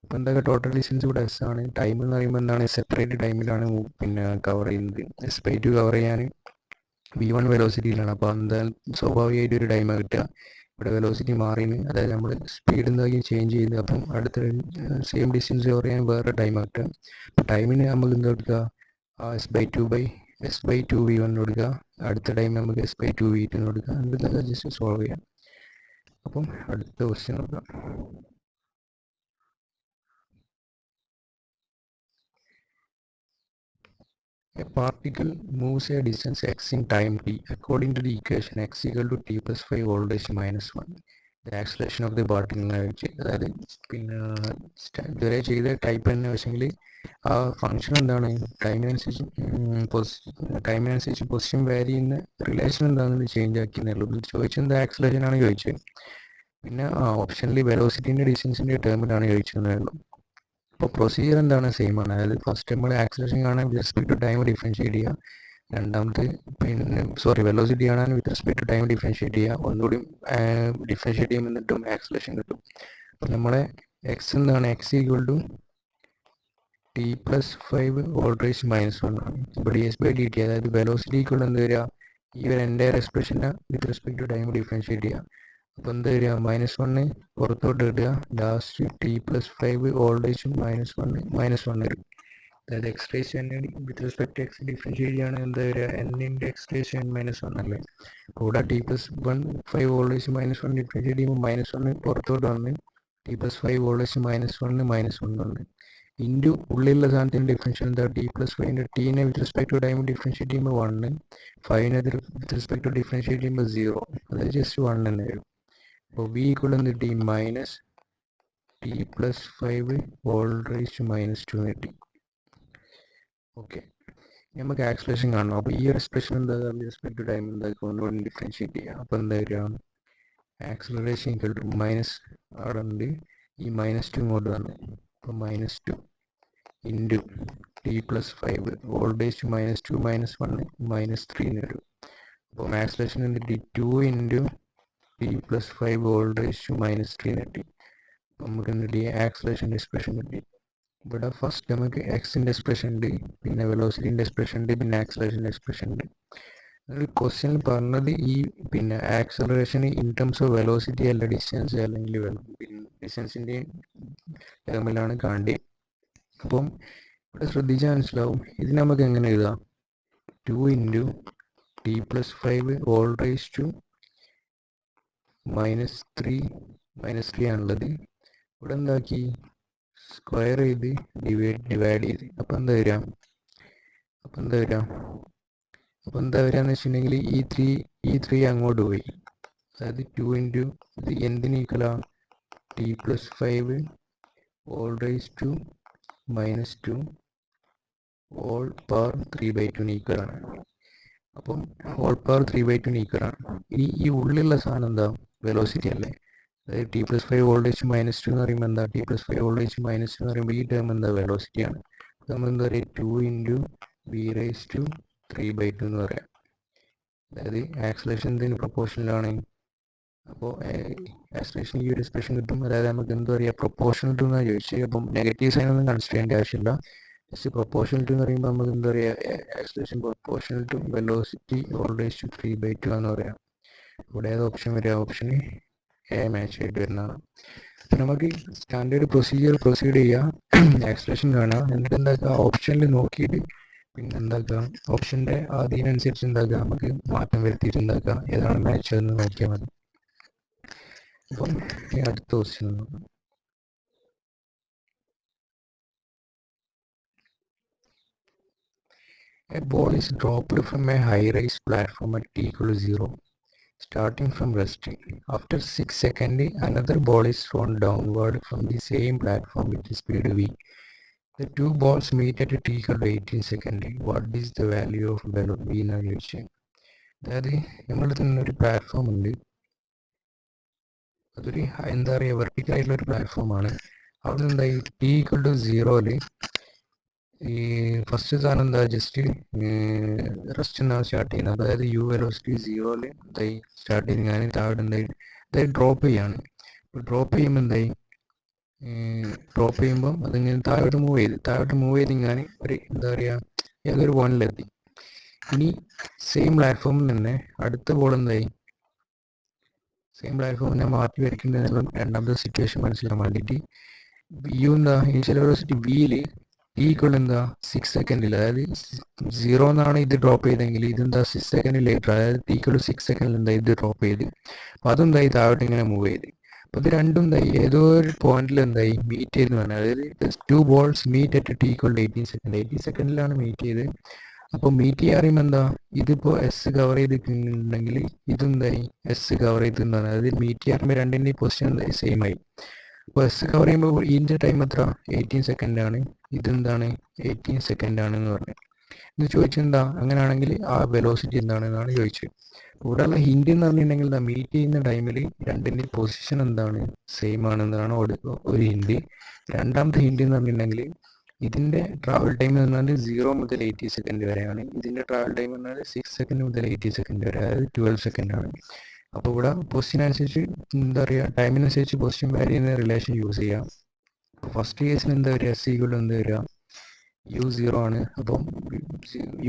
അപ്പോൾ എന്തൊക്കെ ടോട്ടൽ ഡിസ്റ്റൻസ് ഇവിടെ എസ് ആണ്. ടൈം എന്ന് പറയുമ്പോൾ എന്താണ്, സെപ്പറേറ്റ് ടൈമിലാണ് പിന്നെ കവർ ചെയ്യുന്നത്. S/2 കവർ ചെയ്യാൻ v1 വെലോസിറ്റിയിലാണ്. അപ്പോൾ എന്തായാലും സ്വാഭാവികമായിട്ട് ഒരു ടൈമാണ് കിട്ടുക. ഇവിടെ വെലോസിറ്റി മാറിയെന്ന്, അതായത് നമ്മൾ സ്പീഡ് എന്തായാലും ചേഞ്ച് ചെയ്ത്, അപ്പം അടുത്ത സെയിം ഡിസ്റ്റൻസ് കവർ ചെയ്യാൻ വേറെ ടൈമാണ് കിട്ടുക. അപ്പോൾ ടൈമിന് നമുക്ക് എന്താ കൊടുക്കുക, S/2 v1 കൊടുക്കുക. അടുത്ത ടൈം നമുക്ക് S/2 v2 കൊടുക്കുക. എന്നിട്ട് ജസ്റ്റ് സോൾവ് ചെയ്യാം. അപ്പം അടുത്ത ക്വസ്റ്റ്യൻ നോക്കാം. A particle moves a distance x in time t according to the equation x equal to t plus 5 all raised to minus 1. The acceleration of the particle അതായത് പിന്നെ ഇതുവരെ ചെയ്ത ടൈപ്പ് തന്നെ വെച്ചെങ്കിൽ ആ ഫംഗ്ഷൻ എന്താണ്, ടൈമിനനുസരിച്ച് പൊസിഷൻ വാരി ചെയ്യുന്ന റിലേഷൻ എന്താണെന്ന് ചേഞ്ച് ആക്കിയെന്നുള്ളൂ. ചോദിച്ചത് ആക്സിലറേഷൻ ആണ് ചോദിച്ചത്. പിന്നെ ഓപ്ഷനിൽ വെലോസിറ്റിൻ്റെ ഡിസ്റ്റൻസിൻ്റെ ടേമിലാണ് ചോദിച്ചതേ ഉള്ളൂ. അപ്പോൾ പ്രൊസീജിയർ എന്താണ്, സെയിം ആണ്. അതായത് ഫസ്റ്റ് നമ്മൾ ആക്സിലറേഷൻ കാണാൻ with respect to time differentiate ചെയ്യുക. രണ്ടാമത് വെലോസിറ്റി കാണാൻ with respect to time differentiate ചെയ്യുക. ഒന്നുകൂടി ഡിഫറൻഷിയേറ്റ് ചെയ്യുമ്പോൾ എന്നിട്ടും ആക്സിലറേഷൻ കിട്ടും. അപ്പോൾ നമ്മളെ എക്സ് എന്താണ്, x equal to t plus 5 all raised to minus 1 ആണ്. ഇപ്പോൾ ds/dt അതായത് വെലോസിറ്റി ഈക്വൽ എന്ത് വരിക, ഈ ഒരു എൻ്റയർ എക്സ്പ്രഷനെ with respect to time differentiate ചെയ്യുക. അപ്പോൾ എന്താ വരിക, -1 പുറത്തോട്ട് ഇടുക, last t plus 5 all raised to -1 വരും. അതായത് x raised to n with respect to X differentiate ചെയ്യുകയാണെങ്കിൽ എന്താ വരിക, n(x raised to n - 1) അല്ലേ. കൂടെ t plus 5 all raised to -1 differentiate ചെയ്യുമ്പോൾ -1 പുറത്തോട്ട് വന്ന് t plus 5 all raised to -1 വന്ന് ഇൻറ്റു ഉള്ളിലുള്ള സാധനത്തിന് ഡിഫറൻഷ്യൽ എന്താ, t plus 5 ടീനെ with respect to time differentiate ചെയ്യുമ്പോൾ 1, 5നെ വിത്ത് റെസ്പെക്ട് ടു ഡിഫറൻഷിയേറ്റ് ചെയ്യുമ്പോൾ 0, അതായത് ജസ്റ്റ് 1 തന്നെ വരും. അപ്പോൾ v ഈക്വൽ എന്ത് കിട്ടി, -t plus 5 all raised to -2 കിട്ടി. ഓക്കെ, നമുക്ക് ആക്സിലറേഷൻ കാണണം. അപ്പോൾ ഈ ഒരു എക്സ്പ്രഷൻ എന്താ, റെസ്പെക്ട് ടു ടൈം എന്താക്കി ഒന്നുകൂടി ഡിഫറൻഷിയേറ്റ് ചെയ്യുക. അപ്പോൾ എന്താ വരിക, ആക്സിലറേഷൻ ഈക്വൽ ടു മൈനസ് അവിടെ ഉണ്ട്, ഈ -2 ഇങ്ങോട്ട് വന്നു. അപ്പോൾ -2 into t plus 5 all raised to -2 -1 -3 എന്ന് വരും. അപ്പോൾ ആക്സിലറേഷൻ എന്ത്, 2 into t plus 5 all raised to -3 എന്ന് കിട്ടി. അപ്പോൾ നമുക്ക് എന്ത് ആക്സിലറേഷൻ്റെ എക്സ്പ്രഷൻ കിട്ടി. ഇവിടെ ഫസ്റ്റ് നമുക്ക് എക്സിൻ്റെ എക്സ്പ്രഷൻ ഉണ്ട്, പിന്നെ വെലോസിറ്റിൻ്റെ എക്സ്പ്രഷൻ ഉണ്ട്, പിന്നെ ആക്സിലറേഷൻ്റെ എക്സ്പ്രഷൻ ഉണ്ട്. ഒരു ക്വസ്റ്റ്യനിൽ പറഞ്ഞത് ഈ പിന്നെ acceleration in terms of velocity അല്ല ഡിസ്റ്റൻസ്, അല്ലെങ്കിൽ ഡിസ്റ്റൻസിൻ്റെ ടേമിലാണ് കാണേണ്ടത്. അപ്പം ഇവിടെ ശ്രദ്ധിച്ചാൽ മനസ്സിലാവും. ഇത് നമുക്ക് എങ്ങനെ എഴുതാം, 2 into t plus 5 all raised to -3 ആണുള്ളത്. ഇവിടെ എന്താക്കി, സ്ക്വയർ ചെയ്ത് ഡിവൈഡ് ചെയ്ത്. അപ്പോൾ എന്താ വരിക എന്ന് വെച്ചിട്ടുണ്ടെങ്കിൽ ഈ 3 അങ്ങോട്ട് പോയി. അതായത് 2 ഇൻറ്റു ഇത് എന്തിന് ഈക്വലാണ്, t plus 5 all raised to -2 all power 3/2 ഈക്വലാണ്. അപ്പം all power 3/2 ഈക്വലാണ്. ഇനി ഈ ഉള്ളിലുള്ള സാധനം എന്താ, വെലോസിറ്റി അല്ലേ. അതായത് t plus 5 all raised to -2 എന്ന് പറയുമ്പോൾ എന്താ, t plus 5 all raised to -2 എന്ന് പറയുമ്പോൾ ഈ ടേം എന്താ, വെലോസിറ്റിയാണ്. അപ്പോൾ നമ്മൾ എന്താ പറയുക, 2 ഇൻറ്റു v raised to 3/2 എന്ന് പറയാം. അതായത് ആക്സിലറേഷൻ ഇതിന് പ്രൊപ്പോർഷനിലാണ്. അപ്പോൾ ആക്സിലറേഷൻ ഈ ഒരു എക്സ്പ്രഷൻ കിട്ടും. അതായത് നമുക്ക് എന്താ പറയുക, പ്രൊപ്പോർഷണൽ ടു എന്നാണ് ചോദിച്ചത്. അപ്പം നെഗറ്റീവ് സൈൻ ഒന്നും കൺസിഡർ ചെയ്യേണ്ട ആവശ്യമില്ല. ജസ്റ്റ് പ്രൊപ്പോർഷണൽ ടു എന്ന് പറയുമ്പോൾ നമുക്ക് എന്താ പറയുക, acceleration proportional to velocity all raised to 3/2 എന്ന് പറയാം. ഇവിടെ ഏത് ഓപ്ഷൻ വരിക, ഓപ്ഷൻ എ മാച്ച് ആയിട്ട് വരുന്നതാണ്. അപ്പം നമുക്ക് സ്റ്റാൻഡേർഡ് പ്രൊസീഡ് ചെയ്യുക, ആക്സിലറേഷൻ കാണുക, എന്നിട്ട് എന്താക്കുക, ഓപ്ഷനിൽ നോക്കിയിട്ട് പിന്നെ എന്താക്കുക, ഓപ്ഷൻ്റെ അതിനനുസരിച്ച് എന്താക്കുക, നമുക്ക് മാറ്റം വരുത്തിയിട്ട് എന്താക്കുക, ഏതാണ് മാച്ച് എന്ന് നോക്കിയാൽ മതി. അപ്പം അടുത്ത ക്വസ്റ്റ്യൻ നോക്കാം. A ball is dropped from a high-rise platform at t equal to 0, starting from resting. After 6 seconds, another ball is thrown downward from the same platform with speed v. The two balls meet at t equal to 18 seconds. What is the value of v എന്നാണ് ചോദിച്ചത്. അതായത് നമ്മുടെ തന്നെ ഒരു platform ഉണ്ട്, അതൊരു എന്താ പറയുക, വെർട്ടിക്കൽ ആയിട്ടുള്ള ഒരു പ്ലാറ്റ്ഫോമാണ്. അവിടെ എന്തായി, t equal to 0 ഈ ഫസ്റ്റ് സാധനം എന്താ, ജസ്റ്റ് റെസ്റ്റ് എന്നാണ് സ്റ്റാർട്ട് ചെയ്യുന്നത്. അതായത് u വെലോസിറ്റി 0 എന്തായി സ്റ്റാർട്ട് ചെയ്ത് ഞാൻ താഴെ എന്തായി ഡ്രോപ്പ് ചെയ്യാണ്. ഡ്രോപ്പ് ചെയ്യുമ്പോൾ എന്തായി, ഡ്രോപ്പ് ചെയ്യുമ്പം അതിങ്ങനെ താഴോട്ട് മൂവ് ചെയ്ത് ഇങ്ങനെ ഒരു എന്താ പറയുക ഏതൊരു പോയിന്റിലെത്തി. ഇനി സെയിം പ്ലാറ്റ്ഫോമിൽ തന്നെ അടുത്ത ബോൾ എന്തായി, സെയിം പ്ലാറ്റ്ഫോമിൽ ഞാൻ മാറ്റി വരയ്ക്കേണ്ടത് രണ്ടാമത്തെ സിറ്റുവേഷൻ മനസ്സിലാക്കാൻ വേണ്ടിയിട്ട് യു എന്താ ഇനിഷ്യൽ വെലോസിറ്റി വിയിൽ ഈക്വൽ എന്താ 6 സെക്കൻഡിൽ, അതായത് 0 എന്നാണ് ഇത് ഡ്രോപ്പ് ചെയ്തെങ്കിൽ ഇതെന്താ 6 സെക്കൻഡ് ലേറ്റർ, അതായത് ഈക്വൽ 6 സെക്കൻഡിൽ എന്താ ഇത് ഡ്രോപ്പ് ചെയ്ത്. അപ്പോൾ അതെന്തായി താഴോട്ട് ഇങ്ങനെ മൂവ് ചെയ്ത്. അപ്പോൾ ഇത് രണ്ടും എന്തായി ഏതോ ഒരു പോയിന്റിൽ എന്തായി മീറ്റ് ചെയ്തെന്ന് പറഞ്ഞാൽ, അതായത് 2 balls meet at T equal 18 സെക്കൻഡിലാണ് മീറ്റ് ചെയ്ത്. അപ്പോൾ മീറ്റ് ചെയ്യാറിയുമ്പോൾ എന്താ ഇതിപ്പോൾ എസ് കവർ ചെയ്തിട്ടുണ്ടെങ്കിൽ ഇതെന്തായി എസ് കവർ ചെയ്തിട്ടുണ്ടാണ്, അതായത് മീറ്റ് ചെയ്യാറുമ്പോൾ രണ്ടിൻ്റെ പൊസിഷൻ എന്തായി സെയിം ആയി. അപ്പോൾ എസ് കവർ ചെയ്യുമ്പോൾ ഇതിൻ്റെ ടൈം എത്ര 18 സെക്കൻഡാണ്, ഇതെന്താണ് 18 സെക്കൻഡാണെന്ന് പറഞ്ഞു. ഇത് ചോദിച്ചെന്താ അങ്ങനെയാണെങ്കിൽ ആ വെലോസിറ്റി എന്താണെന്നാണ് ചോദിച്ചത്. ഇവിടെയുള്ള ഹിന്റ് എന്ന് പറഞ്ഞിട്ടുണ്ടെങ്കിൽ മീറ്റ് ചെയ്യുന്ന ടൈമിൽ രണ്ടിൻ്റെ പൊസിഷൻ എന്താണ് സെയിം ആണെന്നാണ് ഒരു ഹിന്റ്. രണ്ടാമത്തെ ഹിന്റ് എന്ന് പറഞ്ഞിട്ടുണ്ടെങ്കിൽ ഇതിൻ്റെ ട്രാവൽ ടൈം എന്ന് പറഞ്ഞാൽ 0 മുതൽ 80 സെക്കൻഡ് വരെയാണ്, ഇതിൻ്റെ ട്രാവൽ ടൈം എന്ന് പറഞ്ഞാൽ 6 സെക്കൻഡ് മുതൽ 80 സെക്കൻഡ് വരെ, അതായത് 12 സെക്കൻഡാണ്. അപ്പോൾ ഇവിടെ പൊസിഷൻ അനുസരിച്ച് എന്താ പറയുക ടൈമിനനുസരിച്ച് പൊസിഷൻ വാരി ചെയ്യുന്ന റിലേഷൻ യൂസ് ചെയ്യാം. ഫസ്റ്റ് കേസിൽ എന്താ വരിക എസ് ഈക്വൽ എന്താ വരിക u0 ആണ്. അപ്പം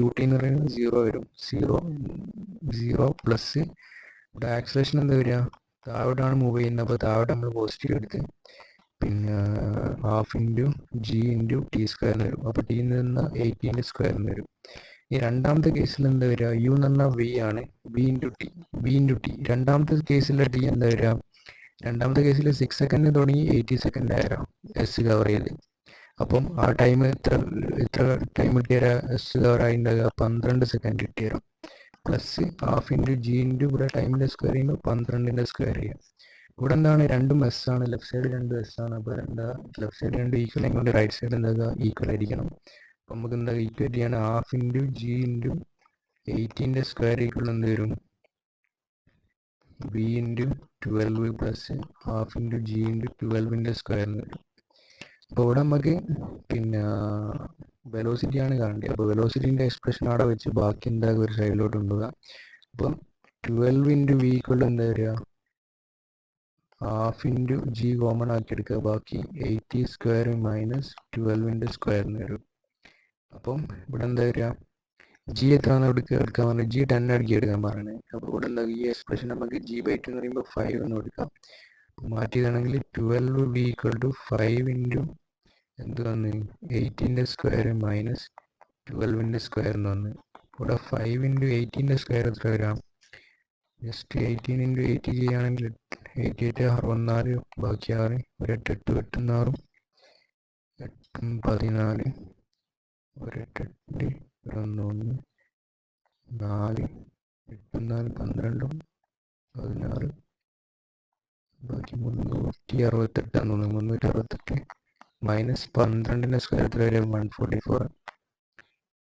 ut എന്ന് പറയുന്നത് 0 വരും, 0 പ്ലസ് ഇവിടെ ആക്സലേഷൻ എന്താ വരിക താഴോട്ടാണ് മൂവ് ചെയ്യുന്നത്, അപ്പോൾ താഴോട്ട് നമ്മൾ പോസിറ്റീവ് എടുത്ത് പിന്നെ half into G into T സ്ക്വയറിന് വരും. അപ്പോൾ ടി എന്ന് പറഞ്ഞാൽ 18 സ്ക്വയറിന് വരും. ഈ രണ്ടാമത്തെ കേസിൽ എന്താ വരിക യു എന്ന് പറഞ്ഞാൽ വി ആണ്, വി ഇൻറ്റു ടി. രണ്ടാമത്തെ കേസിലെ ടി എന്താ വരിക, രണ്ടാമത്തെ കേസിൽ 6 സെക്കൻഡ് തുടങ്ങി 80 സെക്കൻഡ് ആയിരം എസ് കവർ ചെയ്ത്. അപ്പം ആ ടൈം എത്ര ടൈം കിട്ടിയ എസ് കവർ ആയിട്ടുണ്ടാകുക 12 സെക്കൻഡ് കിട്ടിയരും, plus half into G into ഇവിടെ ടൈമിൻ്റെ സ്ക്വയർ ചെയ്യുമ്പോൾ 12ൻ്റെ സ്ക്വയർ ചെയ്യാം. ഇവിടെ എന്താണ് രണ്ടും എസ് ആണ്, ലെഫ്റ്റ് സൈഡ് രണ്ടും എസ് ആണ്. അപ്പോൾ എന്താ ലെഫ്റ്റ് സൈഡ് രണ്ട് ഈക്വൽ ആയതുകൊണ്ട് റൈറ്റ് സൈഡ് എന്താ ഈക്വൽ ആയിരിക്കണം. അപ്പോൾ നമുക്ക് എന്താ ഈക്വൽ ചെയ്യാണ് ഹാഫ് ഇൻറ്റു ജി ഇൻറ്റു 18ൻ്റെ സ്ക്വയർ ഈക്വൽ എന്ത് വരും B into 12 plus half into G into 12ൻ്റെ സ്ക്വയർ വരും. അപ്പോൾ ഇവിടെ നമുക്ക് പിന്നെ വെലോസിറ്റിയാണ് കാണേണ്ടത്. അപ്പോൾ വെലോസിറ്റിൻ്റെ എക്സ്പ്രഷൻ അവിടെ വെച്ച് ബാക്കി എന്താ ഒരു സൈഡിലോട്ട് കൊണ്ടുപോകുക. അപ്പം 12 ഇൻറ്റു വി ഈക്വൽ എന്താ വരിക ഹാഫ് ഇൻറ്റു ജി കോമൺ ആക്കി എടുക്കുക, ബാക്കി 80 സ്ക്വയർ മൈനസ് 12ൻ്റെ സ്ക്വയറിന് വരും. അപ്പം ഇവിടെ എന്താ വരിക ജി എത്രയാണ് എടുക്കാൻ പറഞ്ഞത് ജി 10 അടുക്കി എടുക്കാൻ പറയുന്നത്. അപ്പോൾ ഇവിടെ എന്താ ഈ എക്സ്പ്രഷൻ നമുക്ക് G/2 എന്ന് പറയുമ്പോൾ 5 എന്ന് കൊടുക്കാം. മാറ്റിയതാണെങ്കിൽ 12 വി ഈക്വൽ ടു 5 ഇൻറ്റു എന്ത് വന്ന് 18ൻ്റെ സ്ക്വയർ മൈനസ് 12ൻ്റെ സ്ക്വയർ എന്ന് വന്ന്. ഇവിടെ 5 ഇൻറ്റു 18ൻ്റെ സ്ക്വയർ എത്ര വരാം ജസ്റ്റ് 18 ഇൻറ്റു 80 ചെയ്യുകയാണെങ്കിൽ 88 64 ബാക്കി 6 ഒരു 8 8 6 8 14 ഒരു 8 8 1 1 4 8 4 12 16 ബാക്കി 368 തോന്നുന്നു. 368 മൈനസ് 12ൻ്റെ സ്ക്വയർ എത്ര വരെ 144.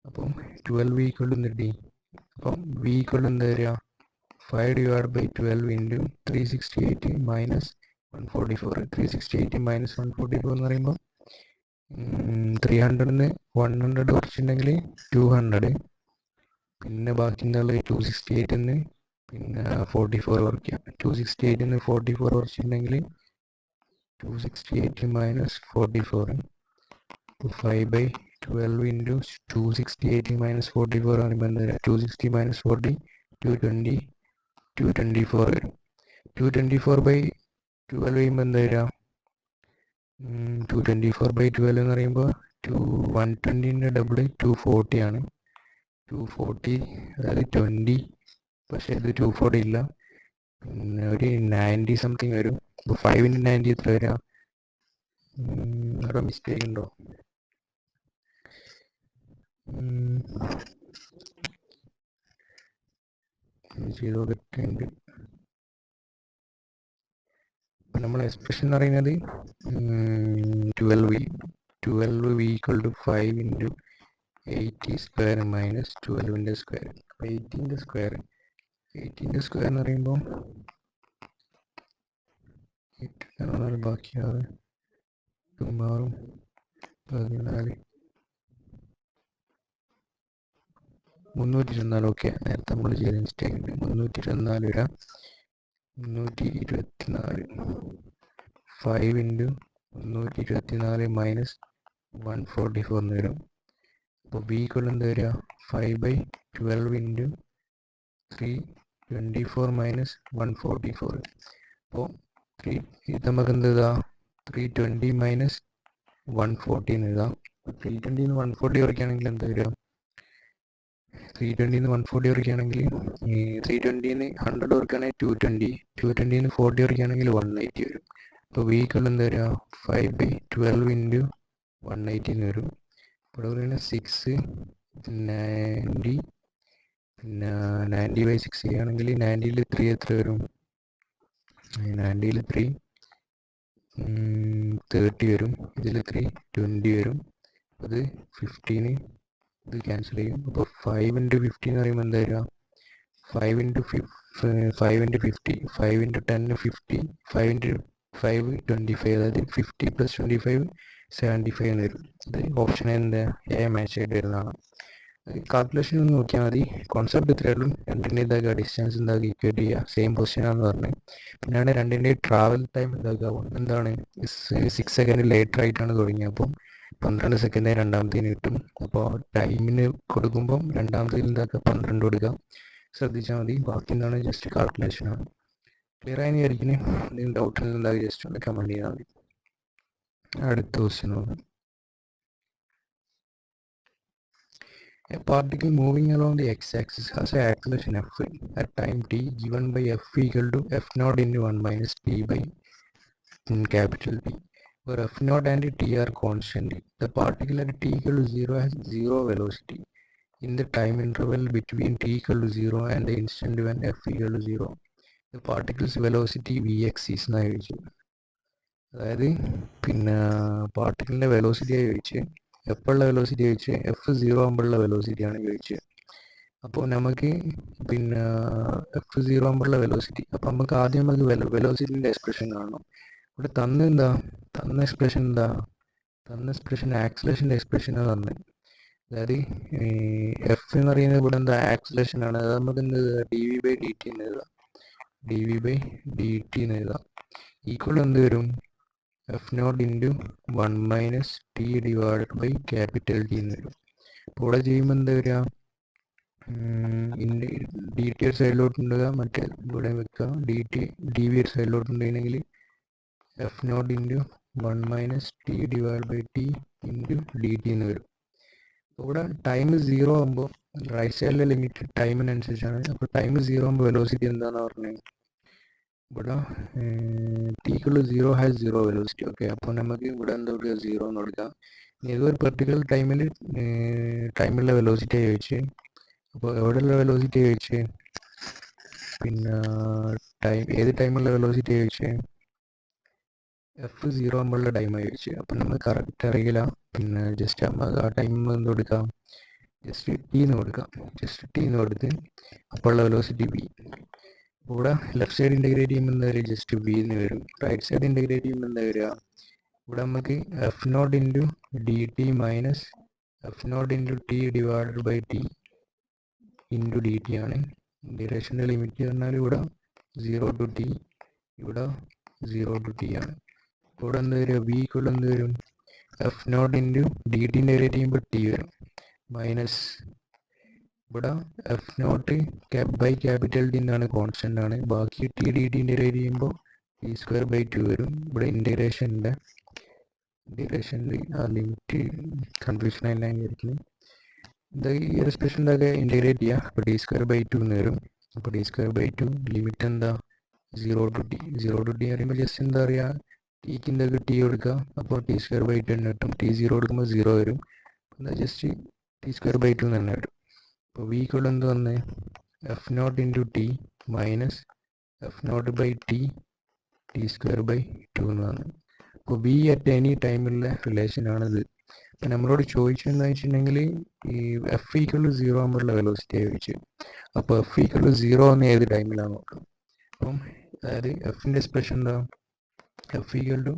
അപ്പം 12 ഈക്വൽ കിട്ടി. അപ്പം വി ഈക്വൽ എന്താ വരിക 5/12 ഇൻറ്റു 368 മൈനസ് 144. 368 മൈനസ് 144 എന്ന് പറയുമ്പോൾ 300ന് 100 കുറച്ചിട്ടുണ്ടെങ്കിൽ 200, പിന്നെ ബാക്കി എന്താ 268 പിന്നെ 44 കുറയ്ക്കാം. 268 44 കുറച്ചിട്ടുണ്ടെങ്കിൽ 268 മൈനസ് 44 5/12 ഇൻറ്റു 268 മൈനസ് 44 പറയുമ്പോൾ എന്താ 260 മൈനസ് 40 220 224 വരും. 224/12 ചെയ്യുമ്പോൾ എന്താ വരിക 224/12 എന്ന് പറയുമ്പോൾ 120ൻ്റെ ഡബിൾ 240 ആണ്. 240 അതായത് 20, പക്ഷേ ഇത് 240 ഇല്ല, പിന്നെ ഒരു 90 സംതിങ് വരും. അപ്പോൾ 5 ഇൻറ്റു 90 എത്ര വരിക അവിടെ മിസ്റ്റേക്ക് ഉണ്ടോ ചെയ്തോ കിട്ടുന്നുണ്ട്. അപ്പം നമ്മൾ എക്സ്പ്രഷൻ എന്ന് പറയുന്നത് 12 V equal to 5 into 80 square minus 12ൻ്റെ സ്ക്വയർ. അപ്പോൾ 18ൻ്റെ സ്ക്വയർ എന്ന് പറയുമ്പോൾ 8 ബാക്കി 6 6 14 324. ഓക്കെ, നേരത്തെ നമ്മൾ ചെയ്ത മിസ്റ്റേക്ക് ഉണ്ട്. 324 വരാം. 324 5 ഇൻറ്റു 124 മൈനസ് 144 എന്ന് വരും. അപ്പോൾ ബി ഈക്വൽ എന്ത് വരിക 5/12 ഇൻറ്റു 324 മൈനസ് 144. അപ്പോൾ ഇത് നമുക്ക് എന്ത് എഴുതാം 320 മൈനസ് 140 എന്ന് എഴുതാം. 320 140 കുറയ്ക്കുകയാണെങ്കിൽ എന്താ വരിക 320 140 കുറയ്ക്കുകയാണെങ്കിൽ 320 100 കുറയ്ക്കുകയാണെങ്കിൽ 220, 220 40 കുറയ്ക്കുകയാണെങ്കിൽ 180 വരും. അപ്പോൾ വി ഈക്വൽ എന്താ വരിക 5/12 ഇൻറ്റു 180 എന്ന് വരും. ഇവിടെ പറയുന്നത് 6 90 പിന്നെ 90/6 ചെയ്യുകയാണെങ്കിൽ 90ൽ 3 എത്ര വരും 90ൽ 3 30 വരും. ഇതിൽ 3 20 വരും. അത് 15 ഇത് ക്യാൻസൽ ചെയ്യും. അപ്പോൾ 5 × 15 എന്ന് പറയുമ്പോൾ എന്താ വരിക 5 × 50 5 × 10 50 5 × 5 25 അതായത് 50 + 25 75 എന്ന് വരും. ഇത് ഓപ്ഷൻ എന്താ എ മാച്ച് ആയിട്ട് വരുന്നതാണ്. കാൽക്കുലേഷൻ ഒന്ന് നോക്കിയാൽ മതി. കോൺസെപ്റ്റ് ഇത്രയേ ഉള്ളൂ. രണ്ടിൻ്റെ ഇതാക്കുക ഡിസ്റ്റൻസ് എന്താക്കുക ഈക്വേറ്റ് ചെയ്യുക സെയിം പൊസിഷനാണെന്ന് പറഞ്ഞു. പിന്നെയാണ് രണ്ടിൻ്റെ ട്രാവൽ ടൈം എന്താക്കുക എന്താണ് 6 സെക്കൻഡ് ലേറ്റർ ആയിട്ടാണ് തുടങ്ങിയത്. അപ്പം 12 സെക്കൻഡ് രണ്ടാമത്തേന് കിട്ടും. അപ്പോൾ ടൈമിന് കൊടുക്കുമ്പം രണ്ടാമത്തേൽ എന്താക്കുക 12 കൊടുക്കുക. ശ്രദ്ധിച്ചാൽ മതി. ബാക്കി എന്താണ് ജസ്റ്റ് കാൽക്കുലേഷനാണ്. ക്ലിയർ ആയി വിചാരിക്കുന്നു. എന്തെങ്കിലും ഡൗട്ട് എന്താക്കുക ജസ്റ്റ് ഒന്ന് കമൻറ്റ് ചെയ്താൽ മതി. അടുത്ത ക്വസ്റ്റ്യൻ നോക്കാം. A particle moving along the x-axis has an acceleration f at time t given by f equal to f0 into 1 minus t by capital T, where f0 and t are constant. The particle at t equal to 0 has 0 velocity in the time interval between t equal to 0 and the instant when f equal to 0. The particle's velocity vx is എന്നാണ് ചോദിച്ചത്. അതായത് പിന്നെ പാർട്ടിക്കിളിൻ്റെ വെലോസിറ്റിയാണ് ചോദിച്ചത്. എപ്പോഴുള്ള velocity ചോദിച്ചത് f0 ആകുമ്പോഴുള്ള വെലോസിറ്റിയാണ് ചോദിച്ചത്. അപ്പോൾ നമുക്ക് പിന്നെ f0 ആകുമ്പോഴുള്ള വെലോസിറ്റി അപ്പോൾ നമുക്ക് ആദ്യം നമുക്ക് വെലോസിറ്റിൻ്റെ എക്സ്പ്രഷൻ കാണണം. ഇവിടെ തന്ന എക്സ്പ്രഷൻ ആക്സിലേഷൻ്റെ എക്സ്പ്രഷനാണ് തന്നത്. അതായത് എഫ് എന്ന് പറയുന്നത് ഇവിടെ എന്താ ആക്സിലേഷനാണ്. അത് നമുക്ക് എന്ത് dv/dt എന്ന് എഴുതാം. dv/dt എന്ന് എഴുതാം. ഈക്വൽ എന്ത് വരും f0 into 1 minus t divided by capital T എന്ന് വരും. അപ്പോൾ ഇവിടെ ചെയ്യുമ്പോൾ എന്താ വരിക ഡി ടി ഒരു സൈഡിലോട്ടുണ്ടാകുക, മറ്റേ ഇവിടെ വെക്കുക dv ഒരു സൈഡിലോട്ടുണ്ടെങ്കിൽ f0 into 1 minus t divided by t into dt എന്ന് വരും. ഇവിടെ ടൈം 0 ആകുമ്പോൾ റൈറ്റ് സൈഡിലെ ലിമിറ്റ് ടൈമിനനുസരിച്ചാണ്. അപ്പോൾ ടൈം 0 ആകുമ്പോൾ വെലോസിറ്റി എന്താണെന്ന് പറഞ്ഞത് ഇവിടെ t 0 ഹാസ് 0 വെലോസിറ്റി. ഓക്കെ, അപ്പോൾ നമുക്ക് ഇവിടെ എന്താ കൊടുക്കുക 0 എന്ന് കൊടുക്കാം. ഏതൊരു പെർട്ടിക്കുലർ ടൈമിലുള്ള വെലോസിറ്റി ചോദിച്ച്. അപ്പോൾ എവിടെയുള്ള വെലോസിറ്റി ചോദിച്ച് പിന്നെ ഏത് ടൈമുള്ള വെലോസിറ്റി ചോദിച്ച് f0 ആകുമ്പോഴുള്ള ടൈമാണ് ചോദിച്ചു. അപ്പം നമ്മൾ കറക്റ്റ് അറിയില്ല. പിന്നെ ജസ്റ്റ് ആ ടൈം എന്ത് കൊടുക്കാം ജസ്റ്റ് ടി എന്ന് കൊടുക്കാം. കൊടുത്ത് അപ്പോഴുള്ള വെലോസിറ്റി v. ഇവിടെ ലെഫ്റ്റ് സൈഡ് ഇൻ്റഗ്രേറ്റ് ചെയ്യുമ്പോൾ എന്താ വരിക ജസ്റ്റ് v എന്ന് വരും. റൈറ്റ് സൈഡ് ഇൻ്റഗ്രേറ്റ് ചെയ്യുമ്പോൾ എന്താ വരിക ഇവിടെ നമുക്ക് f0 into dt minus f0 into t divided by t into dt ആണ്. ഇൻ്റഗ്രേഷൻ്റെ ലിമിറ്റ് പറഞ്ഞാൽ ഇവിടെ 0 to t, ഇവിടെ 0 to t ആണ്. ഇവിടെ എന്താ വരിക v ഈക്വൽ എന്ത് വരും f0 into dt ഇൻ്റഗ്രേറ്റ് ചെയ്യുമ്പോൾ t വരും മൈനസ് ഇവിടെ f0 ബൈ ക്യാപിറ്റൽ ടി എന്നാണ് കോൺസ്റ്റൻ്റ് ആണ്. ബാക്കി ടി ഡി ടി ഇൻ്റഗ്രേറ്റ് ചെയ്യുമ്പോൾ t²/2 വരും. ഇവിടെ ഇൻ്റഗ്രേഷനിൽ ആ ലിമിറ്റ് കൺഫ്യൂഷൻ ആയില്ല വിചാരിക്കുന്നു. ഇത് ഈ ഒരു എക്സ്പ്രഷനിലൊക്കെ ഇൻ്റഗ്രേറ്റ് ചെയ്യുക. അപ്പോൾ t²/2 എന്ന് വരും. അപ്പോൾ t²/2 ലിമിറ്റ് എന്താ 0 to t. 0 to t പറയുമ്പോൾ ജസ്റ്റ് എന്താ പറയുക ടിക്ക് എന്തൊക്കെ ടി കൊടുക്കുക. അപ്പോൾ t²/2 തന്നെ കിട്ടും. t0 കൊടുക്കുമ്പോൾ 0 വരും. എന്താ ജസ്റ്റ് t²/2 തന്നെ വരും. അപ്പോൾ v ഈക്വൽ എന്ത് വന്ന് f0 into t minus f0 by t t²/2 എന്ന് വന്നു. അപ്പോൾ v അറ്റ് എനി ടൈമിലുള്ള റിലേഷനാണിത്. അപ്പം നമ്മളോട് ചോദിച്ചതെന്ന് വെച്ചിട്ടുണ്ടെങ്കിൽ ഈ f ഈക്വൽ 0 ആകുമ്പോഴുള്ള വെലോസിറ്റി ചോദിച്ചു. അപ്പോൾ f ഈക്വൽ 0 എന്ന് ഏത് ടൈമിലാണ് നോക്കാം. അപ്പം അതായത് എഫിൻ്റെ എക്സ്പ്രഷൻ എന്താ f equal to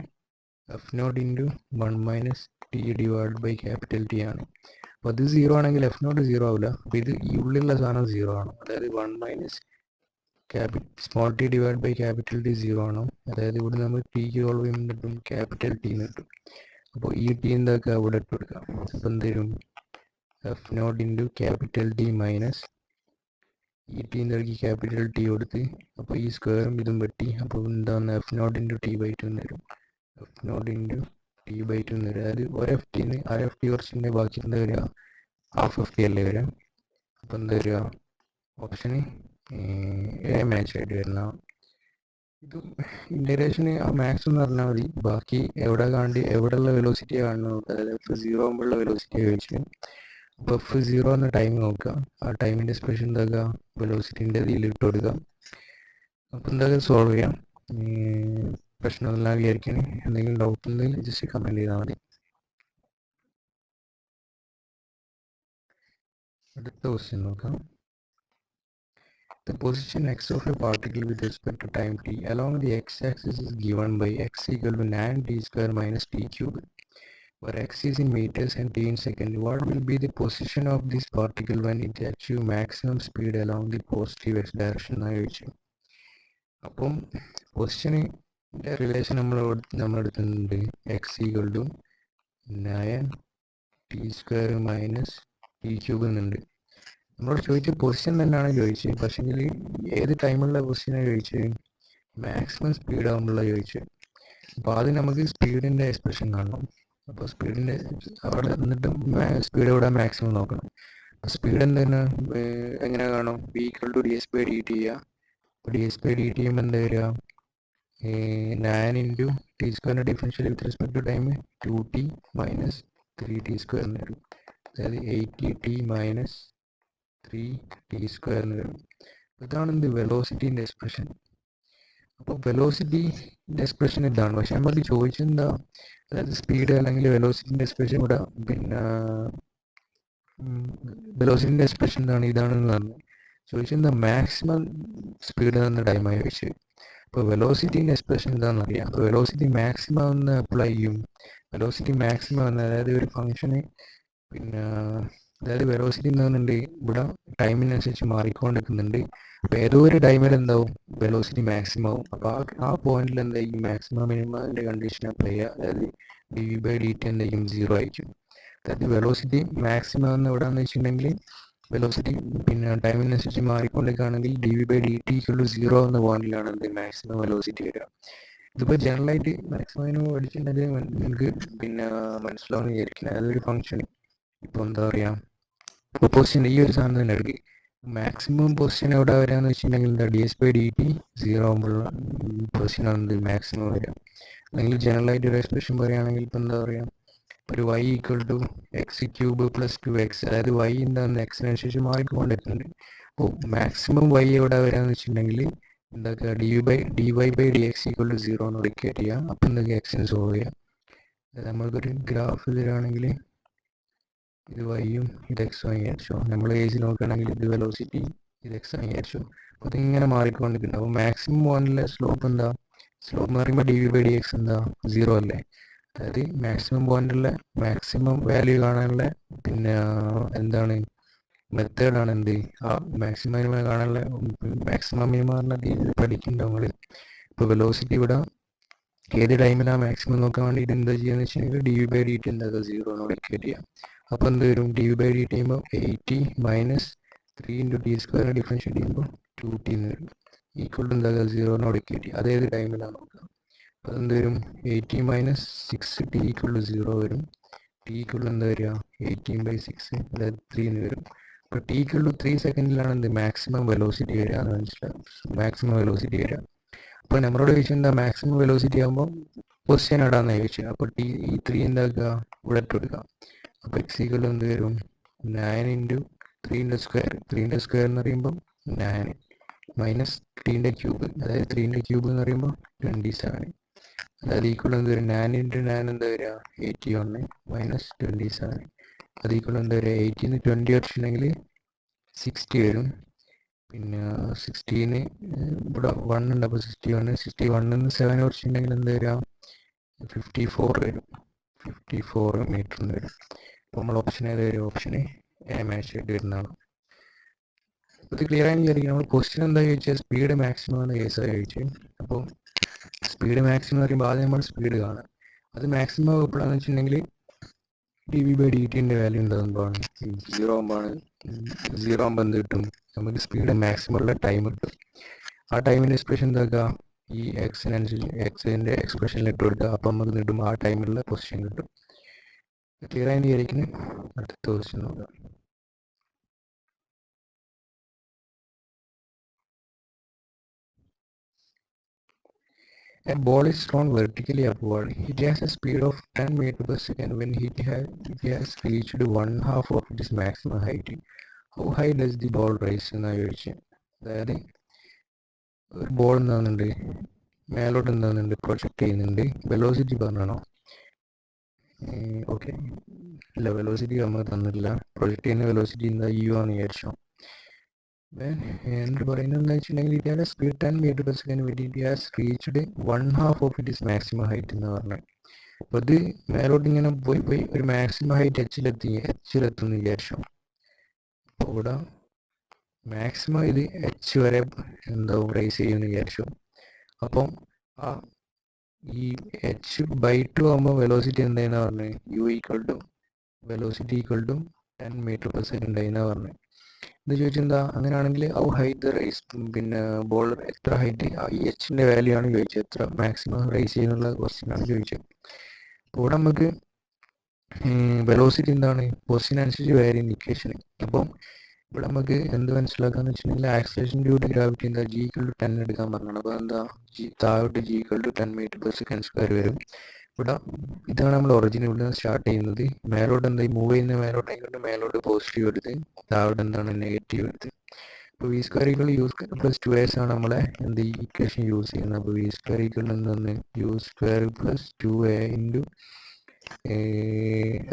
f0 into 1 minus t divide by capital t ആണ്. അപ്പോൾ അത് 0 ആണെങ്കിൽ f0 0 ആവില്ല. അപ്പോൾ ഇത് ഈ ഉള്ളിലുള്ള സാധനം 0 ആണ്. അതായത് 1 minus small t divide by capital t 0 ആണോ, അതായത് ഇവിടെ നമ്മൾ ടിക്ക് സോൾവ് ചെയ്യുമ്പോൾ കിട്ടും ക്യാപിറ്റൽ ടി എന്ന് കിട്ടും. അപ്പോൾ ഈ ടി എന്താക്കുക ഇവിടെ ഇട്ട് കൊടുക്കാം. അപ്പോൾ എന്ത് വരും, f naught into capital t minus ഈ ടി എന്താക്കി ക്യാപിറ്റൽ ടി കൊടുത്ത്, അപ്പോൾ ഈ സ്ക്വയറും ഇതും വെട്ടി, അപ്പോൾ എന്താന്ന് f naught into t by 2 എന്ന് വരും. F naught into t by 2 എന്ന് വരും. അതായത് ഒരു എഫ് ടിന്ന് അര എഫ് ടി കുറച്ചിട്ടുണ്ടെങ്കിൽ ബാക്കി എന്താ വരിക, ഹാഫ് എഫ് ടി അല്ലേ വരിക. അപ്പോൾ എന്താ വരിക, ഓപ്ഷന് എ മാച്ച് ആയിട്ട് വരുന്ന. ഇത് ഇൻ്റഗ്രേഷന് മാക്സ് എന്ന് പറഞ്ഞാൽ മതി, ബാക്കി എവിടെയുള്ള വെലോസിറ്റിയാണ് കാണുന്നത്, അതായത് എഫ് 0 ആകുമ്പോഴുള്ള വെലോസിറ്റി ചോദിച്ചത്. അപ്പോൾ എഫ് 0 എന്ന ടൈം നോക്കുക, ആ ടൈമിൻ്റെ എക്സ്പ്രഷൻ എന്താക്കുക വെലോസിറ്റിൻ്റെ ഇതിൽ ഇട്ട് കൊടുക്കുക. അപ്പോൾ എന്താക്കുക സോൾവ് ചെയ്യാം. പ്രശ്നമെല്ലാം വിചാരിക്കാൻ എന്തെങ്കിലും ഡൗട്ട് ഉണ്ടെങ്കിൽ ജസ്റ്റ് കമൻറ്റ് ചെയ്താൽ മതി. അടുത്ത ക്വസ്റ്റ്യൻ നോക്കാം. The position x of a particle with respect to time t along the x-axis is given by x equal to 9t square minus t cube, where x is in meters and t in second. What will be the position of this particle when it achieves maximum speed along the positive x direction എന്നാണ് ചോദിച്ചത്. അപ്പം പൊസിഷൻ്റെ relation നമ്മളെടുക്കുന്നുണ്ട് X equal to 9t square minus T cube എന്നുണ്ട്. നമ്മളോട് ചോദിച്ച position തന്നെയാണ് ചോദിച്ചത്, പക്ഷേങ്കിൽ ഏത് ടൈമുള്ള പൊസിഷനാണ് ചോദിച്ചത്, മാക്സിമം സ്പീഡ് ആകുമ്പോഴുള്ള ചോദിച്ചത്. അപ്പോൾ ആദ്യം നമുക്ക് സ്പീഡിൻ്റെ എക്സ്പ്രഷൻ കാണണം. അപ്പോൾ സ്പീഡിൻ്റെ അവിടെ നിന്നിട്ട് സ്പീഡ് എവിടെ മാക്സിമം നോക്കണം. അപ്പോൾ സ്പീഡ് എന്താണ് എങ്ങനെ കാണും, V equal to D S by D T ചെയ്യുക. അപ്പോൾ D S by D T ചെയ്യുമ്പോൾ എന്താ വരിക, 9 ഇൻറ്റു ടി സ്ക്വയറിൻ്റെ differential with respect to time 2t minus 3t square എന്ന് വരും. അതായത് 80t മൈനസ് 3t സ്ക്വയർ എന്ന് വരും. ഇതാണ് എന്ത് വെലോസിറ്റീൻ്റെ എക്സ്പ്രഷൻ. അപ്പോൾ വെലോസിറ്റീൻ്റെ എക്സ്പ്രഷൻ ഇതാണ്, പക്ഷെ നമുക്ക് ചോദിച്ചെന്താ, അതായത് സ്പീഡ് അല്ലെങ്കിൽ വെലോസിറ്റീൻ്റെ എക്സ്പ്രഷൻ ഇവിടെ പിന്നെ വെലോസിറ്റീൻ്റെ എക്സ്പ്രഷൻ എന്താണ് ഇതാണെന്ന് പറഞ്ഞു. ചോദിച്ചെന്താ മാക്സിമം സ്പീഡ് എന്ന ടൈമായി ചോദിച്ചത്. അപ്പോൾ വെലോസിറ്റീൻ്റെ എക്സ്പ്രഷൻ എന്താണെന്ന് അറിയാം. അപ്പോൾ വെലോസിറ്റി മാക്സിമം ഒന്ന് അപ്ലൈ ചെയ്യും. വെലോസിറ്റി മാക്സിമം എന്ന് അതായത് ഒരു ഫംഗ്ഷന് പിന്നെ അതായത് വെലോസിറ്റി എന്താകുന്നുണ്ട് ഇവിടെ ടൈമിനനുസരിച്ച് മാറിക്കൊണ്ടിരിക്കുന്നുണ്ട്. അപ്പോൾ ഏതോ ഒരു ടൈമിൽ എന്താവും വെലോസിറ്റി മാക്സിമം ആവും. അപ്പോൾ ആ പോയിന്റിൽ എന്തായിരിക്കും മാക്സിമം മിനിമത്തിൻ്റെ കണ്ടീഷൻ അപ്ലൈ ചെയ്യുക, അതായത് d V by D t എന്തായിരിക്കും 0 ആയിരിക്കും. അതായത് വെലോസിറ്റി മാക്സിമം എന്ന് എവിടെയാണെന്ന് വെച്ചിട്ടുണ്ടെങ്കിൽ വെലോസിറ്റി പിന്നെ ടൈമിനനുസരിച്ച് മാറിക്കൊണ്ടിരിക്കുകയാണെങ്കിൽ D V by D T equal to 0 എന്ന പോയിന്റിലാണ് എന്ത് മാക്സിമം വെലോസിറ്റി വരിക. ഇതിപ്പോൾ ജനറലായിട്ട് മാക്സിമം പഠിച്ചിട്ടുണ്ടെങ്കിൽ നിങ്ങൾക്ക് പിന്നെ മനസ്സിലാവുന്ന വിചാരിക്കുന്നത് അതൊരു ഫംഗ്ഷൻ ഇപ്പോൾ എന്താ പറയുക, ഇപ്പോൾ പൊസിഷൻ ഈ ഒരു സാധനം തന്നെ എടുക്കുക. മാക്സിമം പൊസിഷൻ എവിടെ വരാന്ന് വെച്ചിട്ടുണ്ടെങ്കിൽ എന്താ D S by D T 0 ആകുമ്പോഴുള്ള പൊസിഷനാണ് മാക്സിമം വരിക. അല്ലെങ്കിൽ ജനറലായിട്ട് ഒരു എക്സ്പ്രഷൻ പറയുകയാണെങ്കിൽ ഇപ്പോൾ എന്താ പറയുക, ഒരു y equal to x cube plus 2x, അതായത് y എന്താണെന്ന് എക്സിനനുസരിച്ച് മാറിക്കൊണ്ടിരിക്കുന്നുണ്ട്. അപ്പോൾ മാക്സിമം y എവിടെ വരാന്ന് വെച്ചിട്ടുണ്ടെങ്കിൽ എന്താക്കുക D Y by D X equal to 0 എന്ന് ഡിക്കേറ്റ് ചെയ്യുക. അപ്പോൾ എന്തൊക്കെ എക്സിന് സോൾവ് ചെയ്യാം. നമ്മൾക്കൊരു ഗ്രാഫ് തരാണെങ്കിൽ ഇത് വൈയും ഇത് എക്സും വിചാരിച്ചോ, നമ്മൾ കേസിൽ നോക്കുകയാണെങ്കിൽ ഇത് വെലോസിറ്റി ഇത് എക്സ് വിചാരിച്ചോ. അപ്പോൾ അതിങ്ങനെ മാറിക്കൊണ്ടിരിക്കുന്നുണ്ട്. അപ്പോൾ മാക്സിമം പോയിന്റിലെ സ്ലോപ്പ് എന്താ, സ്ലോപ്പ് എന്ന് പറയുമ്പോൾ d V by D x എന്താ 0 അല്ലേ. അതായത് മാക്സിമം പോയിന്റിലെ മാക്സിമം വാല്യൂ കാണാനുള്ള പിന്നെ എന്താണ് മെത്തേഡാണ് എന്ത് ആ മാക്സിമം മിനിമം കാണാനുള്ള മാക്സിമം മിനിമം പറഞ്ഞാൽ പഠിക്കുന്നുണ്ടാവും നിങ്ങൾ. ഇപ്പോൾ വെലോസിറ്റി ഇവിടെ ഏത് ടൈമിലാണ് മാക്സിമം നോക്കാൻ വേണ്ടിയിട്ട് എന്താ ചെയ്യുകയെന്ന് വെച്ചിട്ടുണ്ടെങ്കിൽ D V by D T എന്താക്കുക 0 എന്ന് ഡിക്കേറ്റ് ചെയ്യാം. അപ്പോൾ എന്ത് വരും, D V by D T ചെയ്യുമ്പോൾ 80 minus 3 into T square differential ചെയ്യുമ്പോൾ 2t എന്ന് വരും. ഈക്വൽ ടു എന്താക്കുക 0 എന്ന് ഡിക്കേറ്റ് ചെയ്യുക. അതേത് ടൈമിലാണ് നോക്കുക. അപ്പോൾ എന്ത് വരും 80 മൈനസ് 6t ഈക്വൽ ടു 0 വരും. ടി ഈക്വൽ എന്താ വരിക 18/6 അതായത് 3 എന്ന് വരും. അപ്പോൾ ടി ഈക്വൽ ടു 3 സെക്കൻഡിലാണ് എന്ത് മാക്സിമം വെലോസിറ്റി വരിക എന്ന് മനസ്സിലാവും. മാക്സിമം വെലോസിറ്റി വരിക. അപ്പോൾ നമ്മളോട് ചോദിച്ചാൽ എന്താ മാക്സിമം വെലോസിറ്റി ആകുമ്പോൾ പൊസിഷൻ ഇടാന്ന് ചോദിച്ചത്. അപ്പോൾ ടി ഈ 3 എന്താക്കുക ഇവിടെ ഇട്ട് കൊടുക്കുക. അപ്പോൾ എക്സ് ഈക്വൽ എന്ത് വരും 9 ഇൻറ്റു 3ൻ്റെ സ്ക്വയർ, 3ൻ്റെ സ്ക്വയർ എന്ന് പറയുമ്പോൾ 9 മൈനസ് 3ൻ്റെ ക്യൂബ്, അതായത് 3ൻ്റെ ക്യൂബ് എന്ന് പറയുമ്പോൾ 27, അതായത് ഈക്വൽ എന്ത് വരും 9 ഇൻറ്റു 9 എന്താ വരിക 81 മൈനസ് 27, അത് ഈക്വൽ എന്താ വരിക 80 20 അടിച്ചിട്ടുണ്ടെങ്കിൽ 60 വരും. പിന്നെ 16 ഇവിടെ 1 ഉണ്ട്, അപ്പോൾ 61 7 കുറച്ചിട്ടുണ്ടെങ്കിൽ എന്താ വരിക 54 വരും. 54 മീറ്റർ എന്ന് വരും. അപ്പോൾ നമ്മൾ ഓപ്ഷൻ ഏത് വരും, ഓപ്ഷന് എ മാച്ച് ആയിട്ട് വരുന്നതാണ്. ഇത് ക്ലിയർ ആയി വിചാരിക്കും. നമ്മൾ ക്വസ്റ്റ്യൻ എന്താ ചോദിച്ചാൽ സ്പീഡ് മാക്സിമം എന്ന കേസാണ് ചോദിച്ചത്. അപ്പോൾ സ്പീഡ് മാക്സിമം എന്ന് പറയുമ്പോൾ ആദ്യം നമ്മൾ സ്പീഡ് കാണാം. അത് മാക്സിമം എപ്പോഴാണെന്ന് വെച്ചിട്ടുണ്ടെങ്കിൽ dv/dt വാല്യൂ എന്താകുമ്പോഴാണ് 0 ആകുമ്പോഴാണ്. 0 ആകുമ്പോൾ എന്ത് കിട്ടും, നമുക്ക് സ്പീഡ് മാക്സിമം ഉള്ള ടൈം കിട്ടും. ആ ടൈമിൻ്റെ എക്സ്പ്രഷൻ എന്താക്കുക, ഈ എക്സിനനുസരിച്ച് എക്സിൻ്റെ എക്സ്പ്രഷനിൽ ഇട്ട് കൊടുക്കുക. അപ്പം നമുക്ക് കിട്ടും ആ ടൈമിലുള്ള പൊസിഷൻ കിട്ടും. ക്ലിയർ ആയി വിചാരിക്കുന്നത്. അടുത്ത ക്വസ്റ്റ്യൻ നോക്കാം. A ball is thrown vertically upward. It has a speed of 10 meters per second when it has reached 1/2 of its maximum height. How high does the ball rise എന്നാണ് ചോദിച്ചത്. അതായത് ഒരു ball എന്താകുന്നുണ്ട്, മേലോട്ട് എന്താകുന്നുണ്ട്, project ചെയ്യുന്നുണ്ട്. Velocity പറഞ്ഞാണോ? Okay, ഇല്ല, velocity നമുക്ക് തന്നിട്ടില്ല. Project ചെയ്യുന്ന വെലോസിറ്റി എന്താ, യു ആണെന്ന് വിചാരിച്ചോ. എന്നിട്ട് പറയുന്നത് എന്താ വെച്ചിട്ടുണ്ടെങ്കിൽ it has a speed 10 meters per second when it has reached 1/2 of its maximum height എന്ന് പറഞ്ഞത്. അപ്പോൾ ഇത് മേലോട്ട് ഇങ്ങനെ പോയി ഒരു മാക്സിമം ഹൈറ്റ് എച്ചിലെത്തുമെന്ന് വിചാരിച്ചു. അപ്പോൾ ഇവിടെ മാക്സിമം ഇത് എച്ച് വരെ എന്താവും റൈസ് ചെയ്യുമെന്ന് വിചാരിച്ചു. അപ്പം ആ ഈ h/2 ആകുമ്പോൾ വെലോസിറ്റി എന്തായെന്നാ പറഞ്ഞത്, velocity equal to 10 meters per second എന്നാ പറഞ്ഞത്. ഇത് ചോദിച്ചെന്താ, അങ്ങനെയാണെങ്കിൽ ഔ ഹൈറ്റ് റൈസ്, പിന്നെ ബോൾ എത്ര ഹൈറ്റ്, ഈ എച്ചിൻ്റെ വാല്യൂ ആണ് ചോദിച്ചത്, എത്ര മാക്സിമം റൈസ് ചെയ്യുന്നുള്ള ക്വസ്റ്റ്യൻ ആണ് ചോദിച്ചത്. അപ്പോൾ ഇവിടെ നമുക്ക് വെലോസിറ്റി എന്താണ്, പൊസിഷൻ അനുസരിച്ച് വേരി ചെയ്യുന്ന ഇക്വേഷൻ. അപ്പം ഇവിടെ നമുക്ക് എന്ത് മനസ്സിലാക്കാന്ന് വെച്ചിട്ടുണ്ടെങ്കിൽ ആക്സിലറേഷൻ ഡ്യൂ ടു ഗ്രാവിറ്റി എന്താ, g=10 എടുക്കാൻ പറഞ്ഞത്. അപ്പോൾ എന്താ, താഴോട്ട് g=10 m/s² വരും. ഇവിടെ ഇതാണ് നമ്മൾ ഒറിജിൻ ഇവിടെ സ്റ്റാർട്ട് ചെയ്യുന്നത്. മേലോട്ട് എന്താ, മൂവ് ചെയ്യുന്ന മേലോട്ടായിക്കൊണ്ട് മേലോട്ട് പോസിറ്റീവ് എടുത്ത്, താഴോട്ട് എന്താണ് നെഗറ്റീവ് എടുത്ത്. അപ്പോൾ v² = u² + 2as ആണ് നമ്മളെ എന്ത് ഈ ഇക്വേഷൻ യൂസ് ചെയ്യുന്നത്. അപ്പോൾ v² എന്താണ്, u² + 2a ×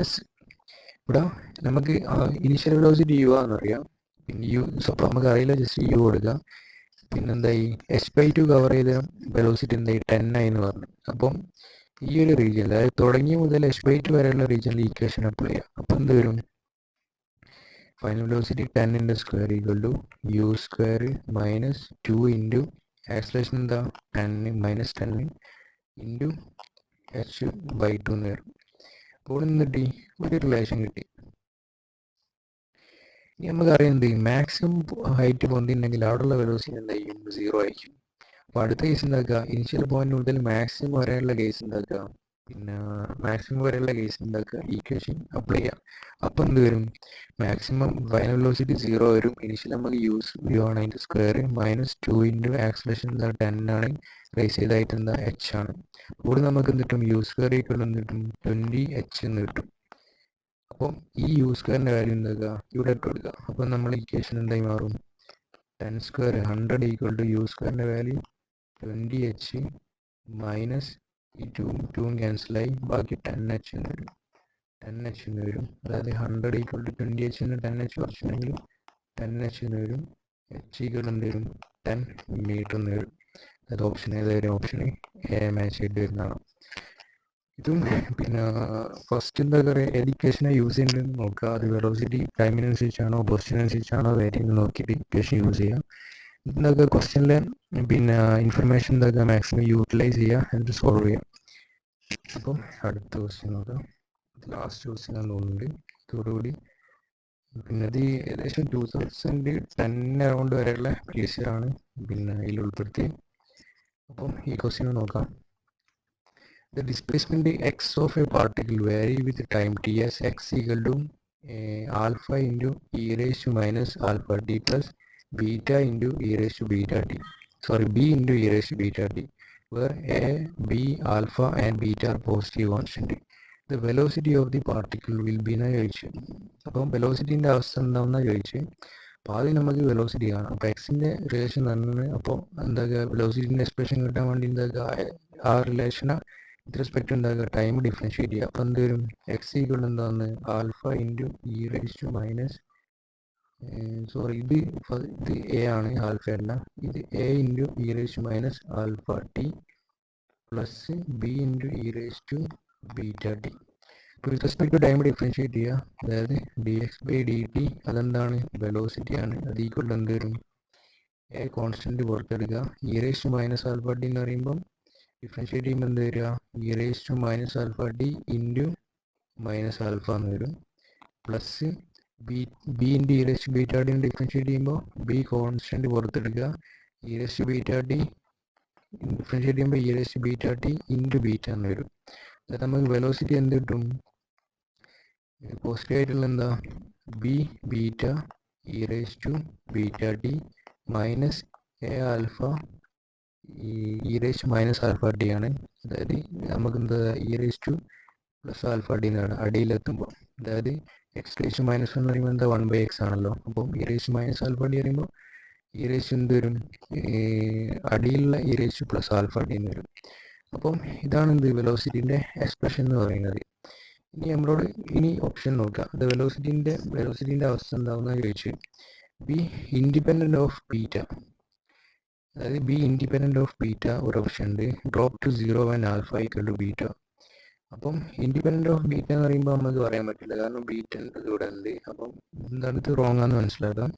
s. ഇവിടെ നമുക്ക് ഇനീഷ്യൽ വെലോസിറ്റി യു ആണെന്നറിയാം. പിന്നെ യു, അപ്പോൾ നമുക്ക് അറിയില്ല, ജസ്റ്റ് യു കൊടുക്കുക. പിന്നെന്തായി, h/2 കവർ ചെയ്ത വെലോസിറ്റി എന്തായി, 10 ആയി എന്ന് പറഞ്ഞു. അപ്പം ഈ ഒരു റീജിയൻ, അതായത് തുടങ്ങിയ മുതൽ h/2 വരെയുള്ള റീജിയനിൽ ഈക്വേഷൻ അപ്ലൈ ചെയ്യാം. അപ്പം എന്ത് വരും, final velocity 10 × square = u² - 2 × acceleration എന്താ, 10 - 10 × h/2 എന്ന് വരും. അപ്പോൾ എന്ത് കിട്ടി, ഒരു റിലേഷൻ കിട്ടി. ഇനി നമുക്ക് അറിയുന്നത് മാക്സിമം ഹൈറ്റ് പൊന്തിണ്ടെങ്കിൽ അവിടെയുള്ള വെലോസിറ്റി എന്തായിരിക്കും, 0 ആയിരിക്കും. അപ്പോൾ അടുത്ത കേസ് എന്താക്കുക, ഇനിഷ്യൽ പോയിന്റ് മുതൽ മാക്സിമം വരെയുള്ള കേസ് എന്താക്കുക, പിന്നെ മാക്സിമം വരെയുള്ള കേസ് എന്താക്കുക, ഈക്വേഷൻ അപ്ലൈ ചെയ്യാം. അപ്പോൾ എന്ത് വരും, മാക്സിമം ഫൈനൽ വെലോസിറ്റി 0 വരും. ഇനിഷ്യൽ നമുക്ക് u ആണ്, അതിൻ്റെ സ്ക്വയർ -2 × ആക്സിലറേഷൻ എന്താ, 10 ആണ്, റേസ് ചെയ്തായിട്ട് എന്താ, h ആണ്. അപ്പോൾ നമുക്ക് എന്ത് കിട്ടും, u² = എന്ത് കിട്ടും, 20h എന്ന് കിട്ടും. അപ്പം ഈ u² വാല്യൂ എന്താക്കുക, ഇവിടെ ഇട്ട് കൊടുക്കുക. അപ്പം നമ്മൾ ഇക്വേഷൻ എന്തായി മാറും, 10² 100 = u² വാല്യൂ 20h മൈനസ് ഈ 2 ക്യാൻസലായി, ബാക്കി 10h എന്ന് വരും. 10h എന്ന് വരും. അതായത് 100 = 20h എന്ന് 10h കുറച്ചിട്ടുണ്ടെങ്കിൽ 10h എന്ന് വരും. h = എന്ത് വരും, 10 മീറ്റർ എന്ന് വരും. അത് ഓപ്ഷൻ ഏതായാലും ഓപ്ഷൻ എ മാച്ച് ആയിട്ട് വരുന്നതാണ്. ഇതും പിന്നെ ഫസ്റ്റ് എന്താ പറയുക, എഡ്യൂക്കേഷനെ യൂസ് ചെയ്യുന്നത് നോക്കുക. അത് വെലോസിറ്റി ടൈമിനനുസരിച്ചാണോ പൊസിഷൻ അനുസരിച്ചാണോ വേരിയെന്ന് നോക്കിയിട്ട് ഇക്വേഷൻ യൂസ് ചെയ്യുക. ഇതൊക്കെ ക്വസ്റ്റ്യനിലെ പിന്നെ ഇൻഫർമേഷൻ എന്തൊക്കെ മാക്സിമം യൂട്ടിലൈസ് ചെയ്യുക, എന്നിട്ട് സോൾവ് ചെയ്യാം. അപ്പം അടുത്ത ക്വസ്റ്റ്യൻ നോക്കാം. ലാസ്റ്റ് ക്വസ്റ്റ്യൻ ആണെന്ന് തോന്നുന്നുണ്ട്. ഇതോടുകൂടി പിന്നെ ഇത് ഏകദേശം 2010 അറൗണ്ട് വരെയുള്ള പ്രീവിയസ് പിന്നെ ഇതിൽ ഉൾപ്പെടുത്തി. അപ്പം ഈ ക്വസ്റ്റ്യൻ നോക്കാം. The displacement x of a particle vary with time t as x = alpha × e⁻⁴ plus beta × e⁻βt. Sorry, b × e⁻βt, where a, b, alpha and beta are positive constant. The velocity of the particle will be എന്നാ ചോദിച്ചു. അപ്പം വെലോസിറ്റിൻ്റെ അവസ്ഥ എന്താണെന്നാ ചോദിച്ചു. അപ്പോൾ ആദ്യം നമുക്ക് velocity കാണാം. അപ്പോൾ എക്സിൻ്റെ റിലേഷൻ തന്നെ. അപ്പോൾ എന്താക്കുക, വെലോസിറ്റിൻ്റെ എക്സ്പ്രഷൻ കിട്ടാൻ വേണ്ടി എന്താക്കുക, ആ റിലേഷനെ വിത്ത് റെസ്പെക്ട് ഉണ്ടാക്കുക, ടൈം ഡിഫറൻഷ്യേറ്റ് ചെയ്യുക. അപ്പോൾ എന്ത് വരും, എക്സ് ഈക്വൽ എന്താണ്, ആൽഫ × e⁻⁻ സോറി, ഇത് എ ആണ്, ആൽഫ അല്ല. ഇത് a × e⁻⁴t plus b × e⁻βt. With respect to time differentiate ചെയ്യുക. അതായത് dx/dt അതെന്താണ്, വെലോസിറ്റി ആണ്. അത് ഈക്വൽ എന്ത് വരും, എ കോൺസ്റ്റന്റ് പുറത്തെടുക്കുക. e⁻⁴t എന്ന് പറയുമ്പോൾ ഡിഫറൻഷിയേറ്റ് ചെയ്യുമ്പോൾ എന്ത് വരിക, e⁻⁴t ഇൻറ്റു മൈനസ് ആൽഫ എന്ന് വരും. Plus B into e⁻βt differentiate ചെയ്യുമ്പോൾ ബി കോൺസ്റ്റന്റ് പുറത്തെടുക്കുക. e⁻βt ഡിഫറൻഷിയേറ്റ് ചെയ്യുമ്പോൾ e⁻βt ഇൻറ്റു ബീറ്റ എന്ന് വരും. അതായത് നമുക്ക് വെലോസിറ്റി എന്ത് കിട്ടും, പോസിറ്റീവ് ആയിട്ടുള്ള എന്താ, B beta e⁻βt minus A alpha e⁻⁴t ആണ്. അതായത് നമുക്ക് എന്താ e⁻+α t എന്നാണ് അടിയിലെത്തുമ്പോൾ. അതായത് x⁻⁻1 എന്ന് പറയുമ്പോൾ എന്താ 1/x ആണല്ലോ. അപ്പം e⁻⁴t പറയുമ്പോൾ എന്ത് വരും, അടിയിലുള്ള e⁻+α t എന്ന് വരും. അപ്പം ഇതാണ് എന്ത് വെലോസിറ്റിൻ്റെ എക്സ്പ്രഷൻ എന്ന് പറയുന്നത്. ഇനി നമ്മളോട് ഓപ്ഷൻ നോക്കാം. അത് വെലോസിറ്റിൻ്റെ അവസ്ഥ എന്താവുന്ന ചോദിച്ചു. ബി ഇൻഡിപെൻഡൻറ്റ് ഓഫ് ബീറ്റ, അതായത് ബി ഇൻഡിപെൻഡൻറ്റ് ഓഫ് ബീറ്റ ഒരു ഓപ്ഷൻ ഉണ്ട്. Drop to 0 when α = beta. അപ്പം ഇൻഡിപെൻഡൻറ്റ് ഓഫ് ബീറ്റ എന്ന് പറയുമ്പോൾ നമുക്ക് പറയാൻ പറ്റില്ല, കാരണം ബീറ്റ ഇവിടെ ഉണ്ട്. അപ്പം എന്താണ് ഇത് റോങ് ആണെന്ന് മനസ്സിലാക്കാം.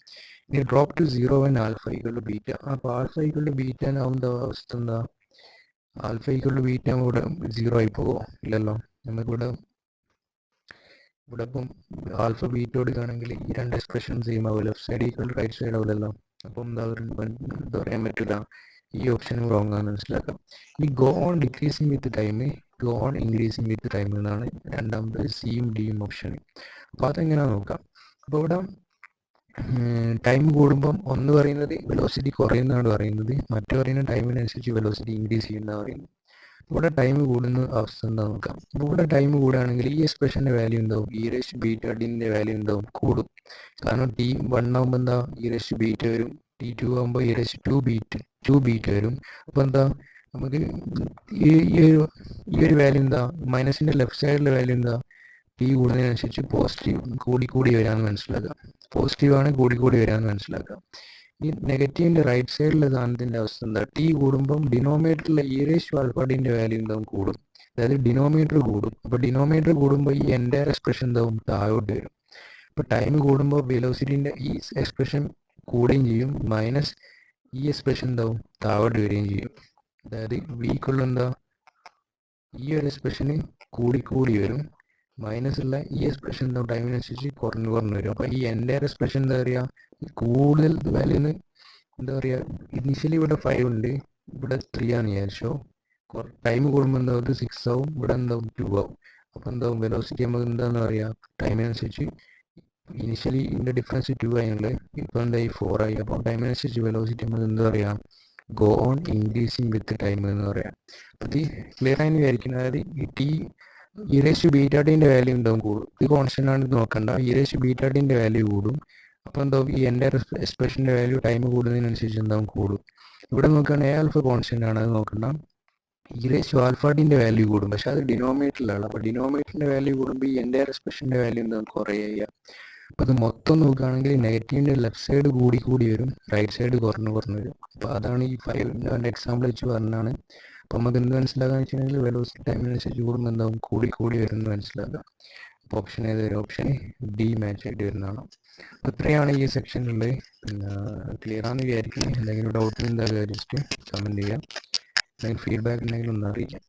ഇനി ഡ്രോപ്പ് ടു 0 when α = ബീറ്റ. അപ്പോൾ α = ബീറ്റ ആവുന്ന അവസ്ഥ എന്താ, α = ബീറ്റ ഇവിടെ 0 ആയി പോകുമോ, ഇല്ലല്ലോ. നമുക്കിവിടെ ഇപ്പം ആൽഫ ബീറ്റ കൊടുക്കുകയാണെങ്കിൽ ഈ രണ്ട് എക്സ്പ്രഷൻ സെയിം ആവില്ല, left side equal right side ആവില്ലല്ലോ. അപ്പം എന്താ പറയാൻ പറ്റില്ല, ഈ ഓപ്ഷൻ റോങ് ആണെന്ന് മനസ്സിലാക്കാം. ഇനി go on decreasing with time, go on increasing with time എന്നാണ് രണ്ടാമത്തെ സിയും ഡിയും ഓപ്ഷൻ. അപ്പോൾ അതെങ്ങനെയാണെന്ന് നോക്കാം. അപ്പോൾ ഇവിടെ ടൈം കൂടുമ്പം ഒന്ന് പറയുന്നത് വെലോസിറ്റി കുറയുന്നതാണ് പറയുന്നത്, മറ്റു പറയുന്നത് ടൈമിനനുസരിച്ച് വെലോസിറ്റി ഇൻക്രീസ് ചെയ്യുന്നതാണ് പറയുന്നത്. ഇവിടെ ടൈം കൂടുന്ന അവസ്ഥ എന്താ നോക്കാം. അപ്പോൾ ഇവിടെ ടൈം കൂടുകയാണെങ്കിൽ ഈ എക്സ്പ്രഷൻ്റെ വാല്യൂ എന്താവും, e⁻βt വാല്യൂ എന്താവും, കൂടും. കാരണം t1 ആകുമ്പോൾ എന്താ e⁻β വരും, t2 ആകുമ്പോൾ e⁻2β വരും. അപ്പോൾ എന്താ നമുക്ക് ഈ ഒരു വാല്യൂ എന്താ, മൈനസിൻ്റെ ലെഫ്റ്റ് സൈഡിലെ വാല്യൂ എന്താ, ടി കൂടുന്നതിനനുസരിച്ച് പോസിറ്റീവ് കൂടി വരാമെന്ന് മനസ്സിലാക്കാം. പോസിറ്റീവാണ് കൂടി വരാമെന്ന് മനസ്സിലാക്കാം. ഈ നെഗറ്റീവിൻ്റെ റൈറ്റ് സൈഡിലെ സാധനത്തിൻ്റെ അവസ്ഥ എന്താ, ടി കൂടുമ്പം ഡിനോമിനേറ്ററിലെ e⁻⁴ വാല്യൂ എന്താവും, കൂടും. അതായത് ഡിനോമിനേറ്റർ കൂടും. അപ്പോൾ ഡിനോമിനേറ്റർ കൂടുമ്പോൾ ഈ എൻ്റെ എക്സ്പ്രഷൻ എന്താവും, താഴോട്ട് വരും. അപ്പോൾ ടൈം കൂടുമ്പോൾ വെലോസിറ്റിൻ്റെ ഈ എക്സ്പ്രഷൻ കൂടുകയും ചെയ്യും, മൈനസ് ഈ എക്സ്പ്രഷൻ എന്താവും, താഴോട്ട് വരികയും ചെയ്യും. അതായത് വീക്കുള്ള എന്താ, ഈ ഒരു എക്സ്പ്രഷന് കൂടി വരും, മൈനസ് ഉള്ള ഈ എക്സ്പ്രഷൻ എന്താ ടൈമിനനുസരിച്ച് കുറഞ്ഞു വരും. അപ്പോൾ ഈ എൻ്റെ എക്സ്പ്രഷൻ എന്താ പറയുക, കൂടുതൽ വാല്യൂന്ന് എന്താ പറയുക, ഇനിഷ്യലി ഇവിടെ 5 ഉണ്ട്, ഇവിടെ 3 ആണ് വിചാരിച്ചോ. ടൈം കൂടുമ്പോൾ എന്താവും, ഇത് 6 ആവും, ഇവിടെ എന്താവും 2 ആവും. അപ്പോൾ എന്താവും വെലോസിറ്റി നമുക്ക് എന്താണെന്ന് പറയുക, ടൈമിനനുസരിച്ച് ഇനിഷ്യലി ഇതിൻ്റെ ഡിഫറൻസ് 2 ആയതുകൊണ്ട് ഇപ്പോൾ എന്തായി 4 ആയി. അപ്പോൾ ടൈമിനനുസരിച്ച് വെലോസിറ്റി നമുക്ക് എന്താ പറയുക, go on increasing with time എന്ന് പറയാം. അപ്പോൾ ഇത് ക്ലിയർ ആയെന്ന് വിചാരിക്കുന്നത്. അതായത് ഈ e⁻βt വാല്യൂ എന്താവും, കൂടും. ഇത് കോൺസ്റ്റന്റ് ആണ്, നോക്കണ്ട. e⁻βt വാല്യൂ കൂടും. അപ്പോൾ എന്താവും, ഈ എൻ്റെ എക്സ്പ്രഷൻ്റെ വാല്യൂ ടൈം കൂടുന്നതിനനുസരിച്ച് എന്താവും, കൂടും. ഇവിടെ നോക്കുകയാണെങ്കിൽ ആൽഫ കോൺസ്റ്റന്റ് ആണ്, അത് നോക്കണ്ട. e⁻⁴ വാല്യൂ കൂടും, പക്ഷെ അത് ഡിനോമിനേറ്ററിലാണ്. അപ്പോൾ ഡിനോമിനേറ്ററിൻ്റെ വാല്യൂ കൂടുമ്പോൾ ഈ എൻ്റെ എക്സ്പ്രഷൻ്റെ വാല്യൂ എന്താവും, കുറയുക. അപ്പോൾ അത് മൊത്തം നോക്കുകയാണെങ്കിൽ നെഗറ്റീവിൻ്റെ ലെഫ്റ്റ് സൈഡ് കൂടി വരും, റൈറ്റ് സൈഡ് കുറഞ്ഞു വരും. അപ്പോൾ അതാണ് ഈ 5 എക്സാമ്പിൾ വെച്ച് പറഞ്ഞാണ്. അപ്പോൾ നമുക്ക് എന്ത് മനസ്സിലാക്കാന്ന് വെച്ചിട്ടുണ്ടെങ്കിൽ വെലോസിറ്റി ടൈമിനനുസരിച്ച് കൂടുമ്പോൾ എന്താവും, കൂടി വരുമെന്ന് മനസ്സിലാക്കാം. അപ്പോൾ ഓപ്ഷൻ ഏത് വരും, ഓപ്ഷൻ ഡി മാച്ച് ആയിട്ട് വരുന്നതാണ്. അപ്പോൾ ഇത്രയാണ് ഈ സെക്ഷനിലുള്ളത്. പിന്നെ ക്ലിയർ ആണെന്ന് വിചാരിക്കുന്നത്. എന്തെങ്കിലും ഡൗട്ട് എന്തായാലും ജസ്റ്റ് കമൻറ്റ് ചെയ്യാം. എന്തെങ്കിലും ഫീഡ്ബാക്ക് ഉണ്ടെങ്കിൽ ഒന്ന് അറിയിക്കാം.